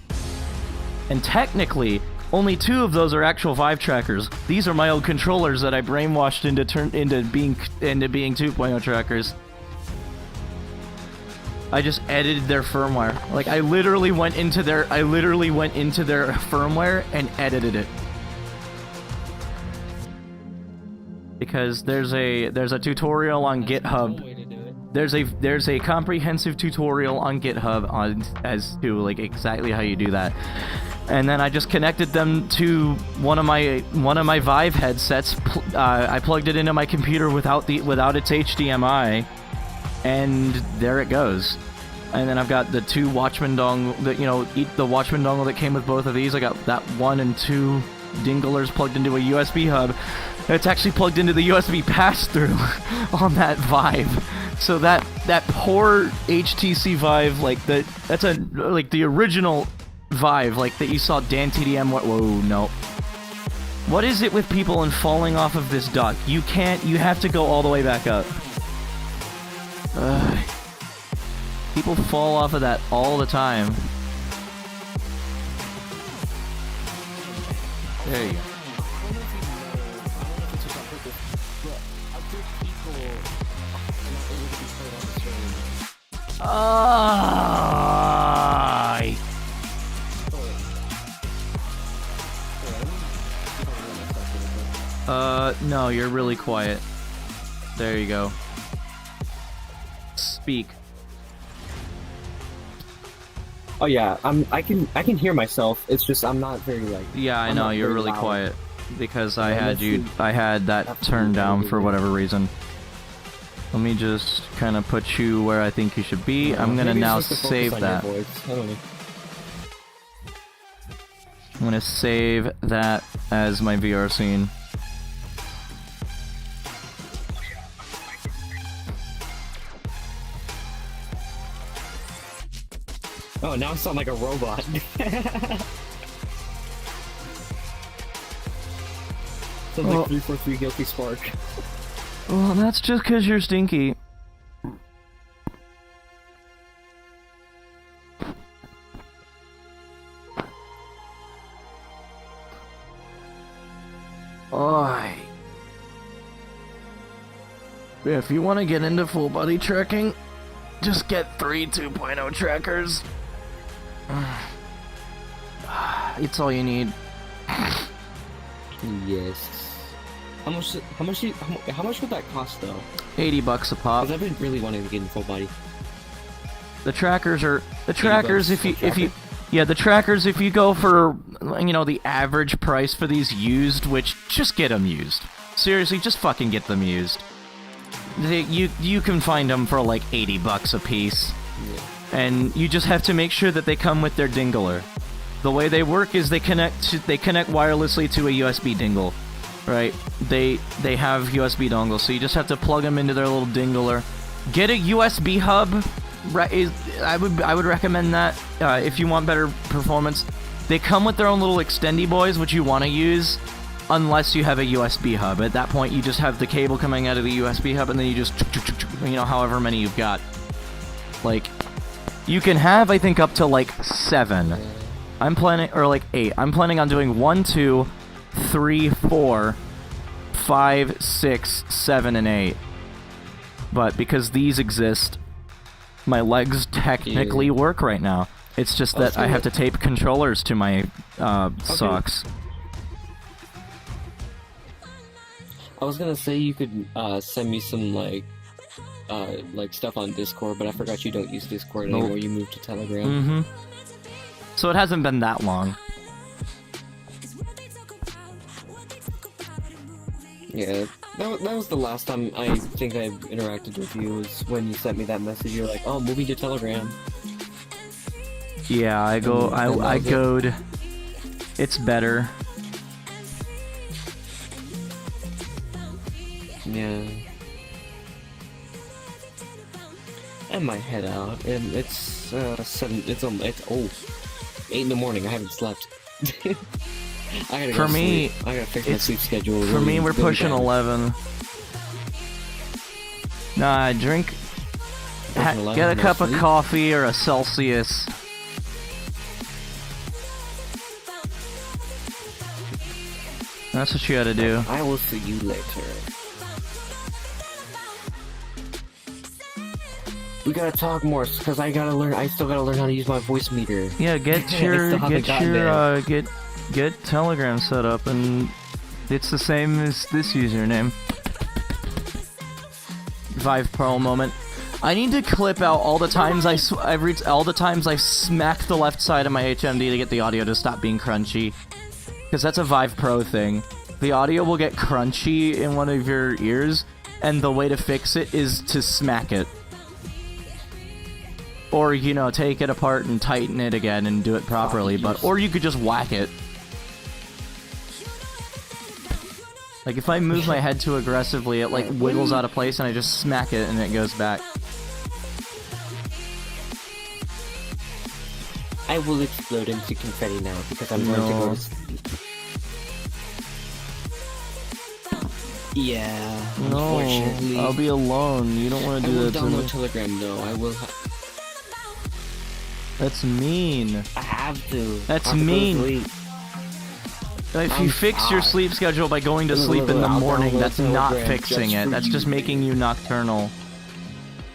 And technically, only 2 of those are actual Vive trackers. These are my old controllers that I brainwashed into being 2.0 trackers. I just edited their firmware. Like, I literally went into their firmware and edited it. Because there's a tutorial on GitHub. there's a comprehensive tutorial on GitHub on as to like exactly how you do that. And then I just connected them to one of my Vive headsets. I plugged it into my computer without its HDMI, and there it goes. And then I've got the two Watchman dongle, the Watchman dongle that came with both of these. I got that 1 and 2 dinglers plugged into a USB hub. It's actually plugged into the USB pass-through on that Vive. So that poor HTC Vive, that's the original Vive, like that you saw Dan TDM. Whoa, no. What is it with people and falling off of this dock? You have to go all the way back up. People fall off of that all the time. There you go. No, you're really quiet. There you go. Speak. Oh yeah, I can hear myself. It's just I'm not very like. Yeah, I know you're really quiet because I Yeah, had that turned down for whatever reason. Let me just kind of put you where I think you should be. I'm gonna maybe now it's just to save focus on your that. voice. I don't know. I'm gonna save that as my VR scene. Oh, now I sound like a robot. Sounds Well- like 343 Guilty Spark. Well, that's just because you're stinky. Oi. If you want to get into full body trekking, just get 3 2.0 trackers. It's all you need. Yes. How much would that cost though? $80 a pop. Because I've been really wanting to get in full body. The trackers are the $80 trackers if for you tracker? yeah, the trackers if you go for the average price for these used, which just get them used. Seriously, just fucking get them used. You can find them for like $80 a piece. Yeah. And you just have to make sure that they come with their dingler. The way they work is they connect wirelessly to a USB dingle, right? They have USB dongles, so you just have to plug them into their little dingler. Get a USB hub. I would recommend that if you want better performance. They come with their own little extendy boys, which you want to use, unless you have a USB hub. At that point, you just have the cable coming out of the USB hub, and then you just however many you've got. Like, you can have, I think, up to like 7. I'm planning, or like 8. I'm planning on doing 1, 2, 3, 4, 5, 6, 7, and 8. But because these exist, my legs technically work right now. It's just that I have to tape controllers to my socks. I was gonna say you could send me some like stuff on Discord, but I forgot you don't use Discord anymore. You moved to Telegram. Mm-hmm. So it hasn't been that long. Yeah, that was the last time I think I interacted with you, was when you sent me that message. You're like, "Oh, moving to Telegram." Yeah, I go'd. It's better. Yeah. And my head out, and it's 7. It's 8 in the morning. I haven't slept. I gotta go sleep. I gotta fix my sleep schedule. For me, we're pushing bad. 11. Nah, drink. Pushing 11, Get a no cup of sleep? coffee or a Celsius. That's what you gotta do. I will see you later. We gotta talk more, cause I still gotta learn how to use my voice meter. Yeah, get get Telegram set up, and it's the same as this username. Vive Pearl moment. I need to clip out all the times all the times I smack the left side of my HMD to get the audio to stop being crunchy. Because that's a Vive Pro thing. The audio will get crunchy in one of your ears, and the way to fix it is to smack it. Or, you know, take it apart and tighten it again and do it properly, or you could just whack it. Like, if I move my head too aggressively, it, like, wiggles out of place, and I just smack it, and it goes back. I will explode into confetti now, because I'm going to go to sleep. Yeah, No, unfortunately. I'll be alone. You don't want to do that to I will me. download Telegram, though. I will That's mean. I have to. That's I have to go to mean. sleep. If you fix your sleep schedule by going to sleep in the I'll morning, download that's not Telegram fixing just it. for That's you. just making you nocturnal.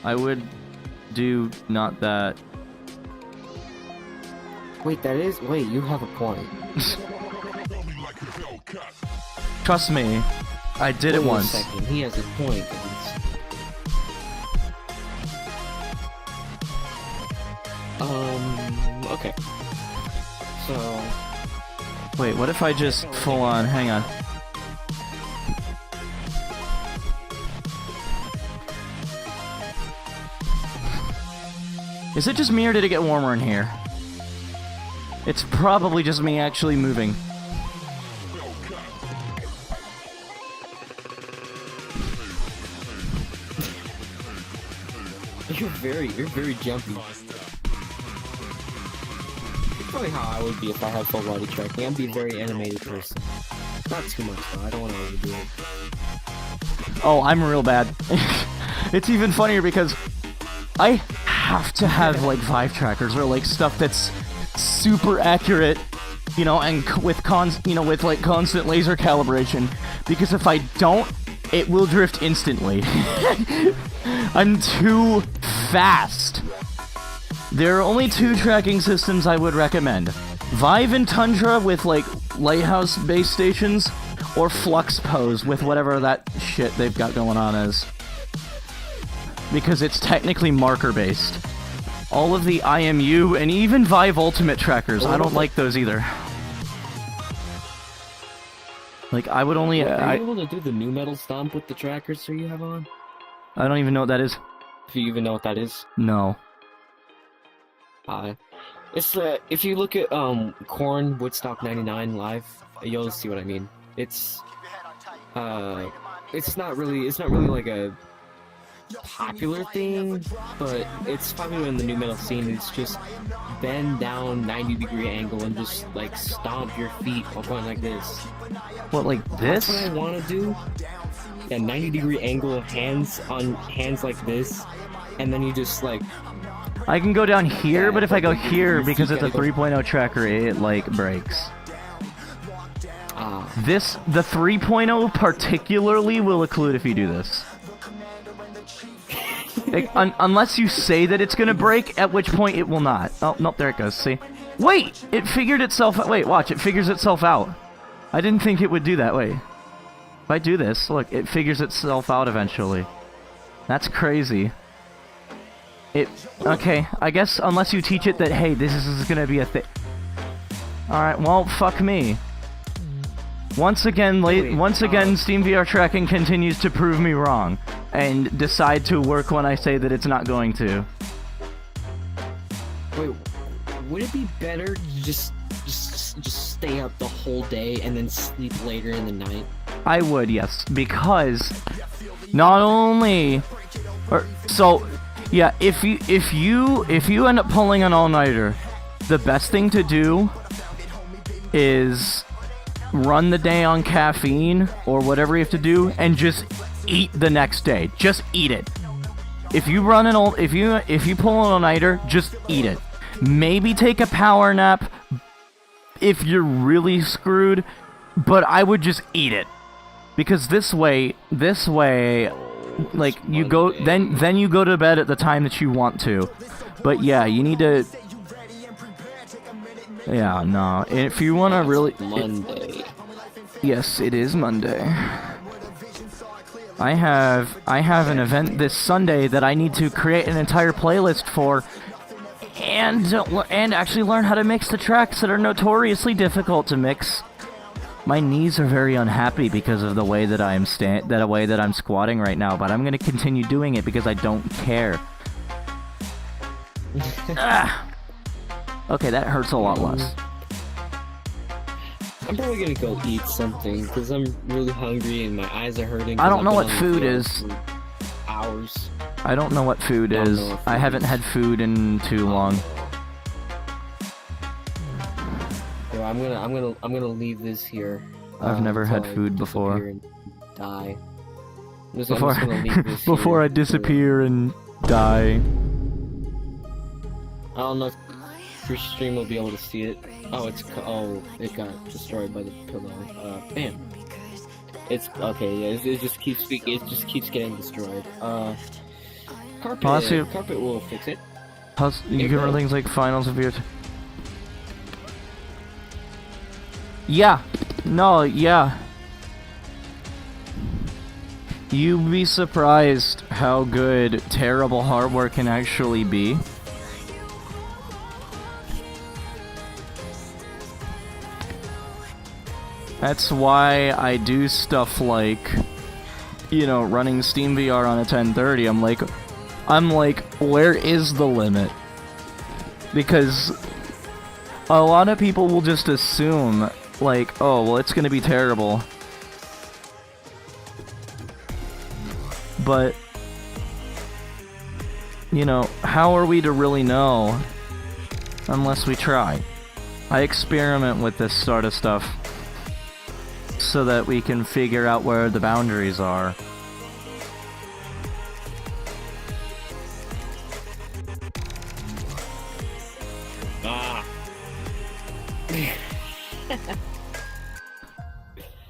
I would do not that. Wait, wait, you have a point. Trust me, I did it Wait a once. second, he has a point. Okay. So... Wait, what if I just full on, hang on. Is it just me or did it get warmer in here? It's probably just me actually moving. You're very jumpy. It's probably how I would be if I had full body tracking. I'd be a very animated person. Not too much though, I don't want to overdo it. Oh, I'm real bad. It's even funnier because I have to have like Vive trackers or like stuff that's super accurate, you know, and with like constant laser calibration, because if I don't, it will drift instantly. I'm too fast. There are only two tracking systems I would recommend. Vive and Tundra with like lighthouse base stations, or Flux Pose with whatever that shit they've got going on is. Because it's technically marker based. All of the IMU and even Vive Ultimate trackers, I don't like those either. Like, I would only... Are you able to do the new metal stomp with the trackers so you have on? I don't even know what that is. If you even know what that is? No. It's if you look at Korn Woodstock '99 live, you'll see what I mean. It's not really like a popular thing, but it's popular in the new metal scene. It's just bend down 90-degree angle and just like stomp your feet while going like this. What, like this? That's what I want to do. Yeah, 90-degree angle, hands like this, and then you just like... I can go down here, but if I go here, your because feet it's a gotta go- 3.0 tracker, it, like, breaks. Ah, The 3.0 particularly will occlude if you do this. Like, unless you say that it's gonna break, at which point it will not. Oh, nope, there it goes, see? Wait! It figured itself out. Wait, watch, it figures itself out. I didn't think it would do that, wait. If I do this, look, it figures itself out eventually. That's crazy. Okay, I guess unless you teach it that, hey, this is gonna be a thing. Alright, well, fuck me. Once again, SteamVR tracking continues to prove me wrong, and decide to work when I say that it's not going to. wait, would it be better to just stay up the whole day and then sleep later in the night? I would, yes, because not only, yeah, if you end up pulling an all-nighter, the best thing to do is run the day on caffeine or whatever you have to do, and just eat the next day. Just eat it. If you pull an all-nighter, just eat it. Maybe take a power nap if you're really screwed, but I would just eat it. Because this way, like, you go, then you go to bed at the time that you want to. But yeah, you need to... Yeah, no. If you want to really... Monday. Yes, it is Monday. I have an event this Sunday that I need to create an entire playlist for, and actually learn how to mix the tracks that are notoriously difficult to mix. My knees are very unhappy because of the way that I'm squatting right now, but I'm gonna continue doing it because I don't care. Ah. Okay, that hurts a lot less. I'm probably gonna go eat something because I'm really hungry and my eyes are hurting. I don't know what I've been on the food field is. for Hours. I don't know what food Don't is. know what I food haven't is. had food in too long. So I'm gonna leave this here. I've never had until I food before. disappear and die. I'm just Before gonna leave this before here I disappear and die. I don't know if your stream will be able to see it. Oh, it got destroyed by the pillow. Bam. It's okay. Yeah, it just keeps getting destroyed. Carpet. Honestly- Carpet will fix it. You can run things like finals of your... Yeah. No, yeah. You'd be surprised how good terrible hardware can actually be. That's why I do stuff like, you know, running SteamVR on a 1030. I'm like, where is the limit? Because a lot of people will just assume, like, oh, well, it's gonna be terrible. But, you know, how are we to really know unless we try? I experiment with this sort of stuff so that we can figure out where the boundaries are. Ah.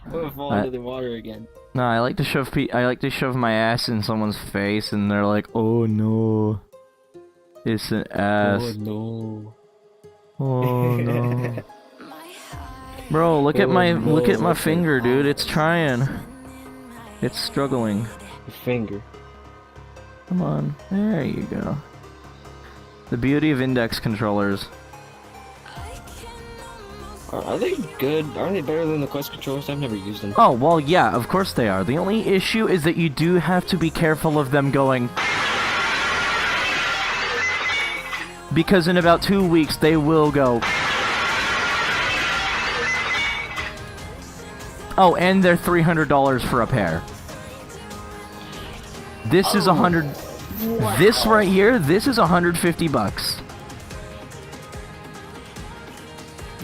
I'm gonna fall into the water again. No, I like to shove my ass in someone's face, and they're like, "Oh no, it's an ass." Oh no. Oh no. Bro, look at my finger, dude. It's trying. It's struggling. Your finger. Come on. There you go. The beauty of index controllers. Are they good? Are they better than the Quest controllers? I've never used them. Oh, well, yeah, of course they are. The only issue is that you do have to be careful of them going... Because in about 2 weeks, they will go... Oh, and they're $300 for a pair. This is Wow. This right here, this is $150.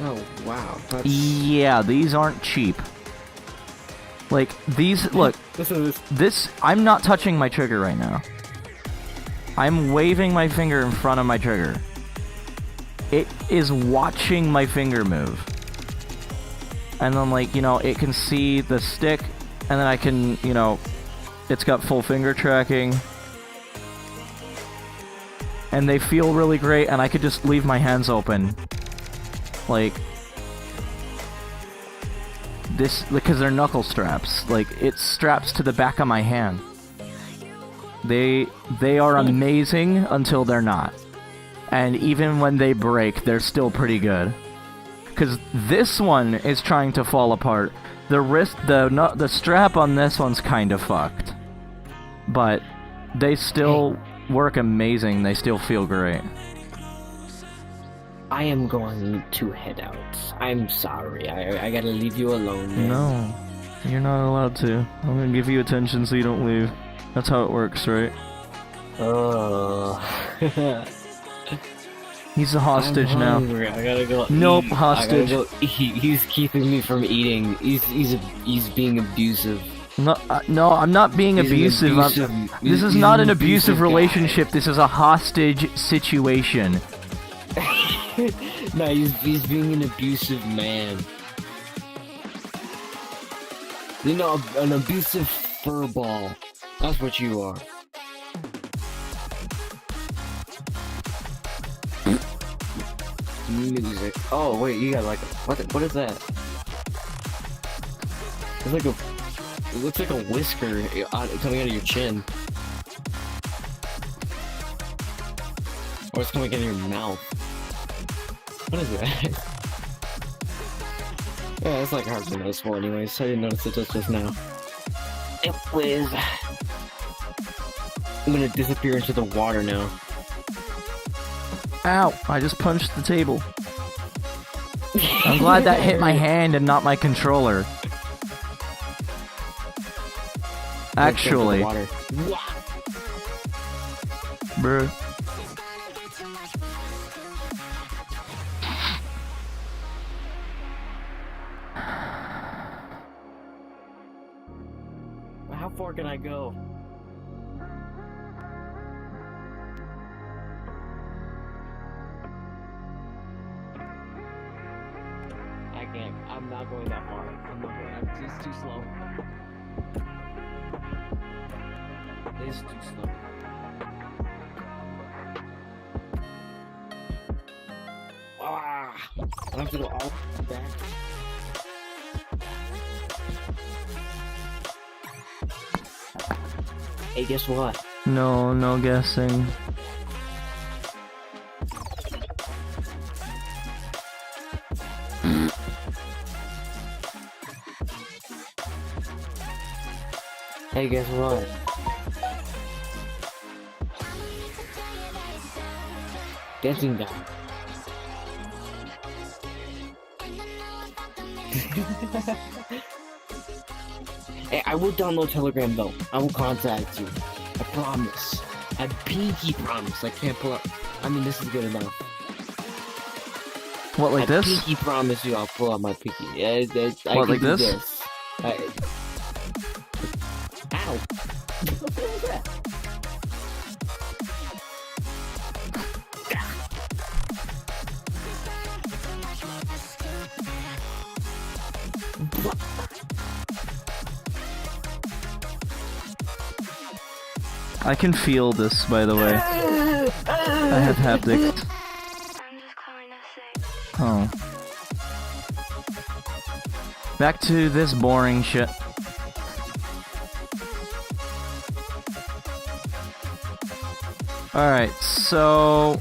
Oh wow. That's... Yeah, these aren't cheap. Like, these, look, I'm not touching my trigger right now. I'm waving my finger in front of my trigger. It is watching my finger move. And then, like, you know, it can see the stick, and then I can, you know, it's got full finger tracking. And they feel really great, and I could just leave my hands open. Like, this, because they're knuckle straps. Like, it straps to the back of my hand. They are amazing until they're not. And even when they break, they're still pretty good. Because this one is trying to fall apart. The strap on this one's kind of fucked. But they still work amazing. They still feel great. I am going to head out. I'm sorry. I gotta leave you alone, man. No, you're not allowed to. I'm gonna give you attention so you don't leave. That's how it works, right? He's a hostage I'm now. hungry. I gotta go. Nope, eat. hostage. I gotta go eat. He's keeping me from eating. He's being abusive. No, no, I'm not being He's an abusive. This is he's not an an abusive guy. relationship. This is a hostage situation. No, he's being an abusive man. You know, an abusive furball. That's what you are. Music. Oh wait, you got like what is that? It's like a It looks like a whisker coming out of your chin. Or it's coming out of your mouth. What is that? Yeah, it's like hardly noticeable anyways. I didn't notice it just now. Anyways, I'm gonna disappear into the water now. Ow! I just punched the table. I'm glad that hit my hand and not my controller. Actually. Bruh. How far can I go? I can't. I'm not going that far. I'm not going. It's too slow. It is too slow. Ah! I have to go all back. Hey, guess what? No guessing. Hey, guess what? Dancing guy. Hey, I will download Telegram though. I will contact you. I promise. I pinky promise. I can't pull up. I mean, this is good enough. What, like this? I pinky promise you I'll pull out my pinky. I What, can like do this? Ow! What was that? I can feel this, by the way. I have haptics. I'm just calling to say. Oh. Back to this boring shit. Alright, so...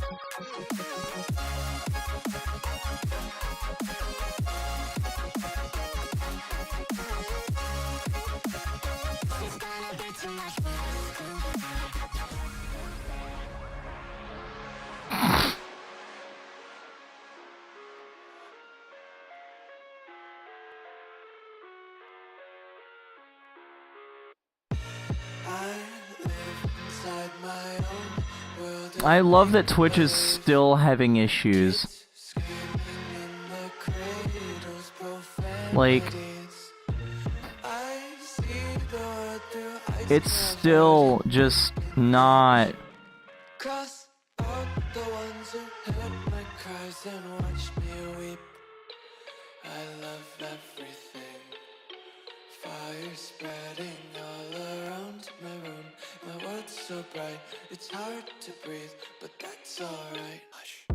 I love that Twitch is still having issues. Like, it's still just not... Cross out the ones who heard my cries and watched me weep. I love everything. Fire spreading all around my room. My world's so bright, it's hard to breathe, but that's alright. Hush.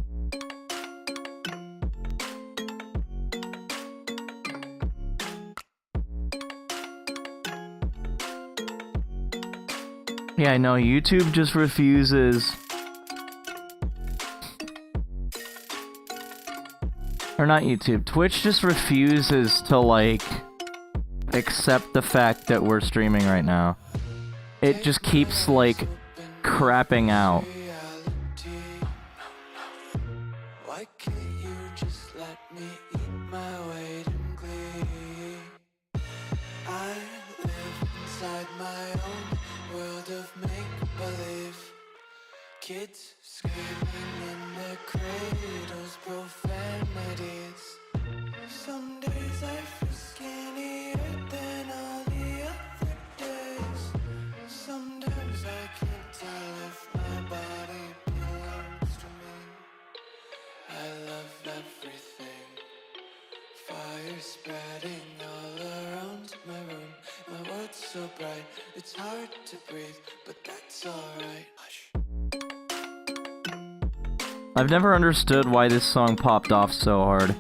Yeah, I know, YouTube just refuses... Or not YouTube, Twitch just refuses to, like, accept the fact that we're streaming right now. It just keeps, like, crapping out. Why can't you just let me eat my weight in glee? I live inside my own world of make-believe. Kids screaming in their cradles, profanities. Some days I feel skinnier than all the other days. Sometimes I can't tell if my body belongs to me. I love everything. Fire spreading all around my room. My world's so bright, it's hard to breathe, but that's alright. Hush. I've never understood why this song popped off so hard.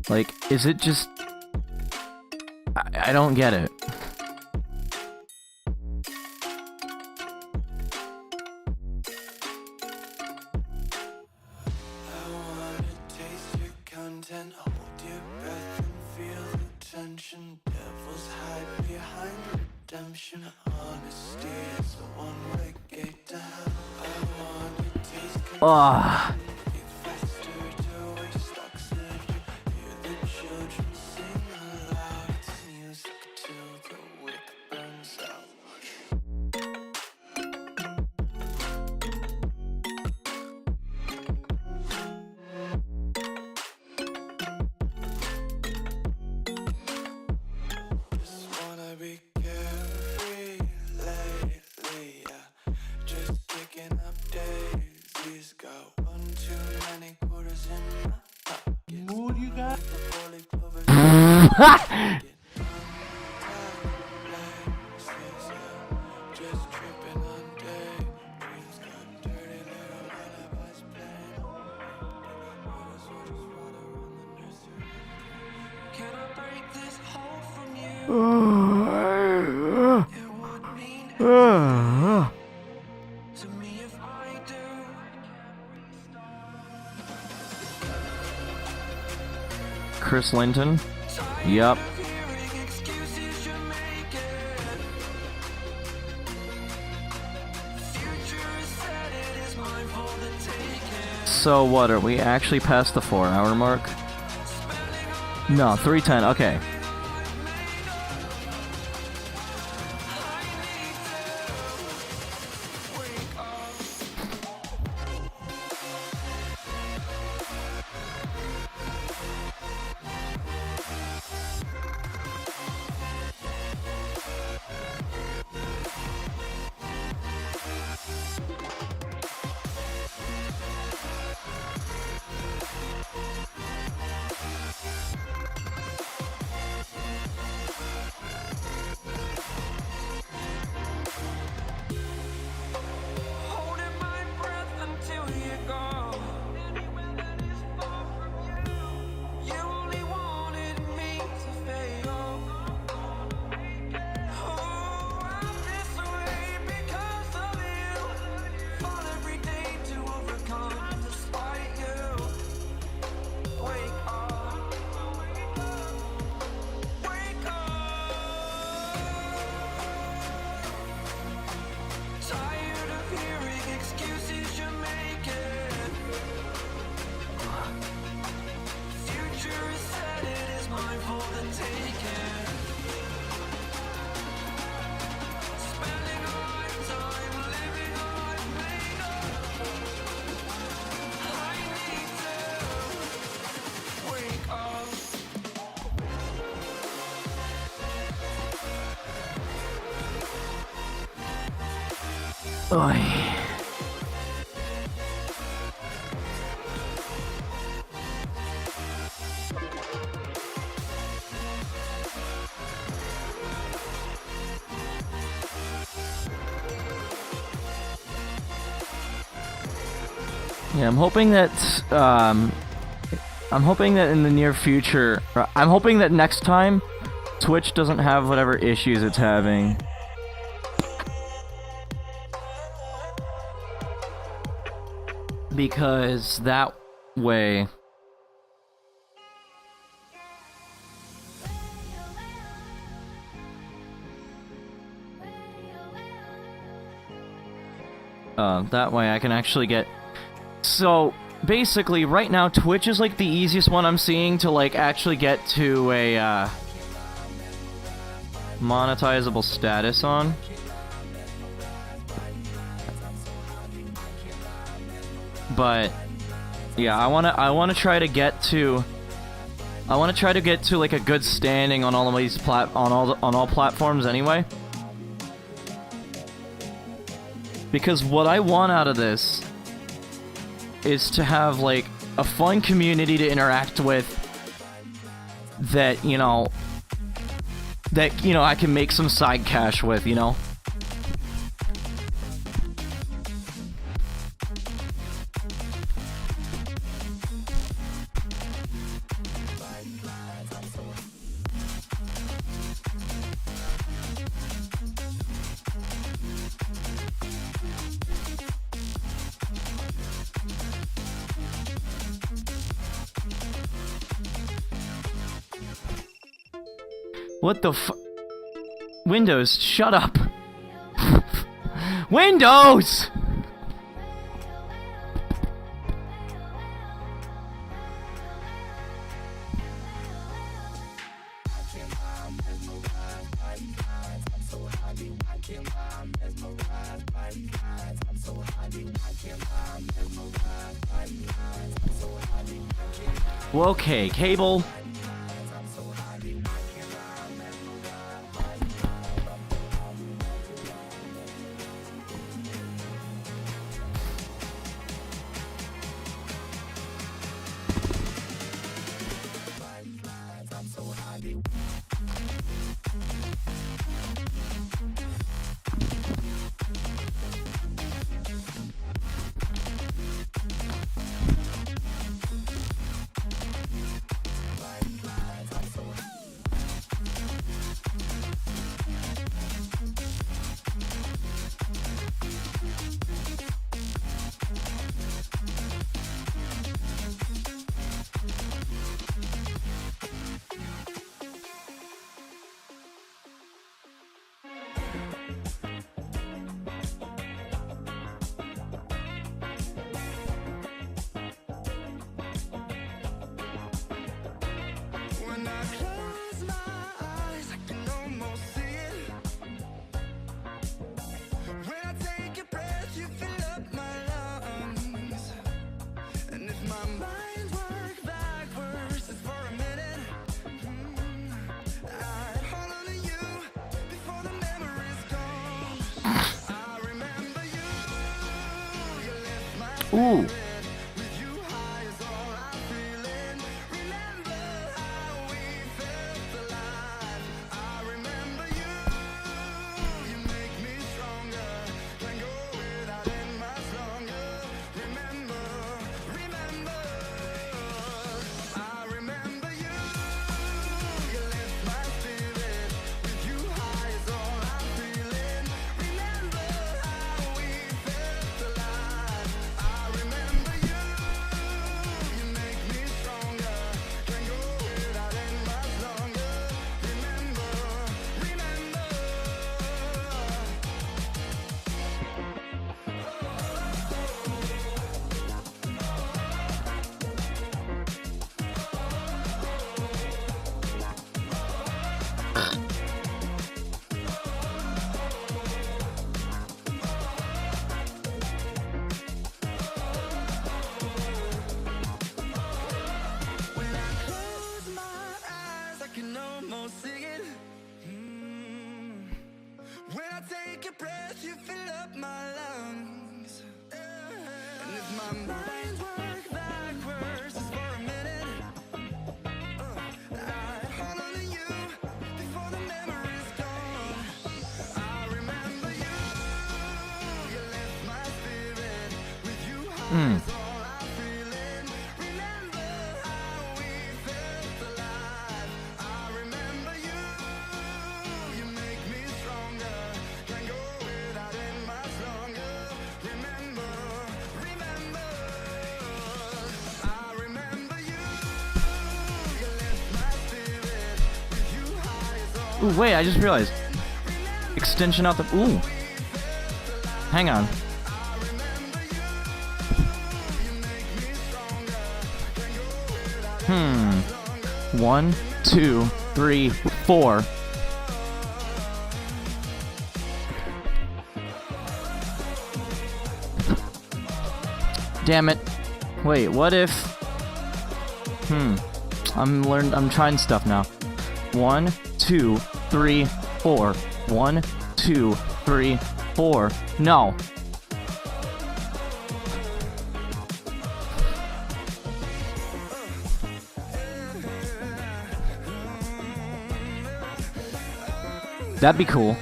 Like, is it just... I don't get it. I wanna taste your content, hold your breath and feel the tension. Devils hide behind redemption. Honesty is a one-way gate to hell. I wanna taste Ah. faster to waste oxygen. Hear the children sing aloud. It's music till the wick burns out. Just wanna be carefree lately, yeah. Just kicking up daisies. Got one too many quarters in my pocket. What you got? Just tripping on day. Dreams got dirty little lullabies playing. Waters, waters, water on the nursery. Can I break this hold from you? It would mean to me if I do. Chris Linton? Yup. Hearing excuses you're making. Future is set, it is mine for the taking. So what, are we actually past the 4-hour mark? No, 3:10, okay. Holding my breath until you go. Anywhere that is far from you. You only wanted me to fail. Oh, I'm this way because of you. Fall every day to overcome despite you. Wake up. Wake up. Tired of hearing excuses you're making. Future is set, it is mine for the taking. Spending all my time living life made up. I need to wake up. Oy. Yeah, I'm hoping that in the near future, I'm hoping that next time Twitch doesn't have whatever issues it's having. Because that way... that way I can actually get... So, basically, right now, Twitch is, like, the easiest one I'm seeing to, like, actually get to a, monetizable status on. But, yeah, I wanna try to get to... like, a good standing on all of these on all platforms anyway. Because what I want out of this is to have, like, a fun community to interact with that, you know, I can make some side cash with, you know? What the Windows, shut up! Windows! Well, okay, cable. When I close my eyes, I can almost see it. When I take a breath, you fill up my lungs. And if my mind worked backwards just for a minute, I'd hold on to you before the memory's gone. I remember you, you left my Ooh. with you high is all I'm feeling. Remember how we felt alive. I remember you, you make me stronger. Can't go without it much longer. Remember, remember. I remember you, you lift my spirit. With you high is all I'm feeling. Remember how we felt alive. I remember you, you make me stronger. Can't go without it much longer. Remember, remember. When I close my eyes, I can almost see it. When I take a breath, you fill up my lungs. And if my mind worked backwards just for a minute, I'd hold on to you before the memory's gone. I remember you, you lift my spirit. With you high is all I'm feeling. Remember how we felt alive. I remember you, you make me stronger. Can't go without it much longer. Remember, remember. I remember you, you lift my spirit. With you high is all Ooh, wait, I just realized. Extension out the. Ooh. Hang on. Hmm. 1, 2, 3, 4. Damn it. Wait, what if... I'm trying stuff now. 1, 2, 3, 4. 1, 2, 3, 4. No. That'd be cool.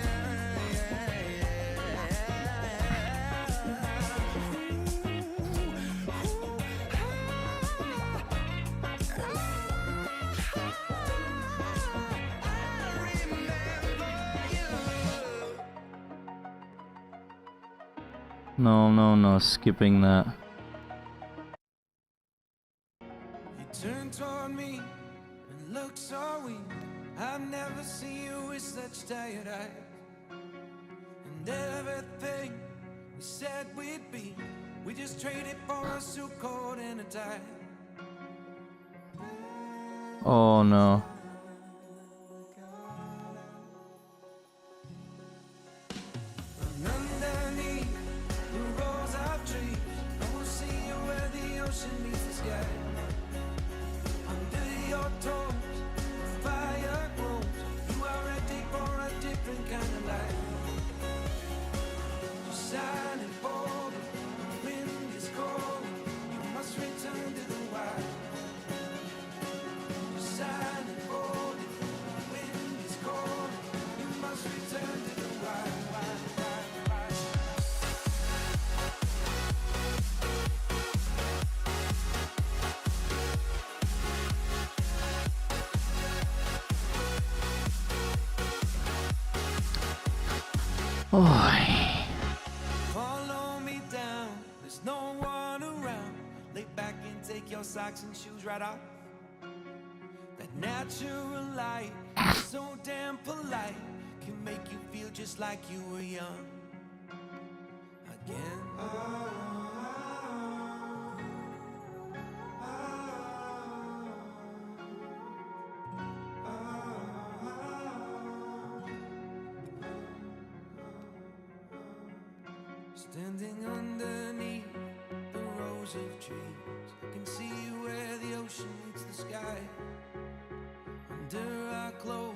No, skipping that. You turned toward me and looked so weak. I I've never seen you with such tired eyes. And everything we said we'd be, we just traded for a suit coat and a tie. Oh no. And underneath the rows of trees, I will see you where the ocean meets the sky. Under your toes, the fire grows. You are ready for a different kind of life. You're shining bold, the wind is cold. You must return to the wild. You're shining bold, the wind is cold. You must return to the wild. Oh. Follow me down, there's no one around. Lay back and take your socks and shoes right off. That natural light, so damn polite, can make you feel just like you were young again. Standing underneath the rows of trees, I can see where the ocean meets the sky. Under our clothes,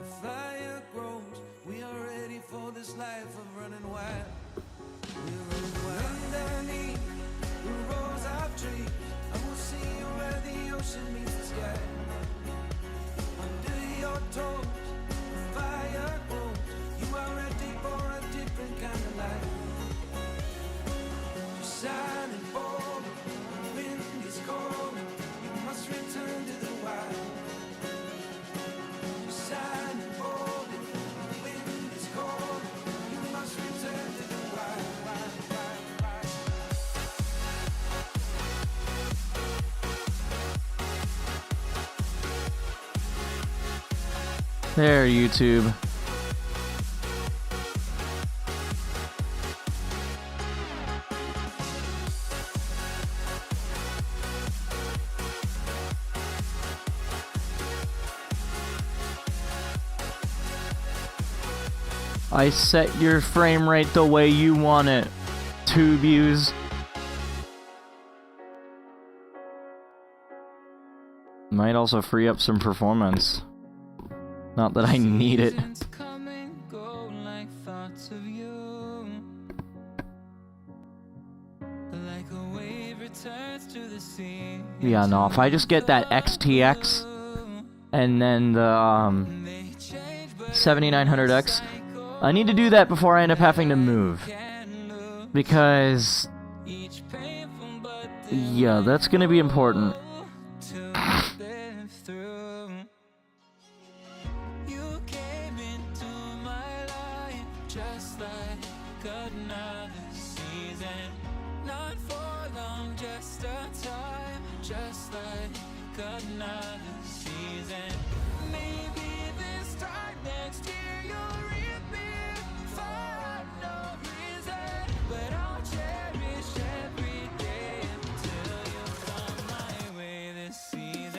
a fire grows. We are ready for this life of running wild. We're running wild. Underneath the rows of trees, I will see you where the ocean meets the sky. Under your toes, the fire grows. You are ready for a different kind of life. Shining bold, the wind is cold. You must return to the wild. You're shining bold, the wind is cold. You must return to the wild. There, YouTube. I set your frame rate the way you want it, tube views. Might also free up some performance. Not that I need it. Seasons come and go like thoughts of you. Like a wave returns to the sea. Yeah, no, if I just get that XTX and then the 7900X, I need to do that before I end up having to move. Because, yeah, that's gonna be important. You came into my life just like another season. Not for long, just a time, just like another season. Maybe this time next year you'll reappear for no reason, but I'll cherish every day until you come my way this season.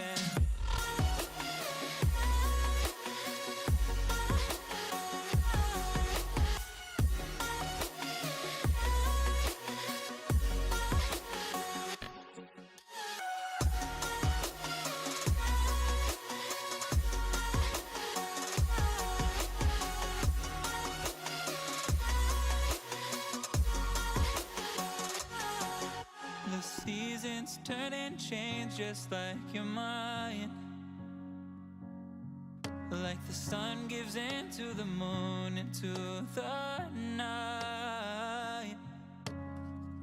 The seasons turn and change just like your mind. Like the sun gives into the moon, into the night.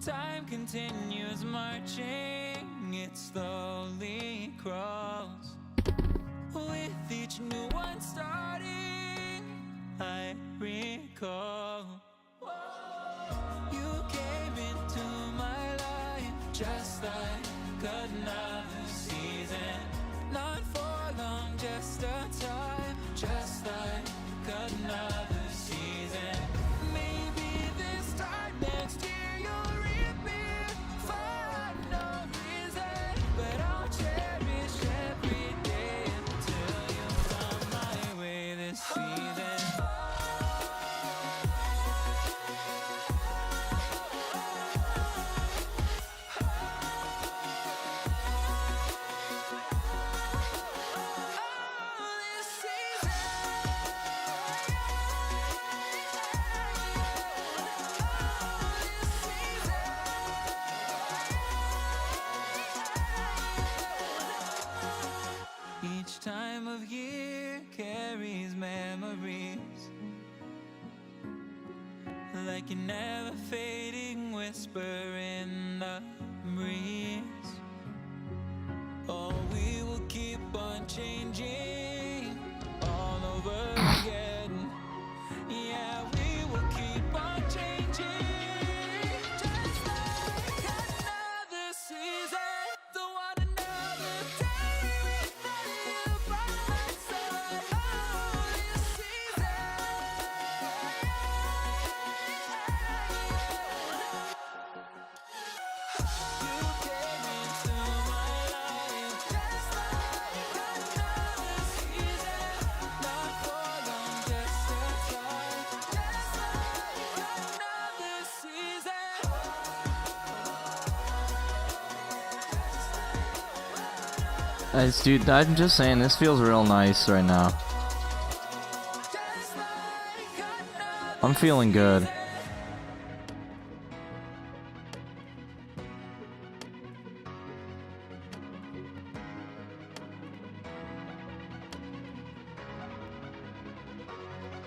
Time continues marching, it slowly crawls. With each new one starting, I recall. You came into my life just like another season. Not for long, just a time, like an ever fading whisper in the breeze. Oh, we will keep on changing all over again. Yeah, we will keep on changing. Just like another season. Don't want another day without you by my side. Oh, this season. You came into my life just like another season. Not for long, just a time. Just like another season. Dude, I'm just saying, this feels real nice right now. Just like another I'm feeling good.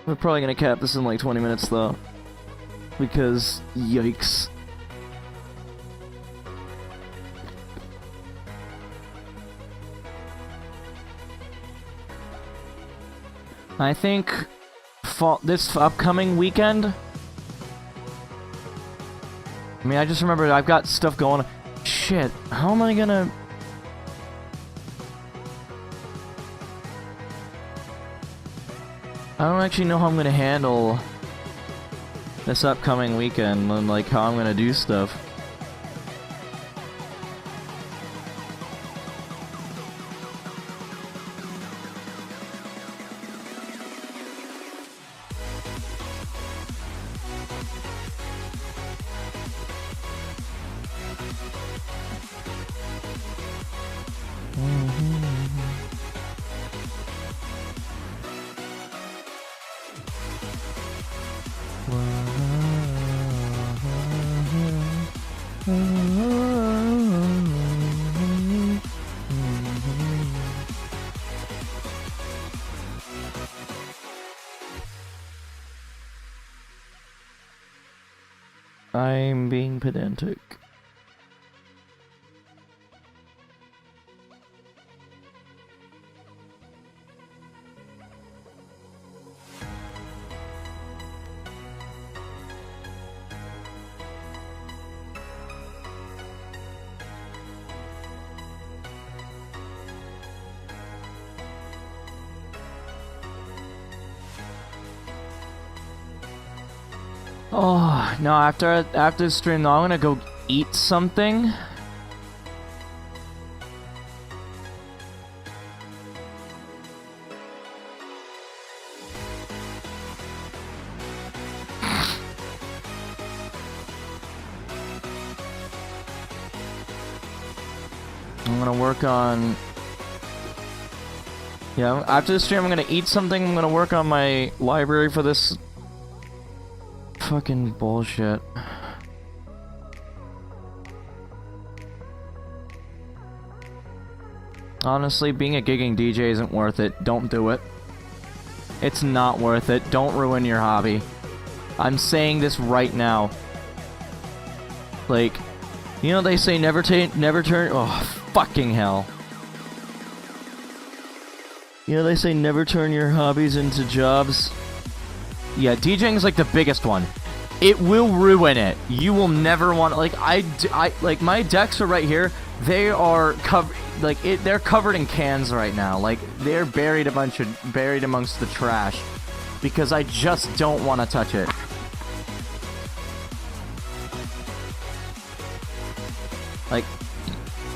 We're probably gonna cap this in like 20 minutes though. Because, yikes. I think this upcoming weekend. I mean, I just remembered I've got stuff going. Shit, how am I gonna? I don't actually know how I'm gonna handle this upcoming weekend and like how I'm gonna do stuff. I'm being pedantic. Oh, no, after the stream, though, I'm gonna go eat something. I'm gonna work on... Yeah, after the stream, I'm gonna eat something. I'm gonna work on my library for this... fucking bullshit. Honestly, being a gigging DJ isn't worth it. Don't do it. It's not worth it. Don't ruin your hobby. I'm saying this right now. Like, you know they say never turn... Oh, fucking hell. You know they say never turn your hobbies into jobs? Yeah, DJing is like the biggest one. It will ruin it. You will never want... Like, like, my decks are right here. They are covered... Like, they're covered in cans right now. Like, they're buried amongst the trash. Because I just don't want to touch it. Like,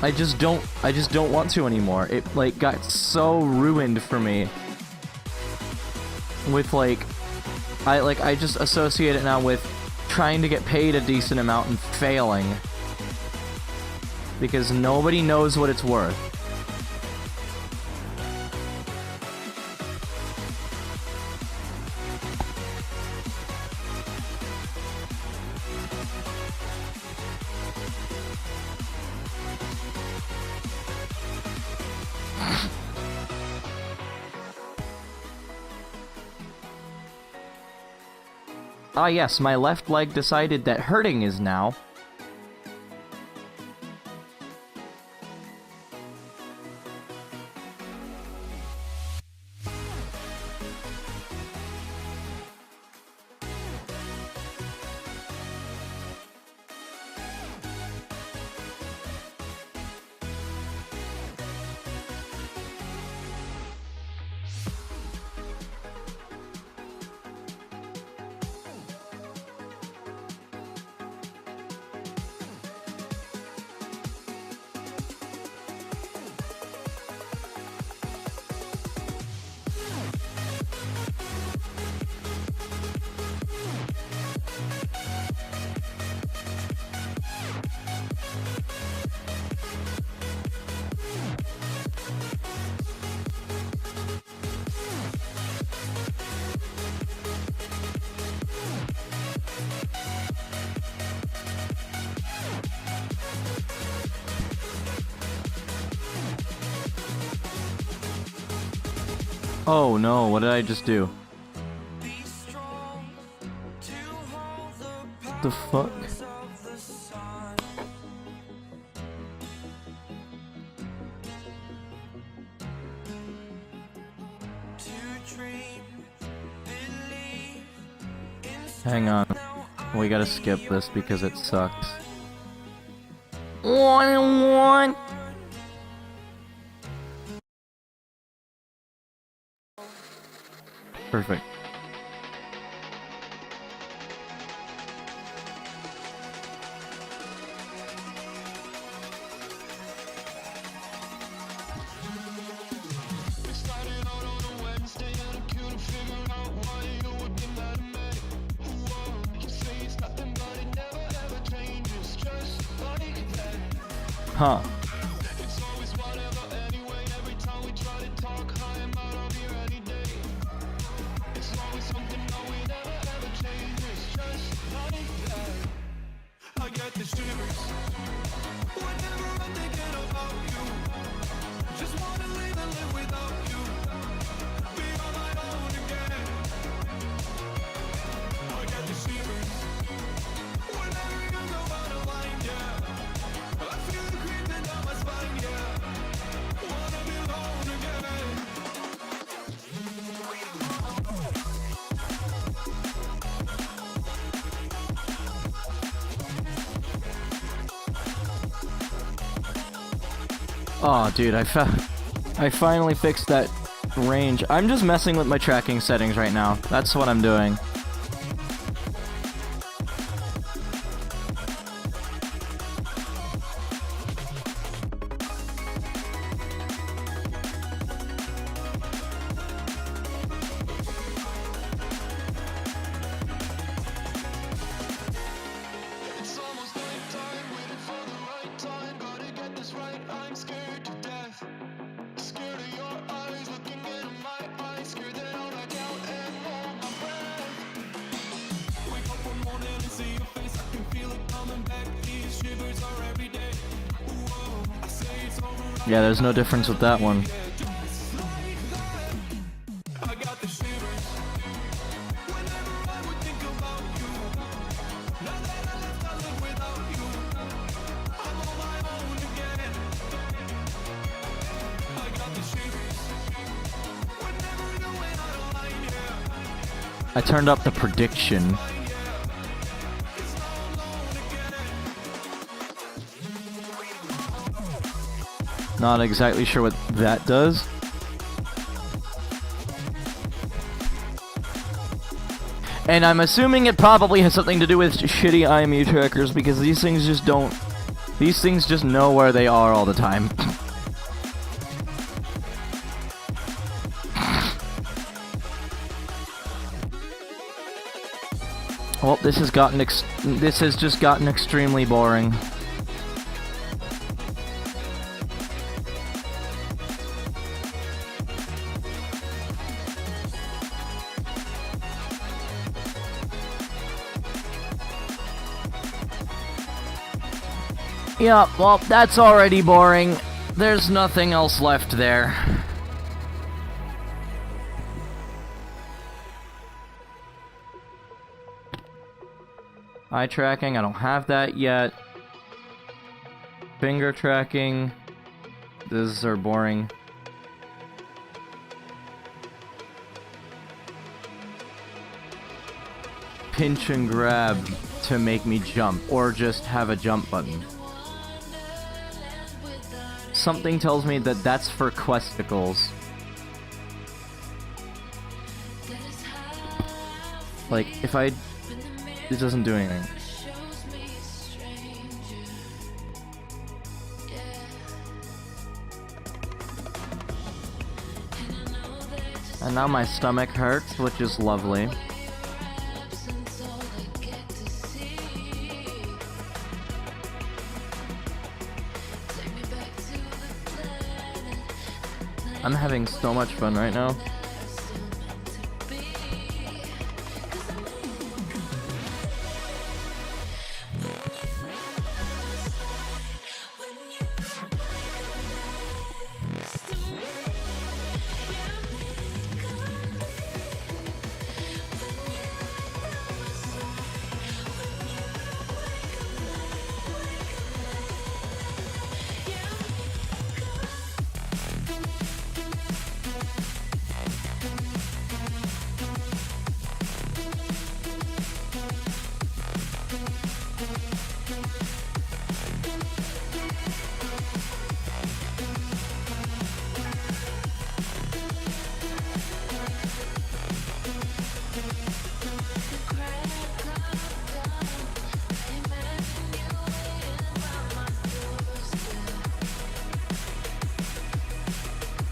I just don't want to anymore. It, like, got so ruined for me. With, like... I just associate it now with trying to get paid a decent amount and failing. Because nobody knows what it's worth. Ah yes, my left leg decided that hurting is now. Oh no, what did I just do? The fuck? Hang on. We gotta skip this because it sucks. 1-1. Perfect. Huh. I get the shivers whenever I'm thinking about you. Just wanna leave and live without you. Be on my own again. I get the shivers whenever you go out of line, yeah. I feel it creeping down my spine, yeah. Wanna be alone again. Oh, dude, I finally fixed that range. I'm just messing with my tracking settings right now. That's what I'm doing. It's almost nighttime, waiting for the right time. Gotta get this right, I'm scared to death. Scared of your eyes, looking into my eyes. Scared that I'll back out and hold my breath. Wake up one morning and see your face, I can feel it coming back. These shivers are every day. Whoa, I say it's over. Yeah, there's no difference with that one. I got the shivers whenever I would think about you. Now that I left, I live without you. I'm on my own again. I got the shivers whenever you went out of line, yeah. I turned up the prediction. Not exactly sure what that does. And I'm assuming it probably has something to do with shitty IMU trackers because these things just don't... These things just know where they are all the time. Well, this has just gotten extremely boring. Yeah, well, that's already boring. There's nothing else left there. Eye tracking, I don't have that yet. Finger tracking. These are boring. Pinch and grab to make me jump, or just have a jump button. Something tells me that that's for questicles. Like, if I... It doesn't do anything. And now my stomach hurts, which is lovely. I'm having so much fun right now.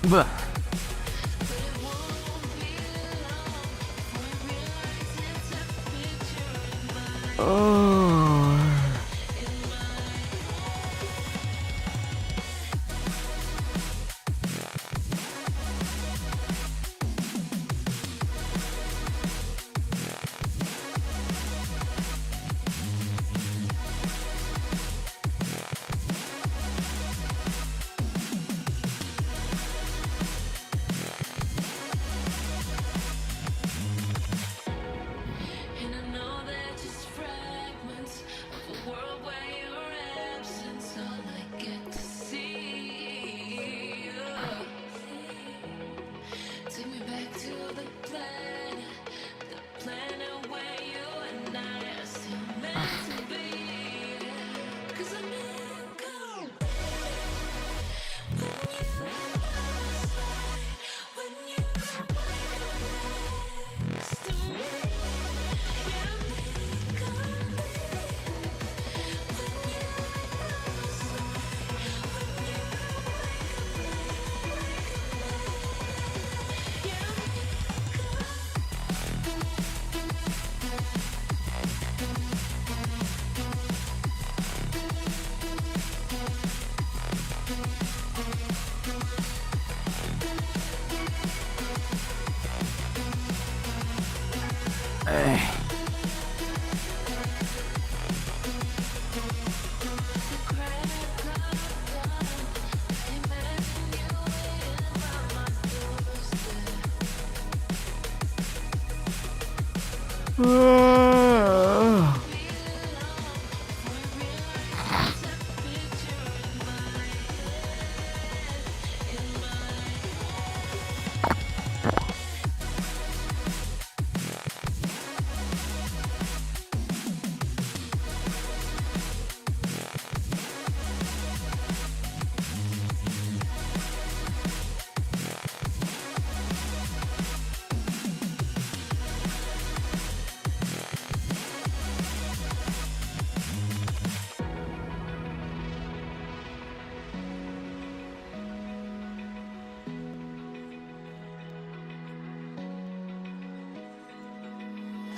Buh. Oh.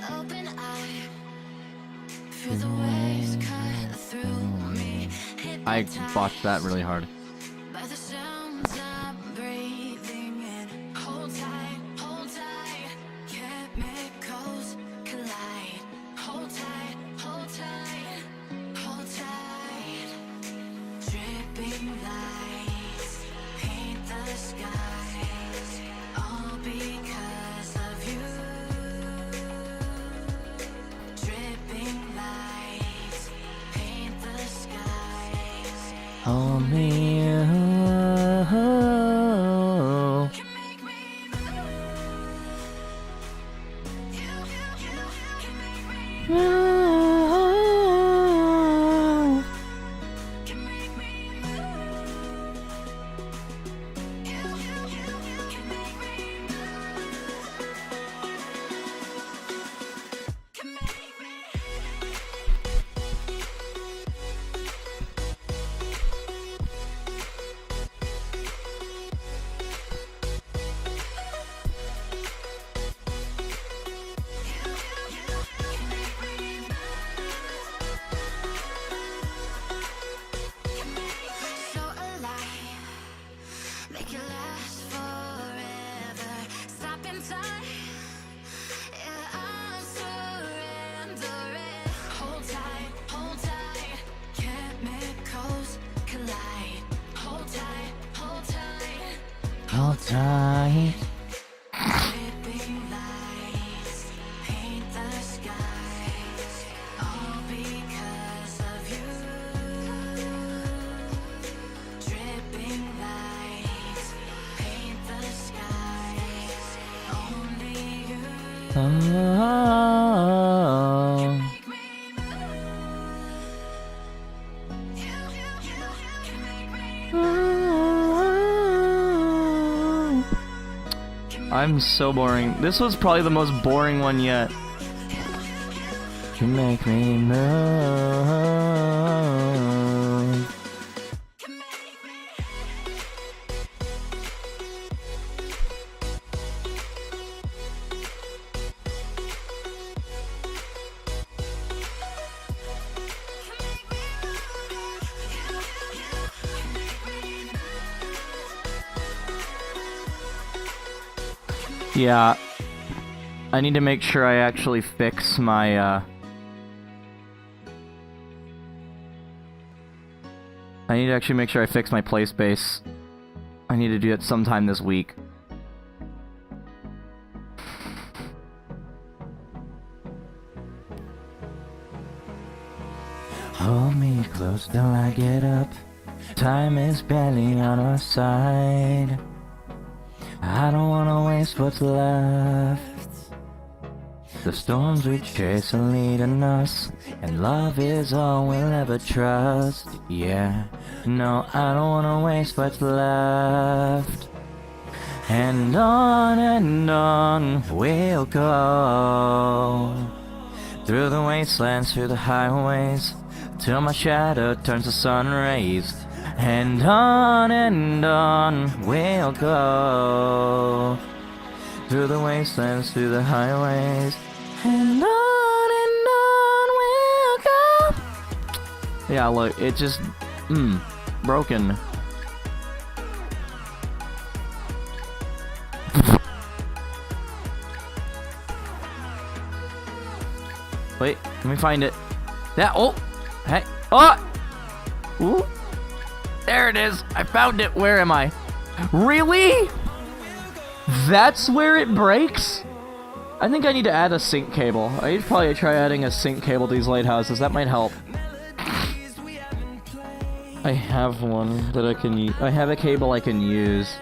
Open eye, feel the waves cut through me. I botched that really hard. By the sounds I'm breathing in. Hold tight, chemicals collide. Hold tight, hold tight, hold tight. Dripping lights paint the skies, all because of you. Dripping lights. Only you. So alive, make it last forever. Stop in time, yeah, I'm surrendering. Hold tight, chemicals collide. Hold tight, Hold tight. dripping lights paint the skies, all because of you. Dripping lights paint the skies, only you. Oh. I'm so boring. This was probably the most boring one yet. You make me move. Yeah. I need to make sure I actually fix my, I need to actually make sure I fix my play space. I need to do it sometime this week. Hold me close till I get up. Time is barely on our side. I don't wanna waste what's left. The storms we chase are leading us, and love is all we'll ever trust. Yeah, no, I don't wanna waste what's left. And on we'll go, through the wastelands, through the highways, till my shadow turns to sun rays. And on we'll go, through the wastelands, through the highways. And on we'll go. Yeah, look, it just, broken. Wait, let me find it. Yeah, oh! Hey, oh! Ooh! There it is! I found it! Where am I? Really? That's where it breaks? I think I need to add a sync cable. I should probably try adding a sync cable to these lighthouses. That might help. I have one that I can use. I have a cable I can use.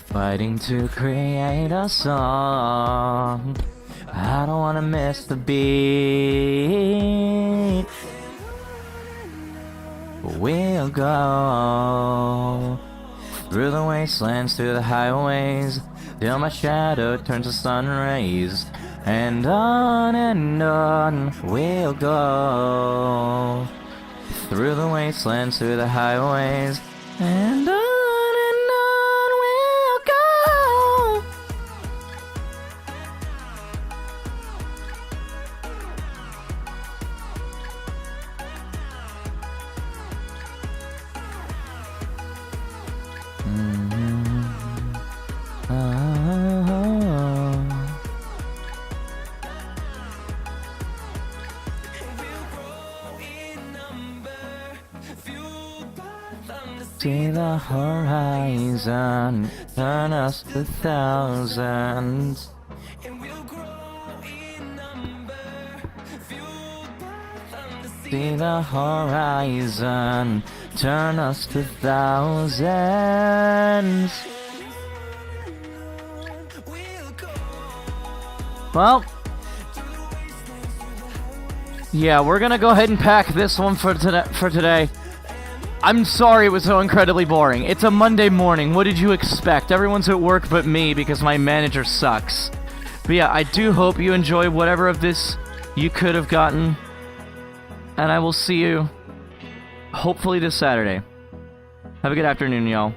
Fighting to create a song. I don't wanna miss the beat. We'll go through the wastelands, through the highways, till my shadow turns to sun rays. And on we'll go, through the wastelands, through the highways. And on we'll go. See the horizon, turn us to thousands. See the horizon turn us to thousands. Well, yeah, we're gonna go ahead and pack this one for today. I'm sorry it was so incredibly boring. It's a Monday morning. What did you expect? Everyone's at work but me because my manager sucks. But yeah, I do hope you enjoy whatever of this you could have gotten. And I will see you hopefully this Saturday. Have a good afternoon, y'all.